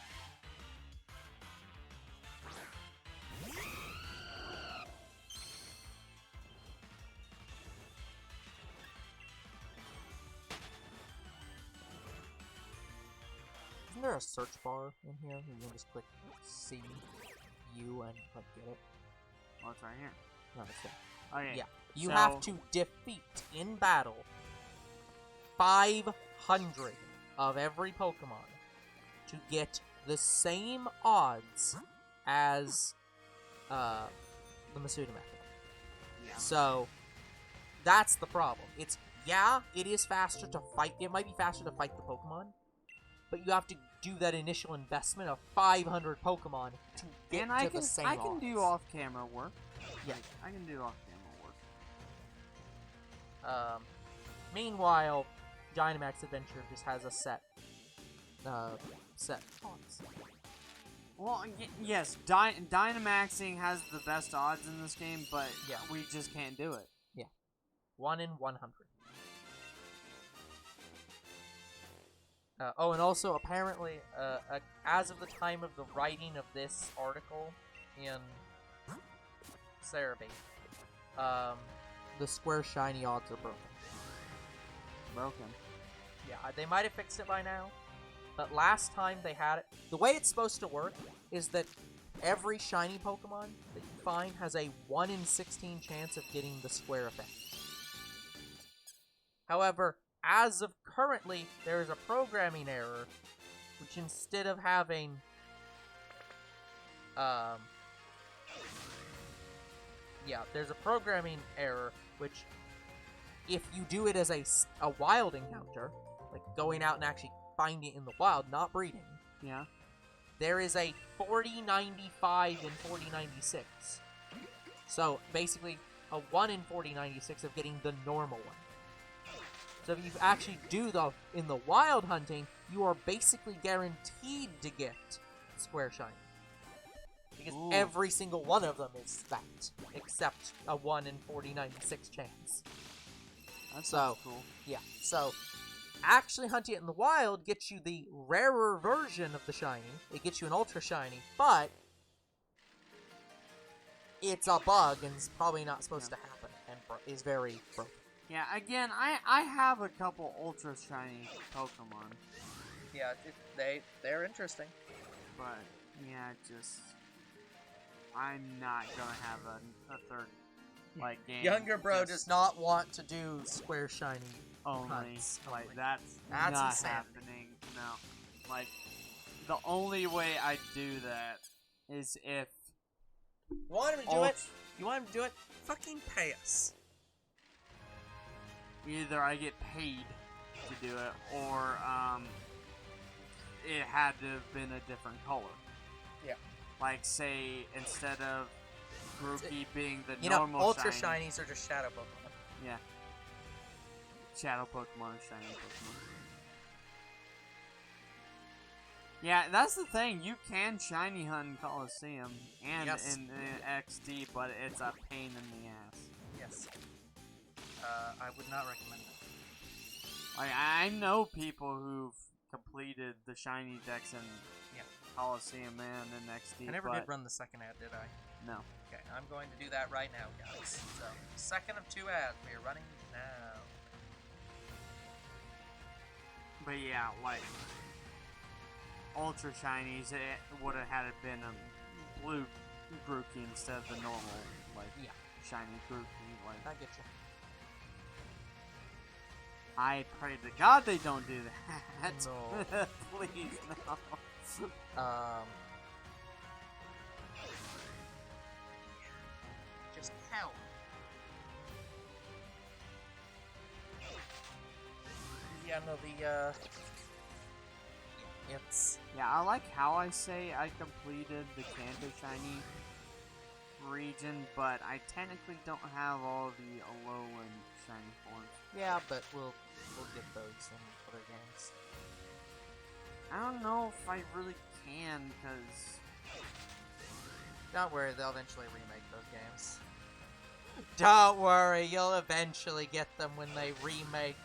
Isn't there a search bar in here? You can just click C, U, and like get it. Oh, it's right here. No, it's there. Okay. Yeah, you so have to defeat in battle 500 of every Pokemon to get the same odds as the Masuda method. Yeah. So that's the problem. It is faster to fight. It might be faster to fight the Pokemon, but you have to do that initial investment of 500 Pokemon to get to the same odds. I can do off-camera work. Yeah, I can do off-camera work. Meanwhile, Dynamax Adventure just has a set odds. Well, yes, Dynamaxing has the best odds in this game, but yeah, we just can't do it. Yeah. 1 in 100. Oh, and also, apparently, as of the time of the writing of this article, in Cerebi, the square shiny odds are broken. Broken. Yeah, they might have fixed it by now, but last time they had it, the way it's supposed to work is that every shiny Pokemon that you find has a 1 in 16 chance of getting the square effect. However, as of currently, there is a programming error, which instead of having, there's a programming error, which, if you do it as a wild encounter, like going out and actually finding it in the wild, not breeding, Yeah. there is a 40-95 and 40-96. So, basically, a 1 in 40-96 of getting the normal one. So if you actually do in the wild hunting, you are basically guaranteed to get square shiny. Because every single one of them is that, except a 1 in 40-96 chance. That sounds cool. Yeah, so actually hunting it in the wild gets you the rarer version of the shiny. It gets you an ultra shiny, but it's a bug and it's probably not supposed to happen and is very broken. Yeah, again, I have a couple ultra shiny Pokemon. Yeah, they're interesting. But, yeah, I'm not gonna have a third, game. Younger bro does not want to do square shiny only. hunts. That's not insanity. Happening. No. The only way I do that is if... You want him to do it? You want him to do it? Fucking pay us. Either I get paid to do it, or, it had to have been a different color. Yeah. Like, say, instead of Grookey being the normal normal ultra shiny, shinies are just shadow Pokemon. Yeah. Shadow Pokemon or shiny Pokemon. Yeah, that's the thing. You can shiny hunt in Coliseum and in XD, but it's a pain in the ass. Yes. I would not recommend that. I know people who've completed the shiny decks in Coliseum and in XD. I never did run the second ad, did I? No. Okay, I'm going to do that right now, guys. So, second of 2 ads we are running now. But yeah, ultra shinies, it would have had it been a blue Grookey instead of the normal, shiny Grookey. I get you. I pray to God they don't do that. No. Please, no. Just hell. Yeah, no, it's... Yeah, I like how I say I completed the Kanto Shiny region, but I technically don't have all the Alolan shiny forms. Yeah, but we'll get those in other games. I don't know if I really can, because... Don't worry, they'll eventually remake those games. Don't worry, you'll eventually get them when they remake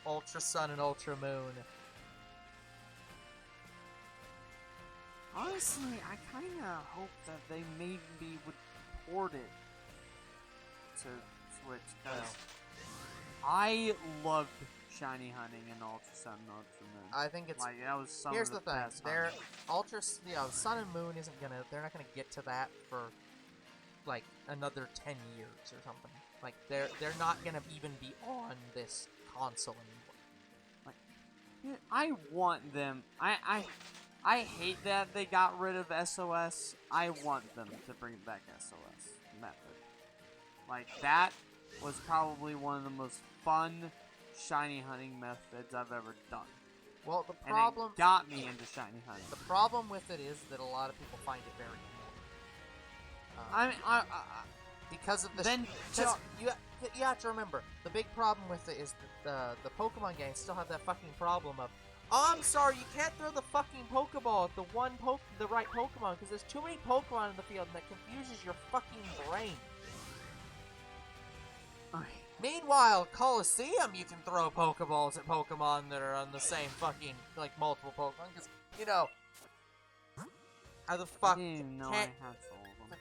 Ultra Sun and Ultra Moon. Honestly, I kinda hope that they maybe would port it to Switch, because I loved shiny hunting in Ultra Sun and Ultra Moon. I think it's... that was some Here's of the thing, best they're hunting. Sun and Moon they're not gonna get to that for, another 10 years or something. They're not gonna even be on this console anymore. I want them, I hate that they got rid of SOS. I want them to bring back SOS method. That was probably one of the most fun shiny hunting methods I've ever done. Well, the problem... And it got me into shiny hunting. The problem with it is that a lot of people find it very annoying. Because of the... You have to remember, the big problem with it is that the Pokemon games still have that fucking problem of, oh, I'm sorry, you can't throw the fucking Pokeball at the right Pokemon, because there's too many Pokemon in the field, and that confuses your fucking brain. Meanwhile, Coliseum, you can throw Pokeballs at Pokemon that are on the same fucking, multiple Pokemon, because, how the fuck... I didn't even know I had all of them.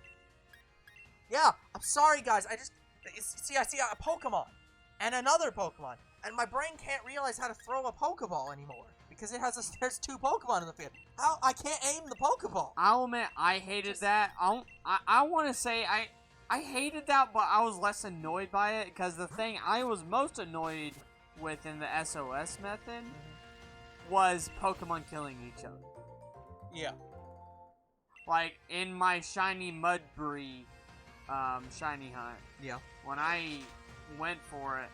Yeah, I'm sorry, guys. I see a Pokemon and another Pokemon, and my brain can't realize how to throw a Pokeball anymore because there's 2 Pokemon in the field. How I can't aim the Pokeball. I'll admit I hated that. I want to say I hated that, but I was less annoyed by it because the thing I was most annoyed with in the SOS method was Pokemon killing each other. Yeah. Like in my shiny Mudbree shiny hunt. Yeah. When I went for it,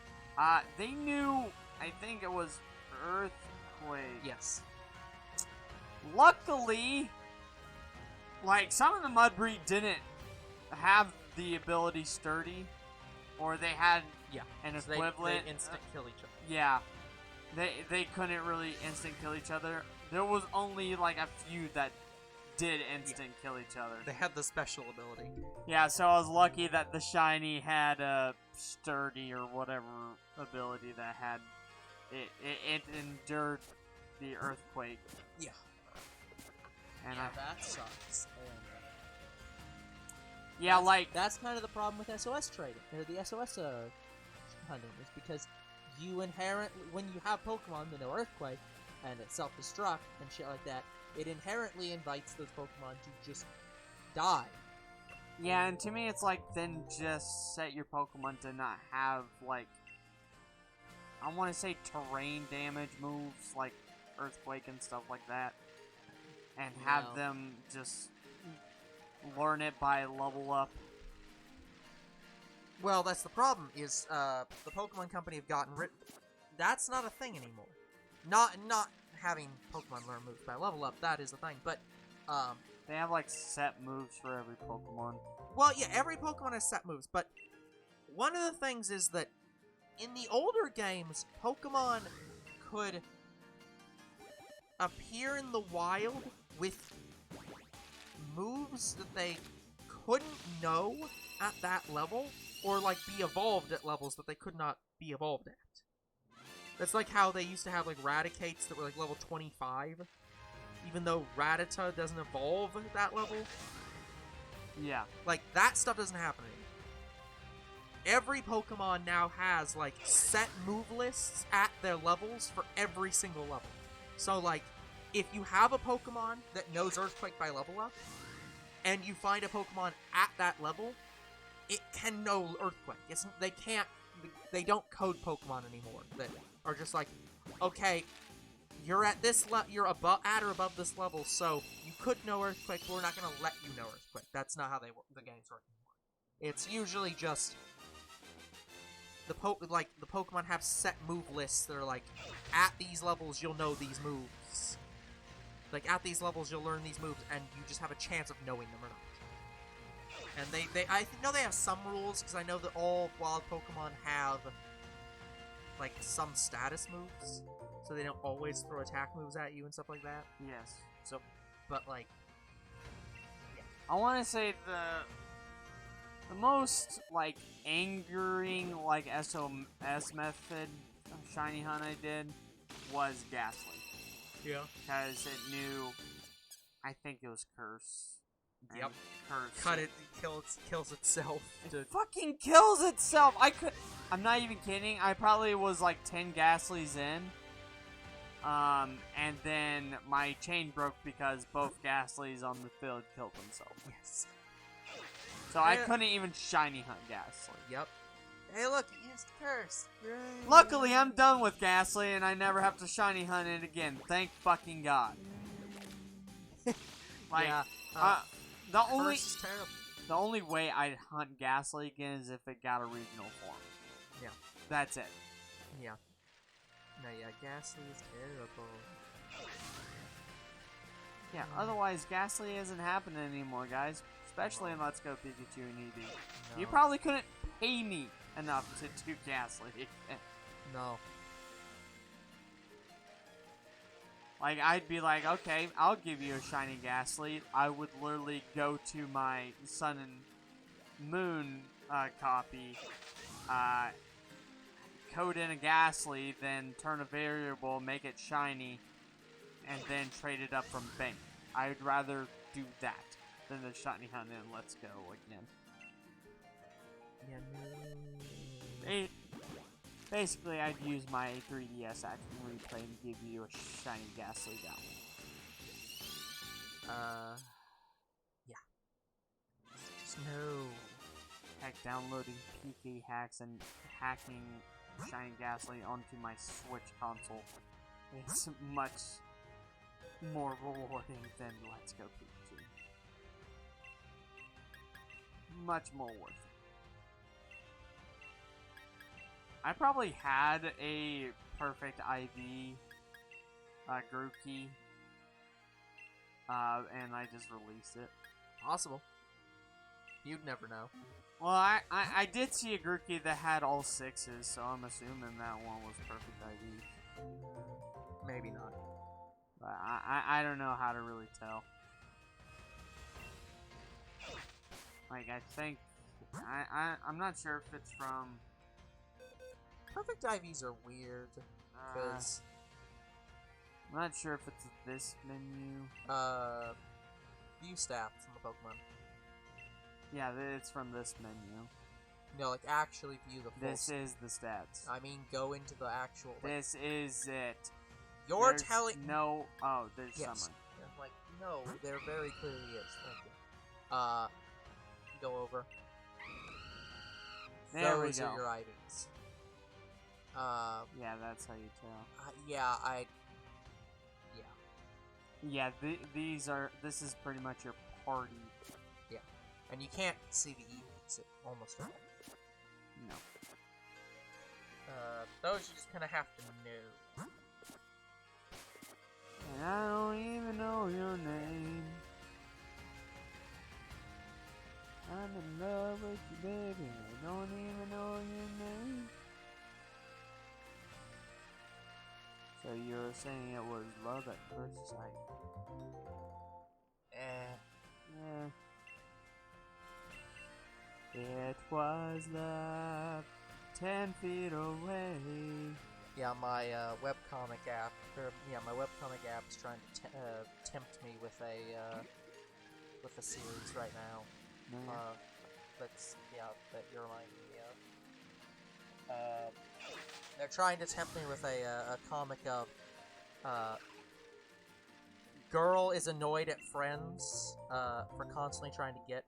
they knew, I think it was Earthquake. Yes. Luckily, like, some of the Mudbree didn't have the ability Sturdy, or they had an equivalent. They instant kill each other. Yeah. They couldn't really instant kill each other. There was only, like, a few that did instant kill each other. They had the special ability. Yeah, so I was lucky that the shiny had a Sturdy or whatever ability that had it endured the earthquake. Yeah. And that sucks. Yeah, like that's kind of the problem with SOS trading, or the SOS hunting, is because you inherently, when you have Pokemon that know Earthquake and it self-destruct and shit like that, it inherently invites those Pokemon to just die. Yeah, and to me it's like, then just set your Pokemon to not have, like, I want to say terrain damage moves, like Earthquake and stuff like that. And have them just learn it by level up. Well, that's the problem, is the Pokemon Company have gotten rid. That's not a thing anymore. Not having Pokemon learn moves by level up, that is a thing, but they have like set moves for every Pokemon. Well, yeah, every Pokemon has set moves, but one of the things is that in the older games, Pokemon could appear in the wild with moves that they couldn't know at that level, or like be evolved at levels that they could not be evolved at. That's like how they used to have like Raticates that were like level 25, even though Rattata doesn't evolve at that level. Yeah. Like, that stuff doesn't happen anymore. Every Pokemon now has like set move lists at their levels for every single level. So like, if you have a Pokemon that knows Earthquake by level up, and you find a Pokemon at that level, it can know Earthquake. They don't code Pokemon anymore that are just like, okay, you're at this you're at or above this level, so you could know Earthquake, but we're not gonna let you know Earthquake. That's not how the game's work anymore. It's usually just the Pokemon have set move lists that are like, at these levels you'll know these moves. Like, at these levels you'll learn these moves, and you just have a chance of knowing them or not. And I know they have some rules, because I know that all wild Pokemon have like some status moves, so they don't always throw attack moves at you and stuff like that. Yes. So, but like, yeah. I want to say the most like angering like SOS method shiny hunt I did was Ghastly. Yeah. Because it knew, I think it was Curse. Yep. Curse. Cut it. Kills itself. It fucking kills itself. I'm not even kidding. I probably was like 10 Ghastlies in. And then my chain broke because both Ghastlies on the field killed themselves. Yes. So I couldn't even shiny hunt Ghastly. Yep. Hey, look, it used Curse. Yay. Luckily, I'm done with Ghastly, and I never have to shiny hunt it again. Thank fucking God. Like, yeah. Curse is terrible. The only way I'd hunt Ghastly again is if it got a regional form. Yeah. That's it. Yeah. No, yeah, Ghastly is terrible. Yeah, otherwise, Ghastly isn't happening anymore, guys. Especially in Let's Go Pikachu and Eevee. No. You probably couldn't pay me enough to do Ghastly. No. Like, I'd be like, okay, I'll give you a shiny Ghastly. I would literally go to my Sun and Moon copy, code in a Ghastly, then turn a variable, make it shiny, and then trade it up from bank. I'd rather do that than the shiny hunt in Let's Go again. Yeah, no. Basically, I'd use my 3DS Action Replay and give you a shiny Ghastly down. Yeah. Just no. Heck, downloading PK hacks and hacking Shiny Ghastly onto my Switch console is much more rewarding than Let's Go Pikachu. Much more worth it. I probably had a perfect IV Grookey, and I just released it. Possible. You'd never know. Well, I did see a Grookey that had all 6s, so I'm assuming that one was perfect IV. Maybe not. But I don't know how to really tell. Like, I think... I'm not sure if it's from... Perfect IVs are weird, because... I'm not sure if it's this menu. View stats on the Pokemon. Yeah, it's from this menu. No, like, actually view the full... This is the stats. I mean, go into the actual... Like, this is it. You're telling... No... Oh, there's yes. someone. Yeah, like, no, there very clearly is. Thank you. Go over. There we Those go. are your IVs. Yeah, that's how you tell. Yeah. Yeah, this is pretty much your party. Yeah. And you can't see the EVs at almost all. No. Those you just kind of have to know. And I don't even know your name. I'm in love with you, baby. I don't even know your name. So you're saying it was love at first sight? Yeah. It was love 10 feet away. Yeah, my webcomic app, my webcomic app is trying to tempt me with a series right now. That you're reminding me of. They're trying to tempt me with a comic of girl is annoyed at friends for constantly trying to get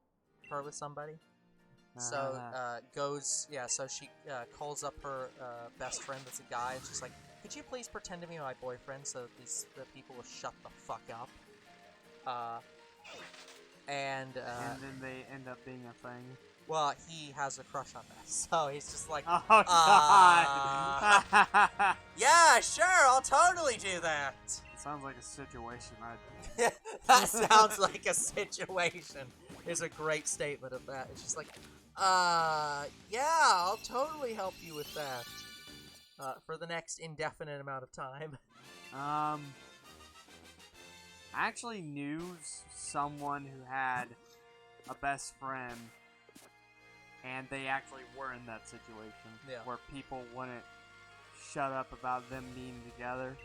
her with somebody. So so she calls up her best friend that's a guy, and she's like, could you please pretend to be my boyfriend so that the people will shut the fuck up? And then they end up being a thing. Well, he has a crush on her, so he's just like, oh god! Yeah, sure, I'll totally do that. It sounds like a situation That sounds like a situation. Is a great statement of that. It's just like, yeah, I'll totally help you with that. For the next indefinite amount of time. I actually knew someone who had a best friend, and they actually were in that situation where people wouldn't shut up about them being together.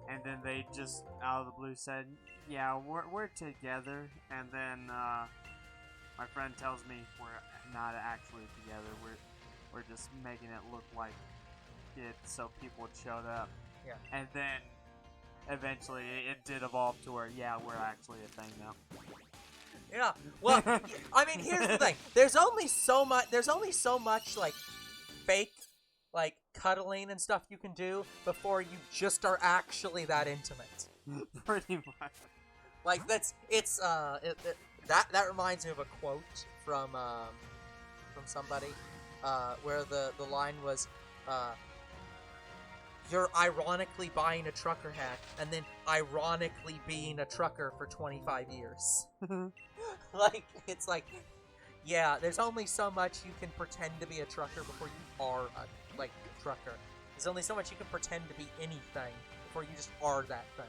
And then they just, out of the blue, said, yeah, we're together. And then my friend tells me we're not actually together. We're just making it look like it so people would shut up. Yeah. And then eventually it did evolve to where, yeah, we're actually a thing now. Yeah. Well, I mean, here's the thing. There's only so much like fake like cuddling and stuff you can do before you just are actually that intimate. Pretty much. Like that reminds me of a quote from somebody where the line was you're ironically buying a trucker hat and then ironically being a trucker for 25 years. Like, it's like, yeah, there's only so much you can pretend to be a trucker before you are a, trucker. There's only so much you can pretend to be anything before you just are that thing.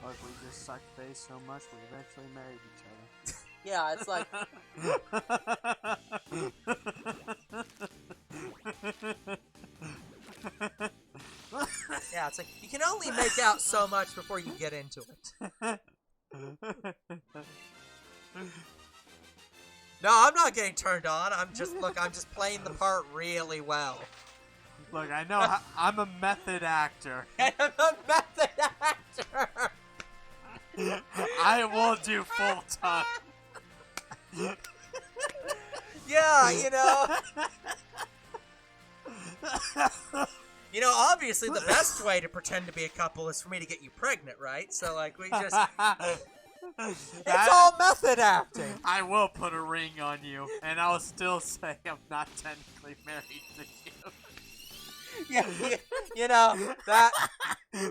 Look, we just sucked face so much we eventually married each other. Yeah, it's like... yeah, it's like, you can only make out so much before you get into it. No, I'm not getting turned on. I'm just playing the part really well. Look, I know I'm a method actor. I'm a method actor. I will do full time. Yeah, you know. You know, obviously the best way to pretend to be a couple is for me to get you pregnant, right? So, like, we just... It's all method acting! I will put a ring on you, and I'll still say I'm not technically married to you. Yeah, you know, that...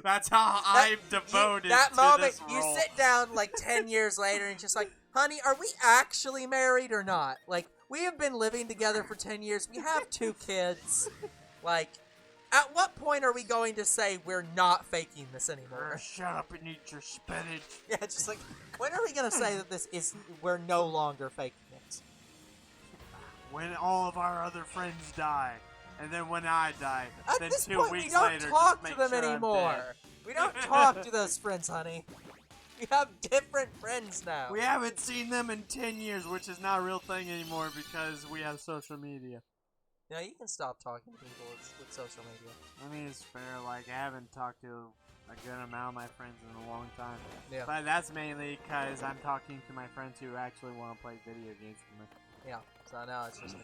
That's how I'm devoted that to moment, this you role. sit down, like, 10 years later and just like, honey, are we actually married or not? Like, we have been living together for 10 years. We have 2 kids. Like... At what point are we going to say we're not faking this anymore? Shut up and eat your spinach. Yeah, just like, when are we going to say that we're no longer faking it? When all of our other friends die, and then when I die, At then this 2 point, weeks we don't later, talk just to make them sure I'm anymore. dead. We don't talk to those friends, honey. We have different friends now. We haven't seen them in 10 years, which is not a real thing anymore because we have social media. Yeah, you can stop talking to people with social media. I mean, it's fair. Like, I haven't talked to a good amount of my friends in a long time. Yeah. But that's mainly because I'm talking to my friends who actually want to play video games with me. Yeah, so now it's just...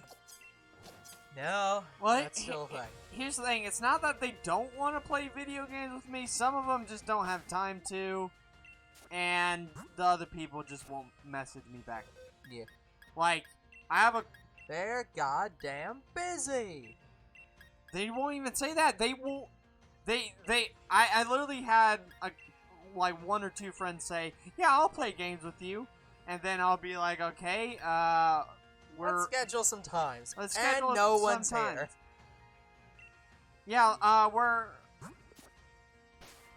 No, Well, that's still a thing. Here's the thing. It's not that they don't want to play video games with me. Some of them just don't have time to. And the other people just won't message me back. Yeah. Like, I have a... They're goddamn busy. They won't even say that. They won't... I literally had, like, 1 or 2 friends say, yeah, I'll play games with you. And then I'll be like, okay, Let's schedule some times. Let's schedule and no some one's times. here. Yeah, we're...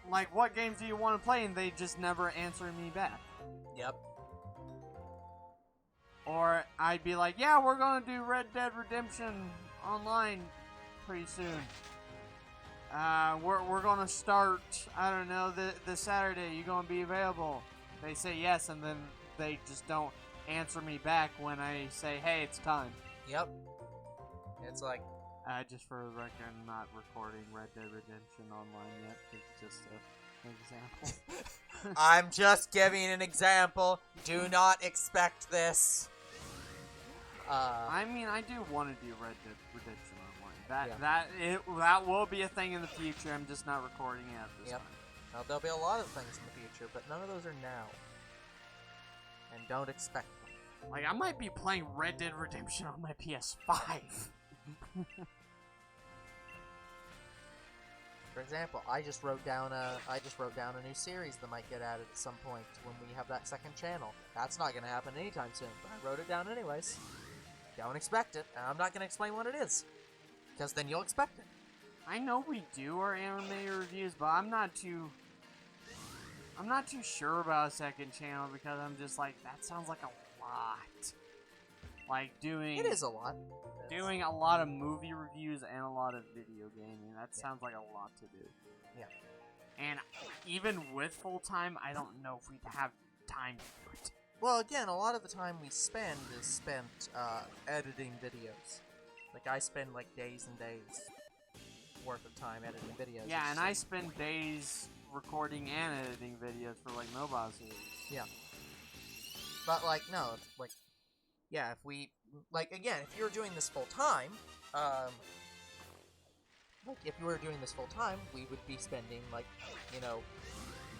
Like, what games do you want to play? And they just never answer me back. Yep. Or I'd be like, yeah, we're going to do Red Dead Redemption online pretty soon. We're going to start, I don't know, this Saturday. You going to be available? They say yes, and then they just don't answer me back when I say, hey, it's time. Yep. It's like... Just for the record, I'm not recording Red Dead Redemption online yet. It's just an example. I'm just giving an example. Do not expect this. I mean, I do want to do Red Dead Redemption online. That will be a thing in the future. I'm just not recording it at this time. Now, there'll be a lot of things in the future, but none of those are now. And don't expect them. Like, I might be playing Red Dead Redemption on my PS5. For example, I just wrote down a new series that might get added at some point when we have that second channel. That's not going to happen anytime soon, but I wrote it down anyways. Don't expect it, and I'm not going to explain what it is, because then you'll expect it. I know we do our anime reviews, but I'm not too sure about a second channel because I'm just like, that sounds like a lot. Like doing... It is a lot. Doing a lot of movie reviews and a lot of video gaming. That sounds like a lot to do. Yeah. And even with full-time, I don't know if we'd have time to do it. Well, again, a lot of the time we spend is spent editing videos. Like, I spend, like, days and days worth of time editing videos. Yeah, and I spend days recording and editing videos for, like, mobile series. Yeah. But, like, no, like... Yeah, if we, like, again, if you were doing this full-time, we would be spending, like, you know,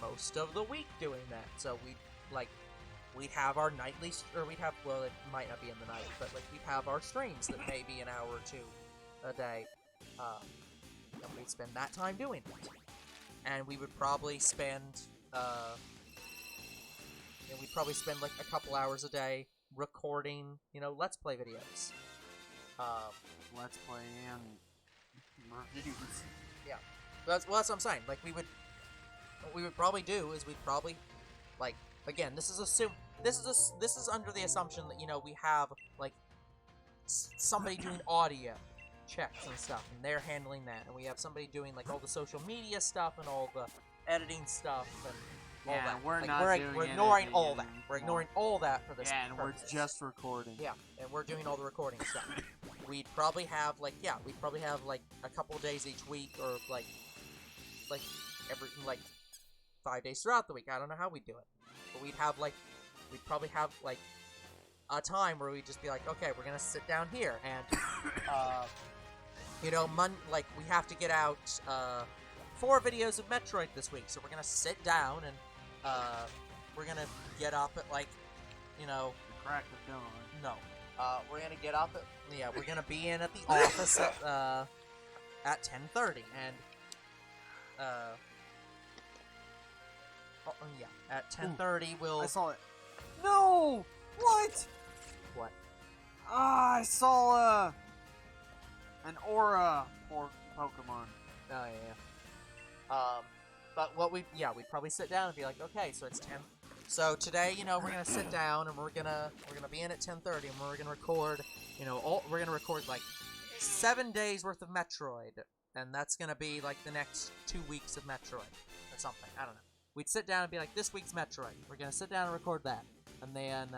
most of the week doing that. So we'd have our nightly, or we'd have, well, it might not be in the night, but, like, we'd have our streams that may be an hour or 2 a day, and we'd spend that time doing it. And we would probably spend, like, a couple hours a day recording, you know, Let's Play videos. Let's Play and reviews. Yeah. That's what I'm saying. Like, what we would probably do is we'd probably, like, again, this is under the assumption that, you know, we have, like, somebody doing audio checks and stuff, and they're handling that, and we have somebody doing, like, all the social media stuff and all the editing stuff, and all Yeah, that. we're Like, not we're doing ignoring anything all that. We're anymore. ignoring all that for this. Yeah, and we're purposes. just recording. Yeah, and we're doing all the recording stuff. We'd probably have like a couple of days each week, or like every 5 days throughout the week. I don't know how we'd do it, but we'd probably have like a time where we'd just be like, okay, we're gonna sit down here and we have to get out 4 videos of Metroid this week, so we're gonna sit down and we're gonna get up at The crack of dawn. no. We're gonna get up at we're gonna be in at the office at 10:30 and at 10:30 we'll. I saw it. No! What? What? Ah, I saw an aura for Pokemon. Oh yeah. But we'd probably sit down and be like, okay, so it's 10. So today, we're gonna sit down and we're gonna be in at 10:30 and we're gonna record, we're gonna record like 7 days worth of Metroid, and that's gonna be like the next 2 weeks of Metroid or something. I don't know. We'd sit down and be like, this week's Metroid. We're gonna sit down and record that, and then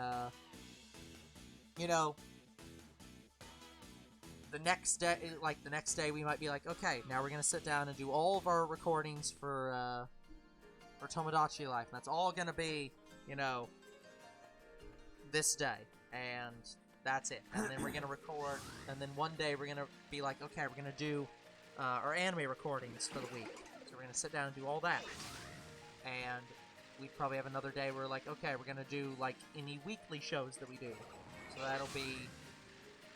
the next day we might be like, okay, now we're gonna sit down and do all of our recordings for Tomodachi Life. And that's all gonna be, this day, and that's it. And then we're gonna record, and then one day we're gonna be like, okay, we're gonna do our anime recordings for the week. So we're gonna sit down and do all that. And we'd probably have another day where like, okay, we're gonna do like any weekly shows that we do. So that'll be,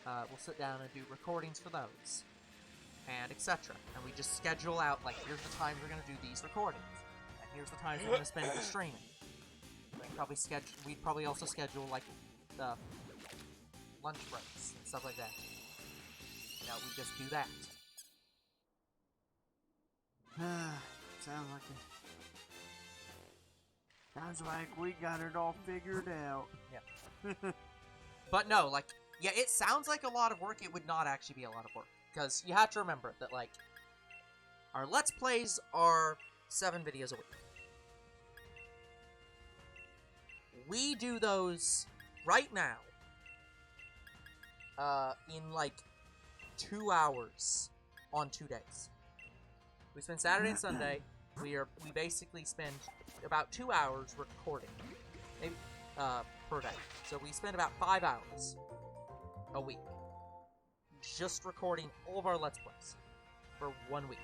we'll sit down and do recordings for those, and etc. And we just schedule out like, here's the times we're gonna do these recordings, and here's the times we're gonna spend it streaming. We'd probably also schedule like the lunch breaks and stuff like that. We just do that. Sounds like we got it all figured out. Yeah. But no, it sounds like a lot of work. It would not actually be a lot of work, because you have to remember that our Let's Plays are 7 videos a week. We do those right now in 2 hours on 2 days. We spend Saturday and Sunday. We basically spend about 2 hours recording, maybe per day. So we spend about 5 hours a week just recording all of our Let's Plays for 1 week.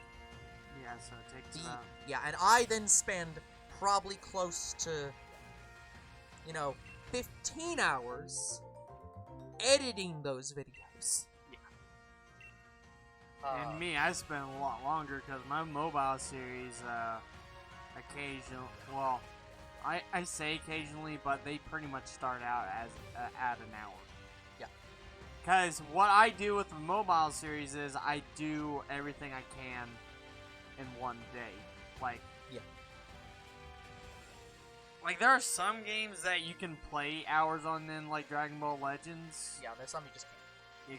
Yeah, so it takes about... Yeah, and I then spend probably close to 15 hours editing those videos. Yeah. And me, I spend a lot longer because my mobile series, well, I say occasionally, but they pretty much start out as at an hour. Yeah. Because what I do with the mobile series is I do everything I can in one day. Like, there are some games that you can play hours on in, like Dragon Ball Legends. Yeah, there's some you just can't.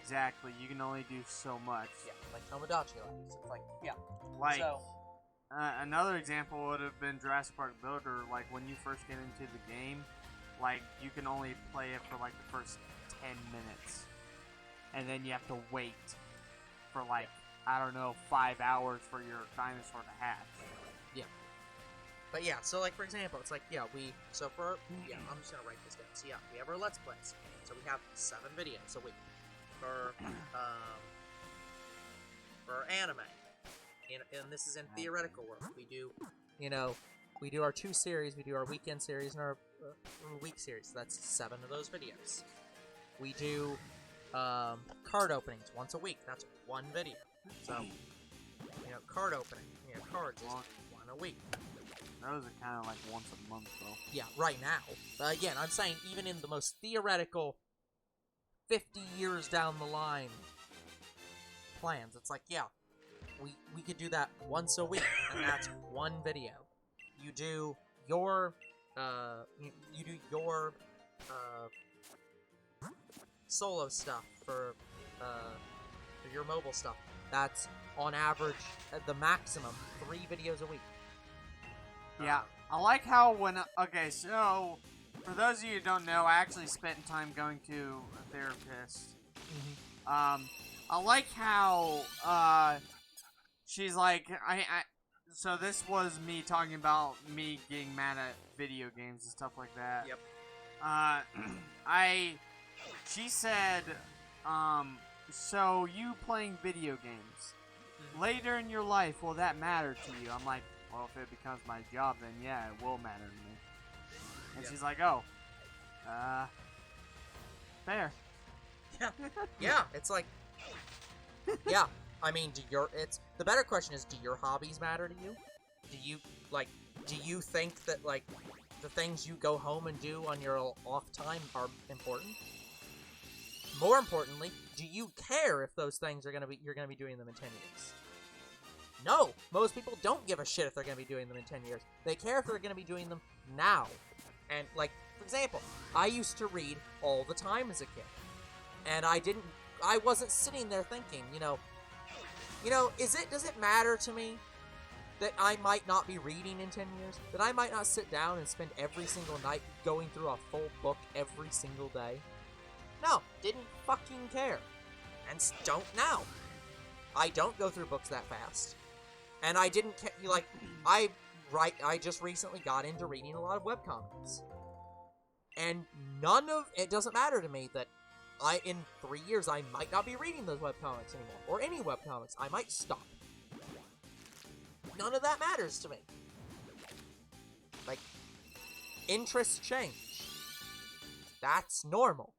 Exactly, you can only do so much. Yeah, like Tomodachi Life. It's yeah. Like, so, another example would have been Jurassic Park Builder. Like, when you first get into the game, you can only play it for, the first 10 minutes. And then you have to wait for, 5 hours for your dinosaur to hatch. Yeah. But yeah, so for example, it's I'm just gonna write this down. So yeah, we have our Let's Plays. So we have 7 videos a week for anime. And this is in theoretical world. We do our 2 series. We do our weekend series and our week series. So that's 7 of those videos. We do card openings once a week. That's 1 video. So card opening. Cards is 1 a week. Those are kind of once a month, though. Yeah, right now. But again, I'm saying even in the most theoretical 50 years down the line plans, it's we could do that once a week, and that's 1 video. You do your solo stuff for your mobile stuff. That's on average at the maximum 3 videos a week. Yeah, I like how when okay, so for those of you who don't know, I actually spent time going to a therapist. I like how she's like so this was me talking about me getting mad at video games and stuff like that. Yep. She said, so you playing video games later in your life, will that matter to you? I'm like, well, if it becomes my job, then yeah, it will matter to me. And she's like, oh, fair. Yeah, yeah. It's like, yeah. I mean, the better question is, do your hobbies matter to you? Do you think that, like, the things you go home and do on your off time are important? More importantly, do you care if those things you're gonna be doing them in 10 years? No! Most people don't give a shit if they're gonna be doing them in 10 years. They care if they're gonna be doing them now. And, like, for example, I used to read all the time as a kid. And I wasn't sitting there thinking, does it matter to me that I might not be reading in 10 years? That I might not sit down and spend every single night going through a full book every single day? No, didn't fucking care. And don't now. I don't go through books that fast. And I didn't care, I just recently got into reading a lot of webcomics. And it doesn't matter to me that in 3 years, I might not be reading those webcomics anymore. Or any webcomics. I might stop. None of that matters to me. Like, interests change. That's normal.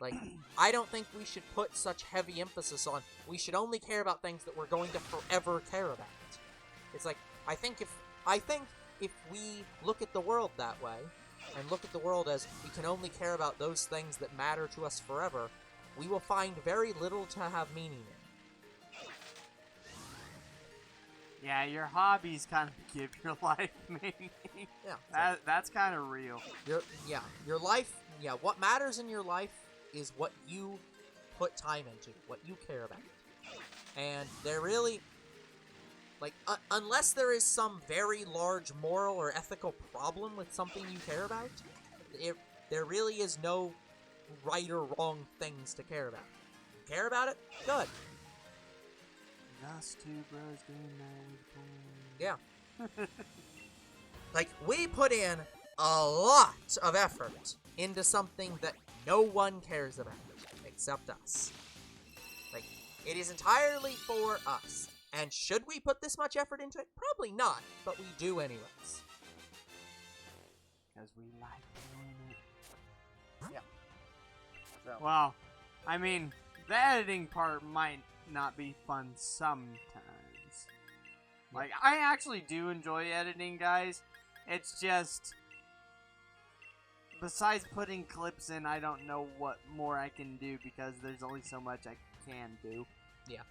Like, I don't think we should put such heavy emphasis on, we should only care about things that we're going to forever care about. It's like, I think if we look at the world that way, and look at the world as we can only care about those things that matter to us forever, we will find very little to have meaning in. Yeah, your hobbies kind of give your life meaning. Yeah, that's kind of real. Your life. Yeah, what matters in your life is what you put time into, what you care about, and they're really. Like, unless there is some very large moral or ethical problem with something you care about, there really is no right or wrong things to care about. You care about it? Good. Just two bros getting married. Yeah. Like, we put in a lot of effort into something that no one cares about, except us. Like, it is entirely for us. And should we put this much effort into it? Probably not, but we do anyways. Because we like doing it. Yeah. So. Well, I mean, the editing part might not be fun sometimes. Like, I actually do enjoy editing, guys. It's just, besides putting clips in, I don't know what more I can do because there's only so much I can do. Yeah.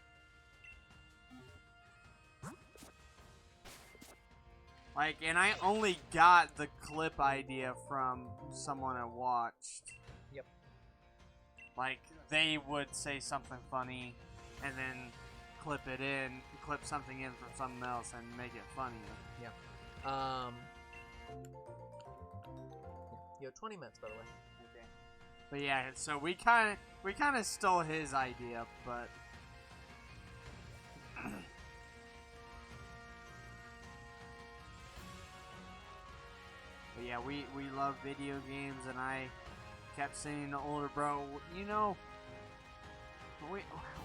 Like, and I only got the clip idea from someone I watched. Yep. Like, they would say something funny, and then clip something in from something else and make it funnier. Yeah. You have 20 minutes, by the way. Okay. But yeah, so we kind of stole his idea, but. But yeah, we love video games, and I kept saying to older bro,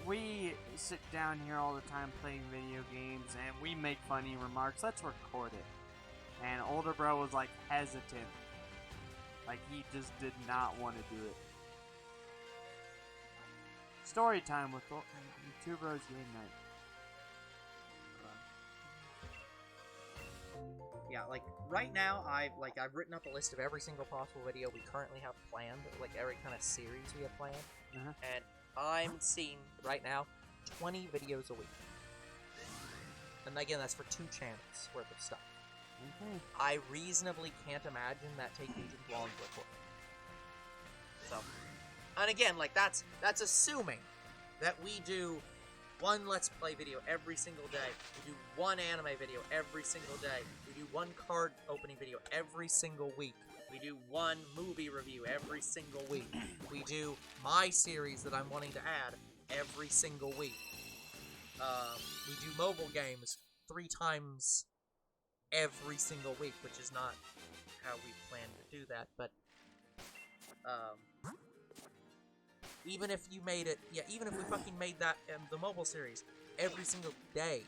we sit down here all the time playing video games, and we make funny remarks. Let's record it. And older bro was like hesitant, like he just did not want to do it. Story time with Two Bros Game Night. Yeah, like, right now, I've written up a list of every single possible video we currently have planned, like, every kind of series we have planned, and I'm seeing, right now, 20 videos a week. And again, that's for 2 channels worth of stuff. Okay. I reasonably can't imagine that taking too long to record. So, and again, like, that's assuming that we do one Let's Play video every single day, we do one anime video every single day, we do do one card opening video every single week. We do one movie review every single week. We do my series that I'm wanting to add every single week. We do mobile games 3 times every single week, which is not how we plan to do that, but even if you made it, even if we fucking made that the mobile series every single day,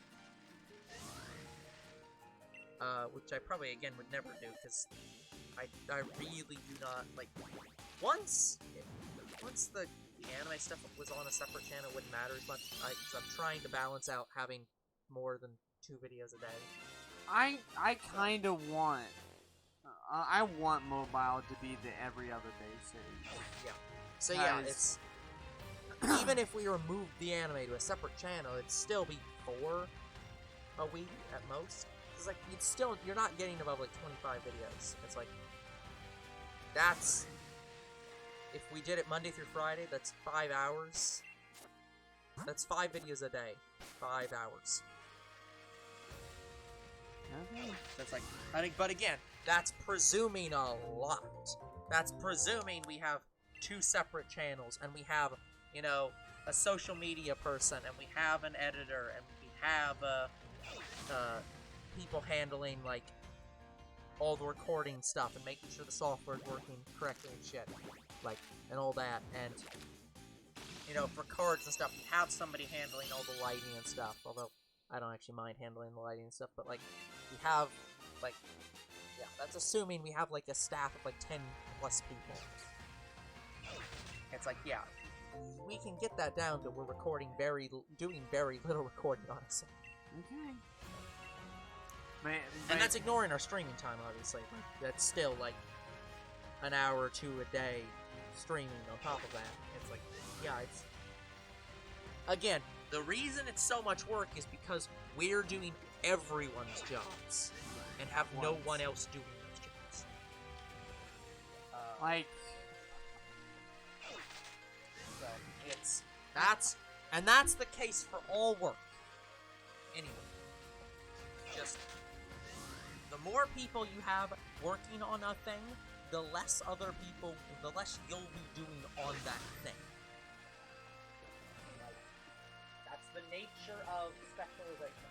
which I probably, again, would never do, because I really do not, like, once the anime stuff was on a separate channel, it wouldn't matter as much, so I'm trying to balance out having more than 2 videos a day. I kind of want, I want mobile to be the every other day series. Yeah. So yeah, it's, even if we removed the anime to a separate channel, it'd still be 4 a week at most. It's like, you're not getting above like 25 videos. It's like, that's, if we did it Monday through Friday, that's 5 hours. That's 5 videos a day. 5 hours. Okay. That's like, I think, but again, that's presuming a lot. That's presuming we have 2 separate channels, and we have, you know, a social media person, and we have an editor, and we have people handling, like, all the recording stuff, and making sure the software is working correctly and shit, like, and all that, and, you know, for cards and stuff, we have somebody handling all the lighting and stuff, although I don't actually mind handling the lighting and stuff, but, like, we have, like, yeah, that's assuming we have, like, a staff of, like, 10 plus people. It's like, yeah, we can get that down to we're doing very little recording, honestly. Okay. And that's ignoring our streaming time, obviously. That's still, like, an hour or 2 a day streaming on top of that. It's like, yeah, it's... Again, the reason it's so much work is because we're doing everyone's jobs. And have no one else doing those jobs. Like... So, that's the case for all work. Anyway. Just... The more people you have working on a thing, the less you'll be doing on that thing. Like, that's the nature of specialization.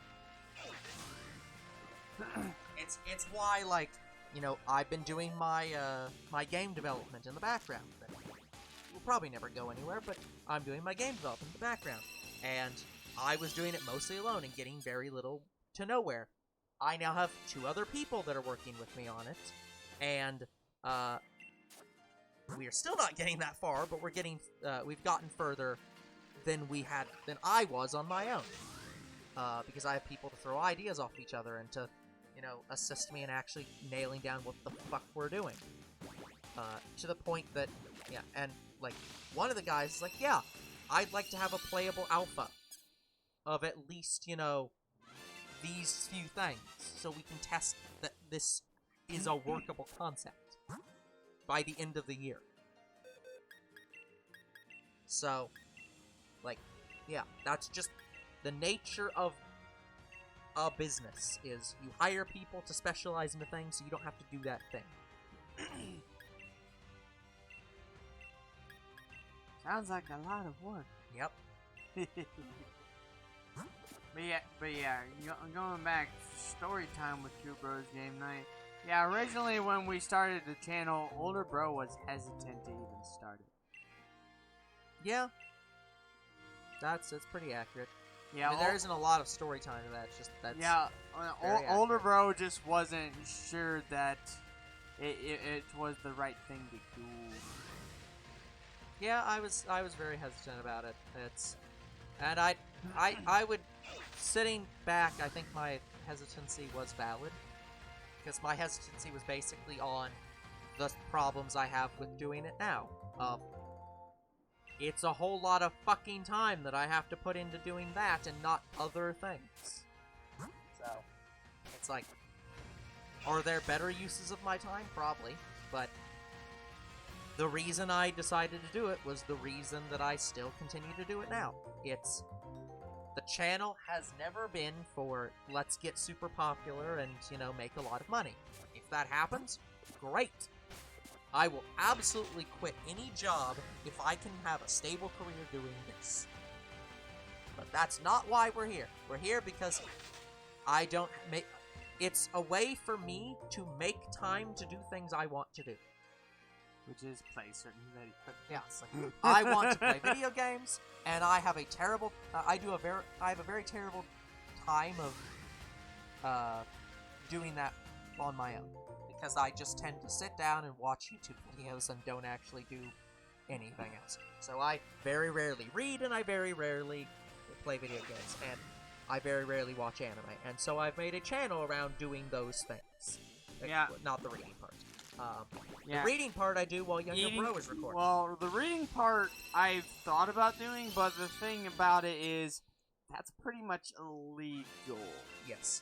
It's why, like, you know, I've been doing my my game development in the background. That will probably never go anywhere, but I'm doing my game development in the background. And I was doing it mostly alone and getting very little to nowhere. I now have 2 other people that are working with me on it, and we are still not getting that far, but we've gotten further than I was on my own, because I have people to throw ideas off each other and to, you know, assist me in actually nailing down what the fuck we're doing, to the point that, yeah, and, like, one of the guys is like, yeah, I'd like to have a playable alpha of at least, you know, these few things, so we can test that this is a workable concept by the end of the year. So, like, yeah, that's just the nature of a business, is you hire people to specialize in the thing so you don't have to do that thing. Sounds like a lot of work. Yep. But yeah, going back, story time with Two Bros Game Night. Yeah, originally when we started the channel, older bro was hesitant to even start it. Yeah. That's pretty accurate. Yeah, I mean, there isn't a lot of story time to that, it's just that's... Yeah, older bro just wasn't sure that it was the right thing to do. Yeah, I was very hesitant about it. And I would, sitting back, I think my hesitancy was valid, because my hesitancy was basically on the problems I have with doing it now. It's a whole lot of fucking time that I have to put into doing that and not other things. So, it's like, are there better uses of my time? Probably, but the reason I decided to do it was the reason that I still continue to do it now. It's The channel has never been for let's get super popular and, make a lot of money. If that happens, great. I will absolutely quit any job if I can have a stable career doing this. But that's not why we're here. We're here because I don't make... It's a way for me to make time to do things I want to do. Which is play certain video games. Yes. I want to play video games, and I have a terrible... I have a very terrible time of doing that on my own. Because I just tend to sit down and watch YouTube videos and don't actually do anything else. So I very rarely read, and I very rarely play video games, and I very rarely watch anime. And so I've made a channel around doing those things. Yeah. Not the reading part. Yeah. The reading part I do while Younger Bro is recording. Well, the reading part I've thought about doing, but the thing about it is that's pretty much illegal. Yes.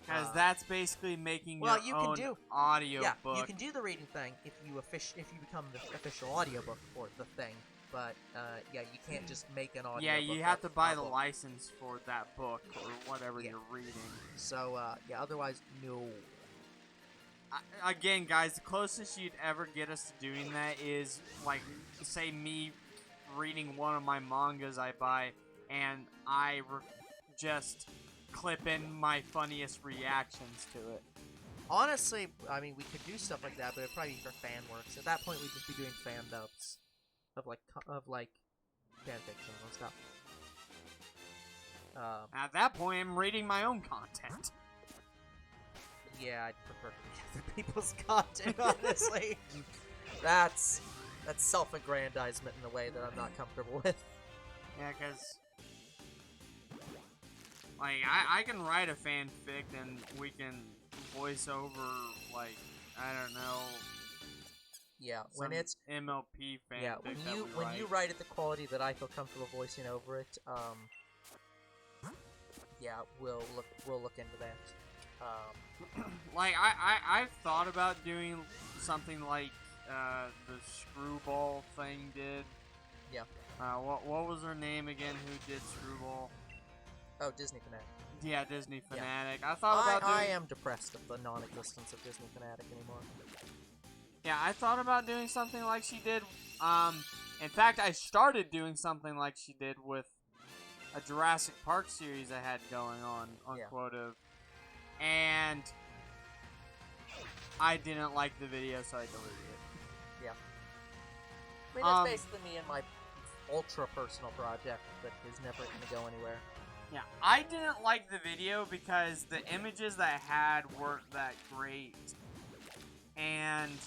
Because that's basically making well, your you own can do audiobook. Yeah, you can do the reading thing if you become the official audiobook for the thing. But yeah, you can't just make an audiobook. Yeah, you have to buy the license for that book or whatever you're reading. So yeah, otherwise no. Again, guys, the closest you'd ever get us to doing that is, like, say me reading one of my mangas I buy, and I just clip in my funniest reactions to it. Honestly, I mean, we could do stuff like that, but it'd probably be for fan works. At that point, we'd just be doing fan dubs of like fan fiction and stuff. At that point, I'm reading my own content. Yeah, I'd prefer to read other people's content, honestly. That's self-aggrandizement in a way that I'm not comfortable with. Yeah, because... like, I can write a fanfic and we can voice over, like, I don't know... Yeah, when it's... MLP fanfic yeah, when you write it the quality that I feel comfortable voicing over it, yeah, we'll look into that. Like, I've thought about doing something like the Screwball thing did. Yeah. What was her name again? Who did Screwball? Oh, Disney Fanatic. Yeah, Disney Fanatic. Yeah. I thought about doing... I am depressed at the non-existence of Disney Fanatic anymore. Yeah, I thought about doing something like she did. In fact, I started doing something like she did with a Jurassic Park series I had going on Quotive. And I didn't like the video, so I deleted it. Yeah. I mean, that's basically me and my ultra-personal project that is never going to go anywhere. Yeah, I didn't like the video because the images that I had weren't that great. And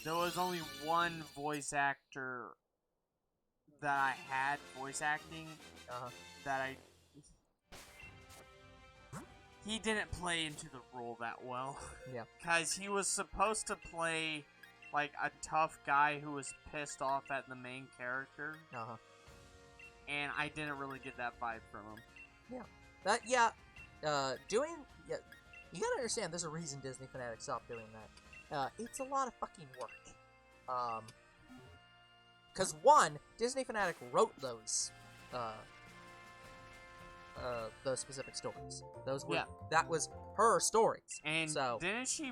there was only one voice actor that I had voice acting that I... He didn't play into the role that well. Yeah. Because he was supposed to play, like, a tough guy who was pissed off at the main character. And I didn't really get that vibe from him. Yeah. You gotta understand, there's a reason Disney Fanatic stopped doing that. It's a lot of fucking work. Because, one, Disney Fanatic wrote those specific stories. That was her stories. And so, didn't she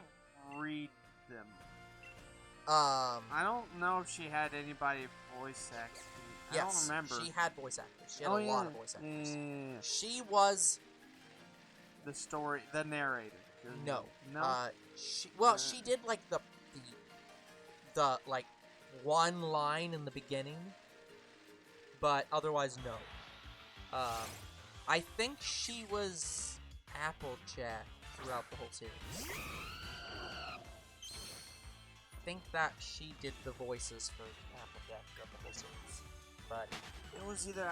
read them? I don't know if she had anybody voice acting. Yes, I don't remember. She had voice actors. She had a lot of voice actors. Yeah. She was the narrator. No. She did like the like one line in the beginning, but otherwise no. I think she was Applejack throughout the whole series. I think that she did the voices for Applejack throughout the whole series. But it was either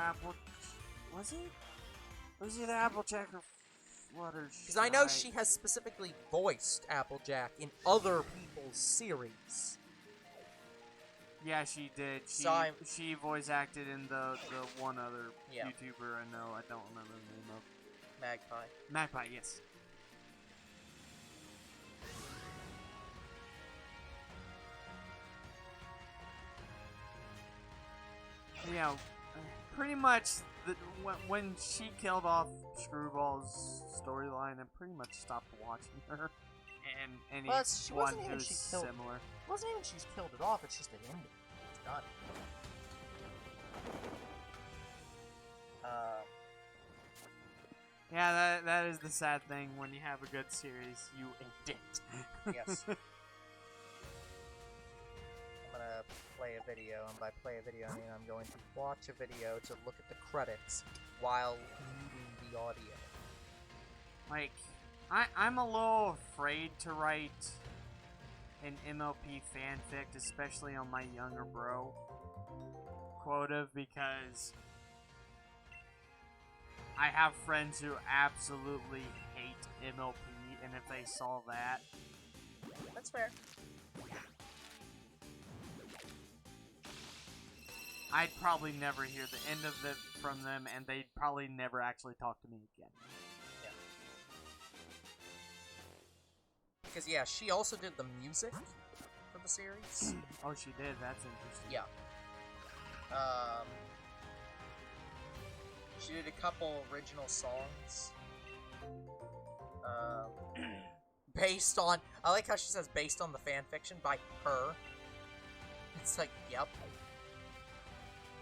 Was it? It was either Applejack or Fluttershy. Because I know she has specifically voiced Applejack in other people's series. Yeah, she did. She voice acted in the one other YouTuber I know. I don't remember the name of. Magpie. Magpie, yes. Yeah. pretty much when she killed off Screwball's storyline, I pretty much stopped watching her. And anyone who's similar. It wasn't even she's killed it off, it's just it ended. It's done. Yeah, that is the sad thing. When you have a good series, you end it. Yes. I'm gonna play a video, and by play a video, I mean I'm going to watch a video to look at the credits while muting the audio. Like, I'm a little afraid to write an MLP fanfic, especially on my younger bro quota, because I have friends who absolutely hate MLP, and if they saw that... That's fair. I'd probably never hear the end of it from them, and they'd probably never actually talk to me again. Yeah. Because, yeah, she also did the music for the series. Oh, she did? That's interesting. Yeah. She did a couple original songs. Based on... I like how she says based on the fanfiction by her. It's like, yep.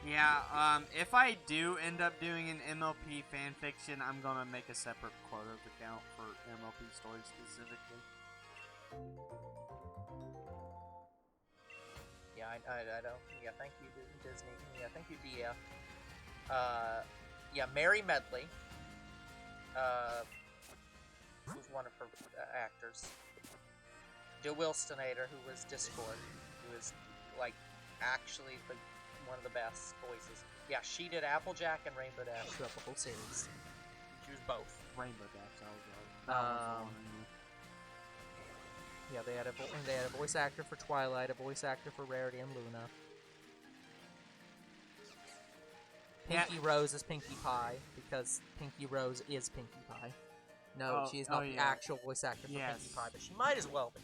Yeah, if I do end up doing an MLP fanfiction, I'm gonna make a separate quotas account for MLP stories specifically. Yeah, I don't... Yeah, thank you, Disney. Yeah, thank you, DF. Yeah, Mary Medley. Who's one of her actors. DeWill Stonator, who was Discord, who is, like, actually one of the best voices. Yeah, she did Applejack and Rainbow Dash throughout the whole series. She was both. Rainbow Dash, that was yeah, they had a voice actor for Twilight, a voice actor for Rarity and Luna. Pinky Rose is Pinkie Pie, because Pinky Rose is Pinkie Pie. No, she is not the actual voice actor for Pinkie Pie, but she might as well be.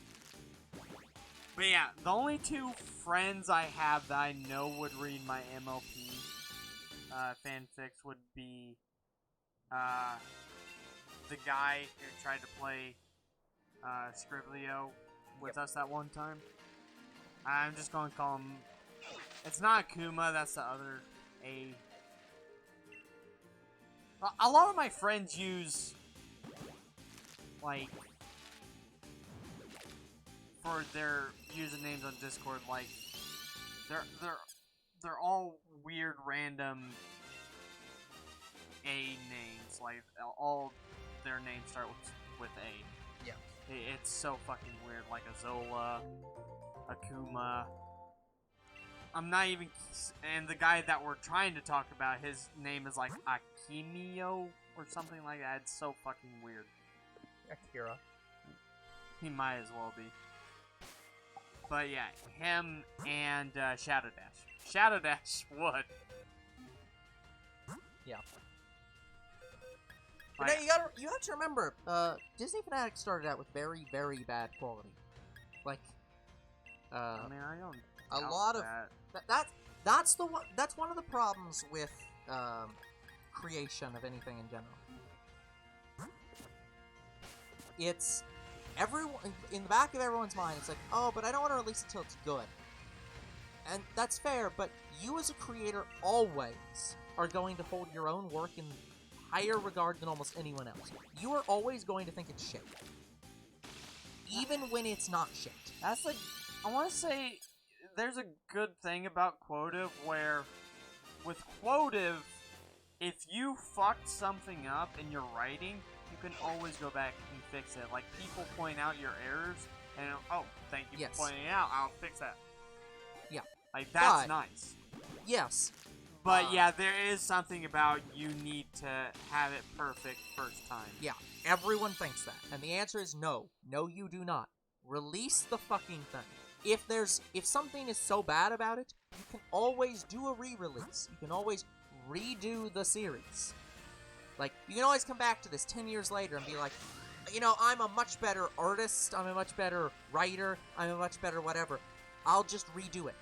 But yeah, the only two friends I have that I know would read my MLP fanfics would be the guy who tried to play Scriblio with us that one time. I'm just going to call him... It's not Akuma, that's the other A. A lot of my friends use, like, for their usernames on Discord, like, they're all weird, random A names. Like, all their names start with A. Yeah. It's so fucking weird. Like Azola, Akuma. I'm not even... And the guy that we're trying to talk about, his name is like Akimio or something like that. It's so fucking weird. Akira. He might as well be. But yeah, him and Shadow Dash. Shadow Dash would. Yeah. Like, you have to remember, Disney Fanatics started out with very, very bad quality. Like, I mean, I don't. A lot of that's one of the problems with creation of anything in general. It's everyone in the back of everyone's mind. It's like, oh, but I don't want to release it till it's good, and that's fair. But you, as a creator, always are going to hold your own work in higher regard than almost anyone else. You are always going to think it's shit, even when it's not shit. That's like, I want to say. There's a good thing about Quotive where, with Quotive, if you fucked something up in your writing, you can always go back and fix it. Like, people point out your errors, and, oh, thank you for pointing it out, I'll fix that. Yeah. Like, that's nice. Yes. But, yeah, there is something about you need to have it perfect first time. Yeah, everyone thinks that. And the answer is no. No, you do not. Release the fucking thing. If something is so bad about it, you can always do a re-release. You can always redo the series. Like, you can always come back to this 10 years later and be like, you know, I'm a much better artist, I'm a much better writer, I'm a much better whatever. I'll just redo it.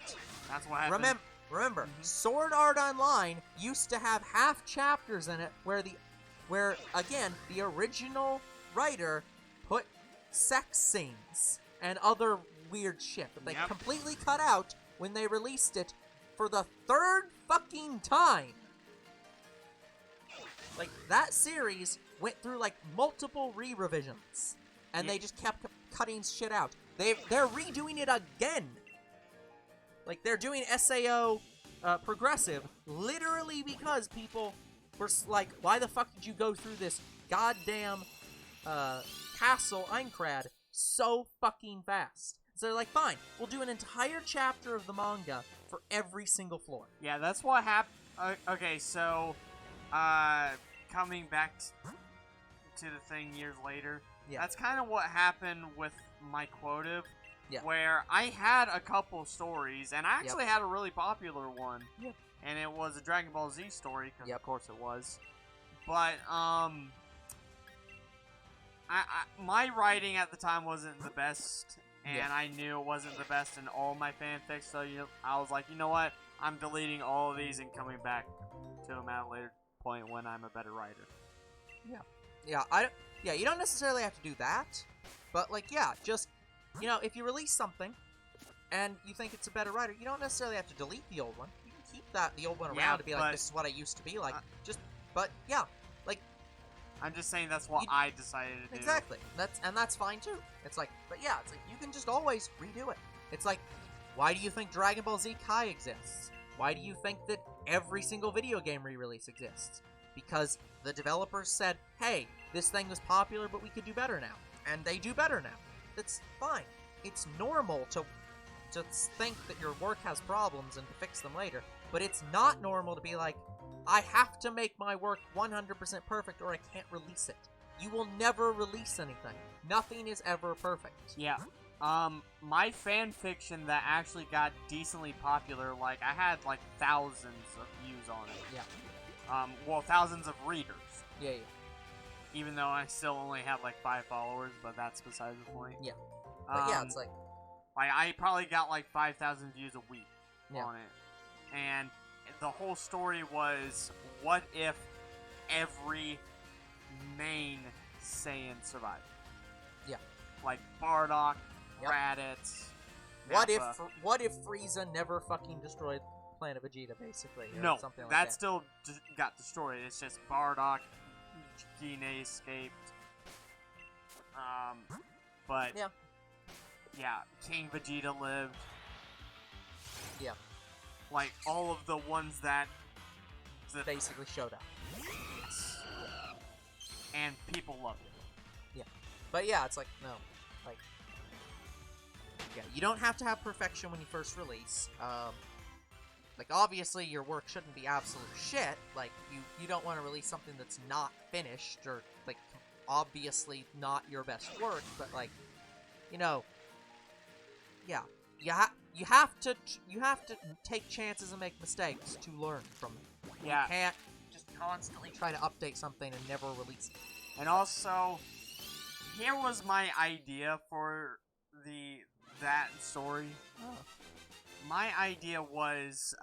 That's what happened. Remember, Sword Art Online used to have half chapters in it where again the original writer put sex scenes and other weird shit that they completely cut out when they released it for the third fucking time. Like, that series went through, like, multiple re-revisions, and they just kept cutting shit out. They're redoing it again. Like, they're doing SAO progressive literally because people were like, why the fuck did you go through this goddamn Castle Eincrad so fucking fast? So they're like, fine, we'll do an entire chapter of the manga for every single floor. Yeah, that's what happened. Okay, so, coming back to the thing years later, that's kind of what happened with my Quotive, where I had a couple stories, and I actually had a really popular one, and it was a Dragon Ball Z story, because of course it was, but, my writing at the time wasn't the best, and I knew it wasn't the best in all my fanfics, so I was like, you know what, I'm deleting all of these and coming back to them at a later point when I'm a better writer. You don't necessarily have to do that, but, like, just, if you release something, and you think it's a better writer, you don't necessarily have to delete the old one. You can keep the old one around to be like, this is what I used to be like, I'm just saying that's what I decided to do. Exactly. That's fine too. It's like, you can just always redo it. It's like, why do you think Dragon Ball Z Kai exists? Why do you think that every single video game re-release exists? Because the developers said, hey, this thing was popular, but we could do better now. And they do better now. That's fine. It's normal to think that your work has problems and to fix them later, but it's not normal to be like, I have to make my work 100% perfect or I can't release it. You will never release anything. Nothing is ever perfect. Yeah. My fan fiction that actually got decently popular, like, I had, like, thousands of views on it. Yeah. Thousands of readers. Yeah. Even though I still only have, like, 5 followers, but that's besides the point. Yeah. But it's like... I probably got, like, 5,000 views a week on it. And the whole story was, what if every main Saiyan survived? Yeah. Like Bardock, Raditz, What Nappa. what if Frieza never fucking destroyed Planet Vegeta, basically? Or No, something like that still got destroyed. It's just Bardock, Gine escaped. But yeah, King Vegeta lived. Yeah. Like, all of the ones that basically showed up. Yes. And people loved it. Yeah. But it's like, no. Like, you don't have to have perfection when you first release. Like, obviously, your work shouldn't be absolute shit. Like, you don't want to release something that's not finished or, like, obviously not your best work, but, like, you have to take chances and make mistakes to learn from them. Yeah. You can't just constantly try to update something and never release it. And also, here was my idea for that story. Oh. My idea was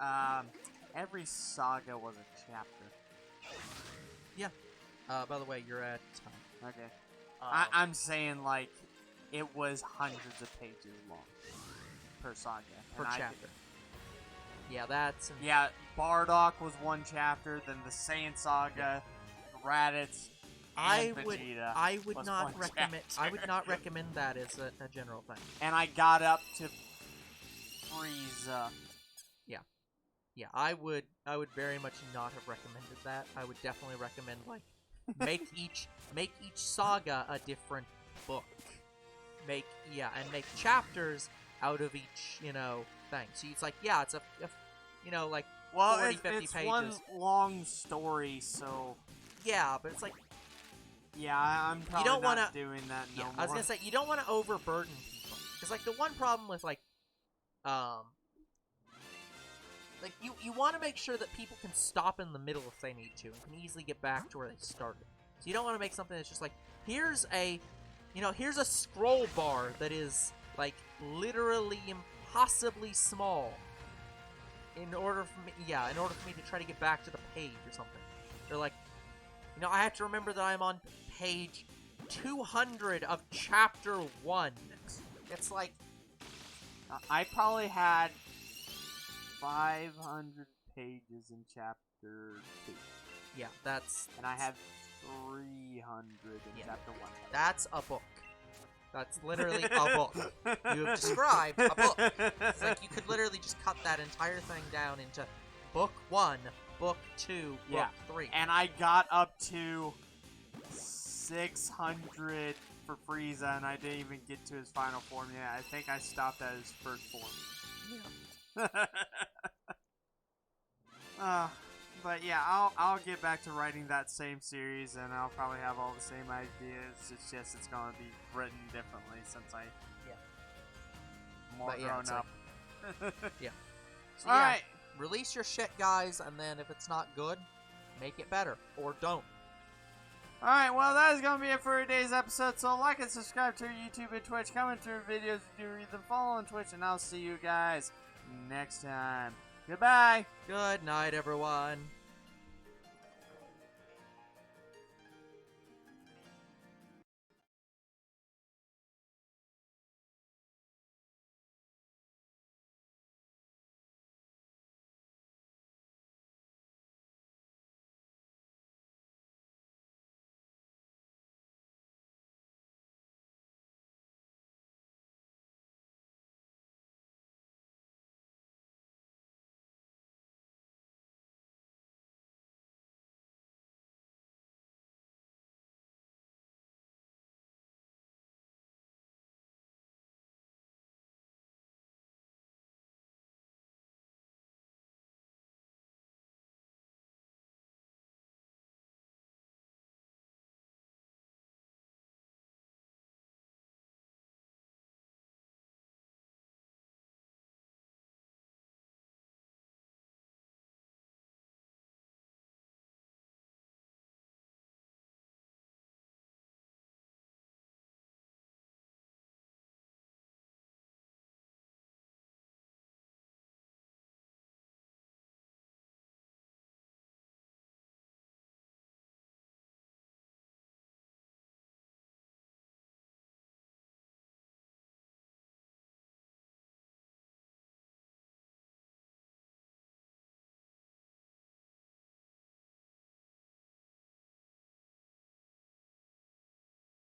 every saga was a chapter. Yeah. By the way, you're at time. Okay. I'm saying, like, it was hundreds of pages long per saga. Per chapter. Yeah, that's... Yeah, Bardock was one chapter, then the Saiyan Saga, Raditz, and Vegeta. I would was not one recommend. chapter. I would not recommend that as a general thing. And I got up to Frieza. Yeah, I would very much not have recommended that. I would definitely recommend, like, make each saga a different book. Make chapters out of each, thing. So it's like, it's a like, 40, 50 it's pages. one long story, so... Yeah, but it's like... Yeah, I'm probably not doing that no more. I was gonna say, you don't want to overburden people. Because, like, the one problem with, like, you want to make sure that people can stop in the middle if they need to, and can easily get back to where they started. So you don't want to make something that's just like, here's a scroll bar that is, like, literally impossibly small. in order for me to try to get back to the page or something. They're like, I have to remember that I'm on page 200 of chapter 1. It's like, I probably had 500 pages in chapter 2. Yeah, that's... And I have 300 in chapter 1. That's a book. That's literally a book. You have described a book. It's like you could literally just cut that entire thing down into book 1, book 2, book 3. And I got up to 600 for Frieza, and I didn't even get to his final form yet. I think I stopped at his first form. Yeah. But yeah, I'll get back to writing that same series, and I'll probably have all the same ideas. It's just it's gonna be written differently since I more grown up. Like, yeah. So, all right. Release your shit, guys, and then if it's not good, make it better or don't. Alright, well, that is going to be it for today's episode. So, like and subscribe to our YouTube and Twitch. Comment to our videos if you read them. Follow on Twitch, and I'll see you guys next time. Goodbye. Good night, everyone.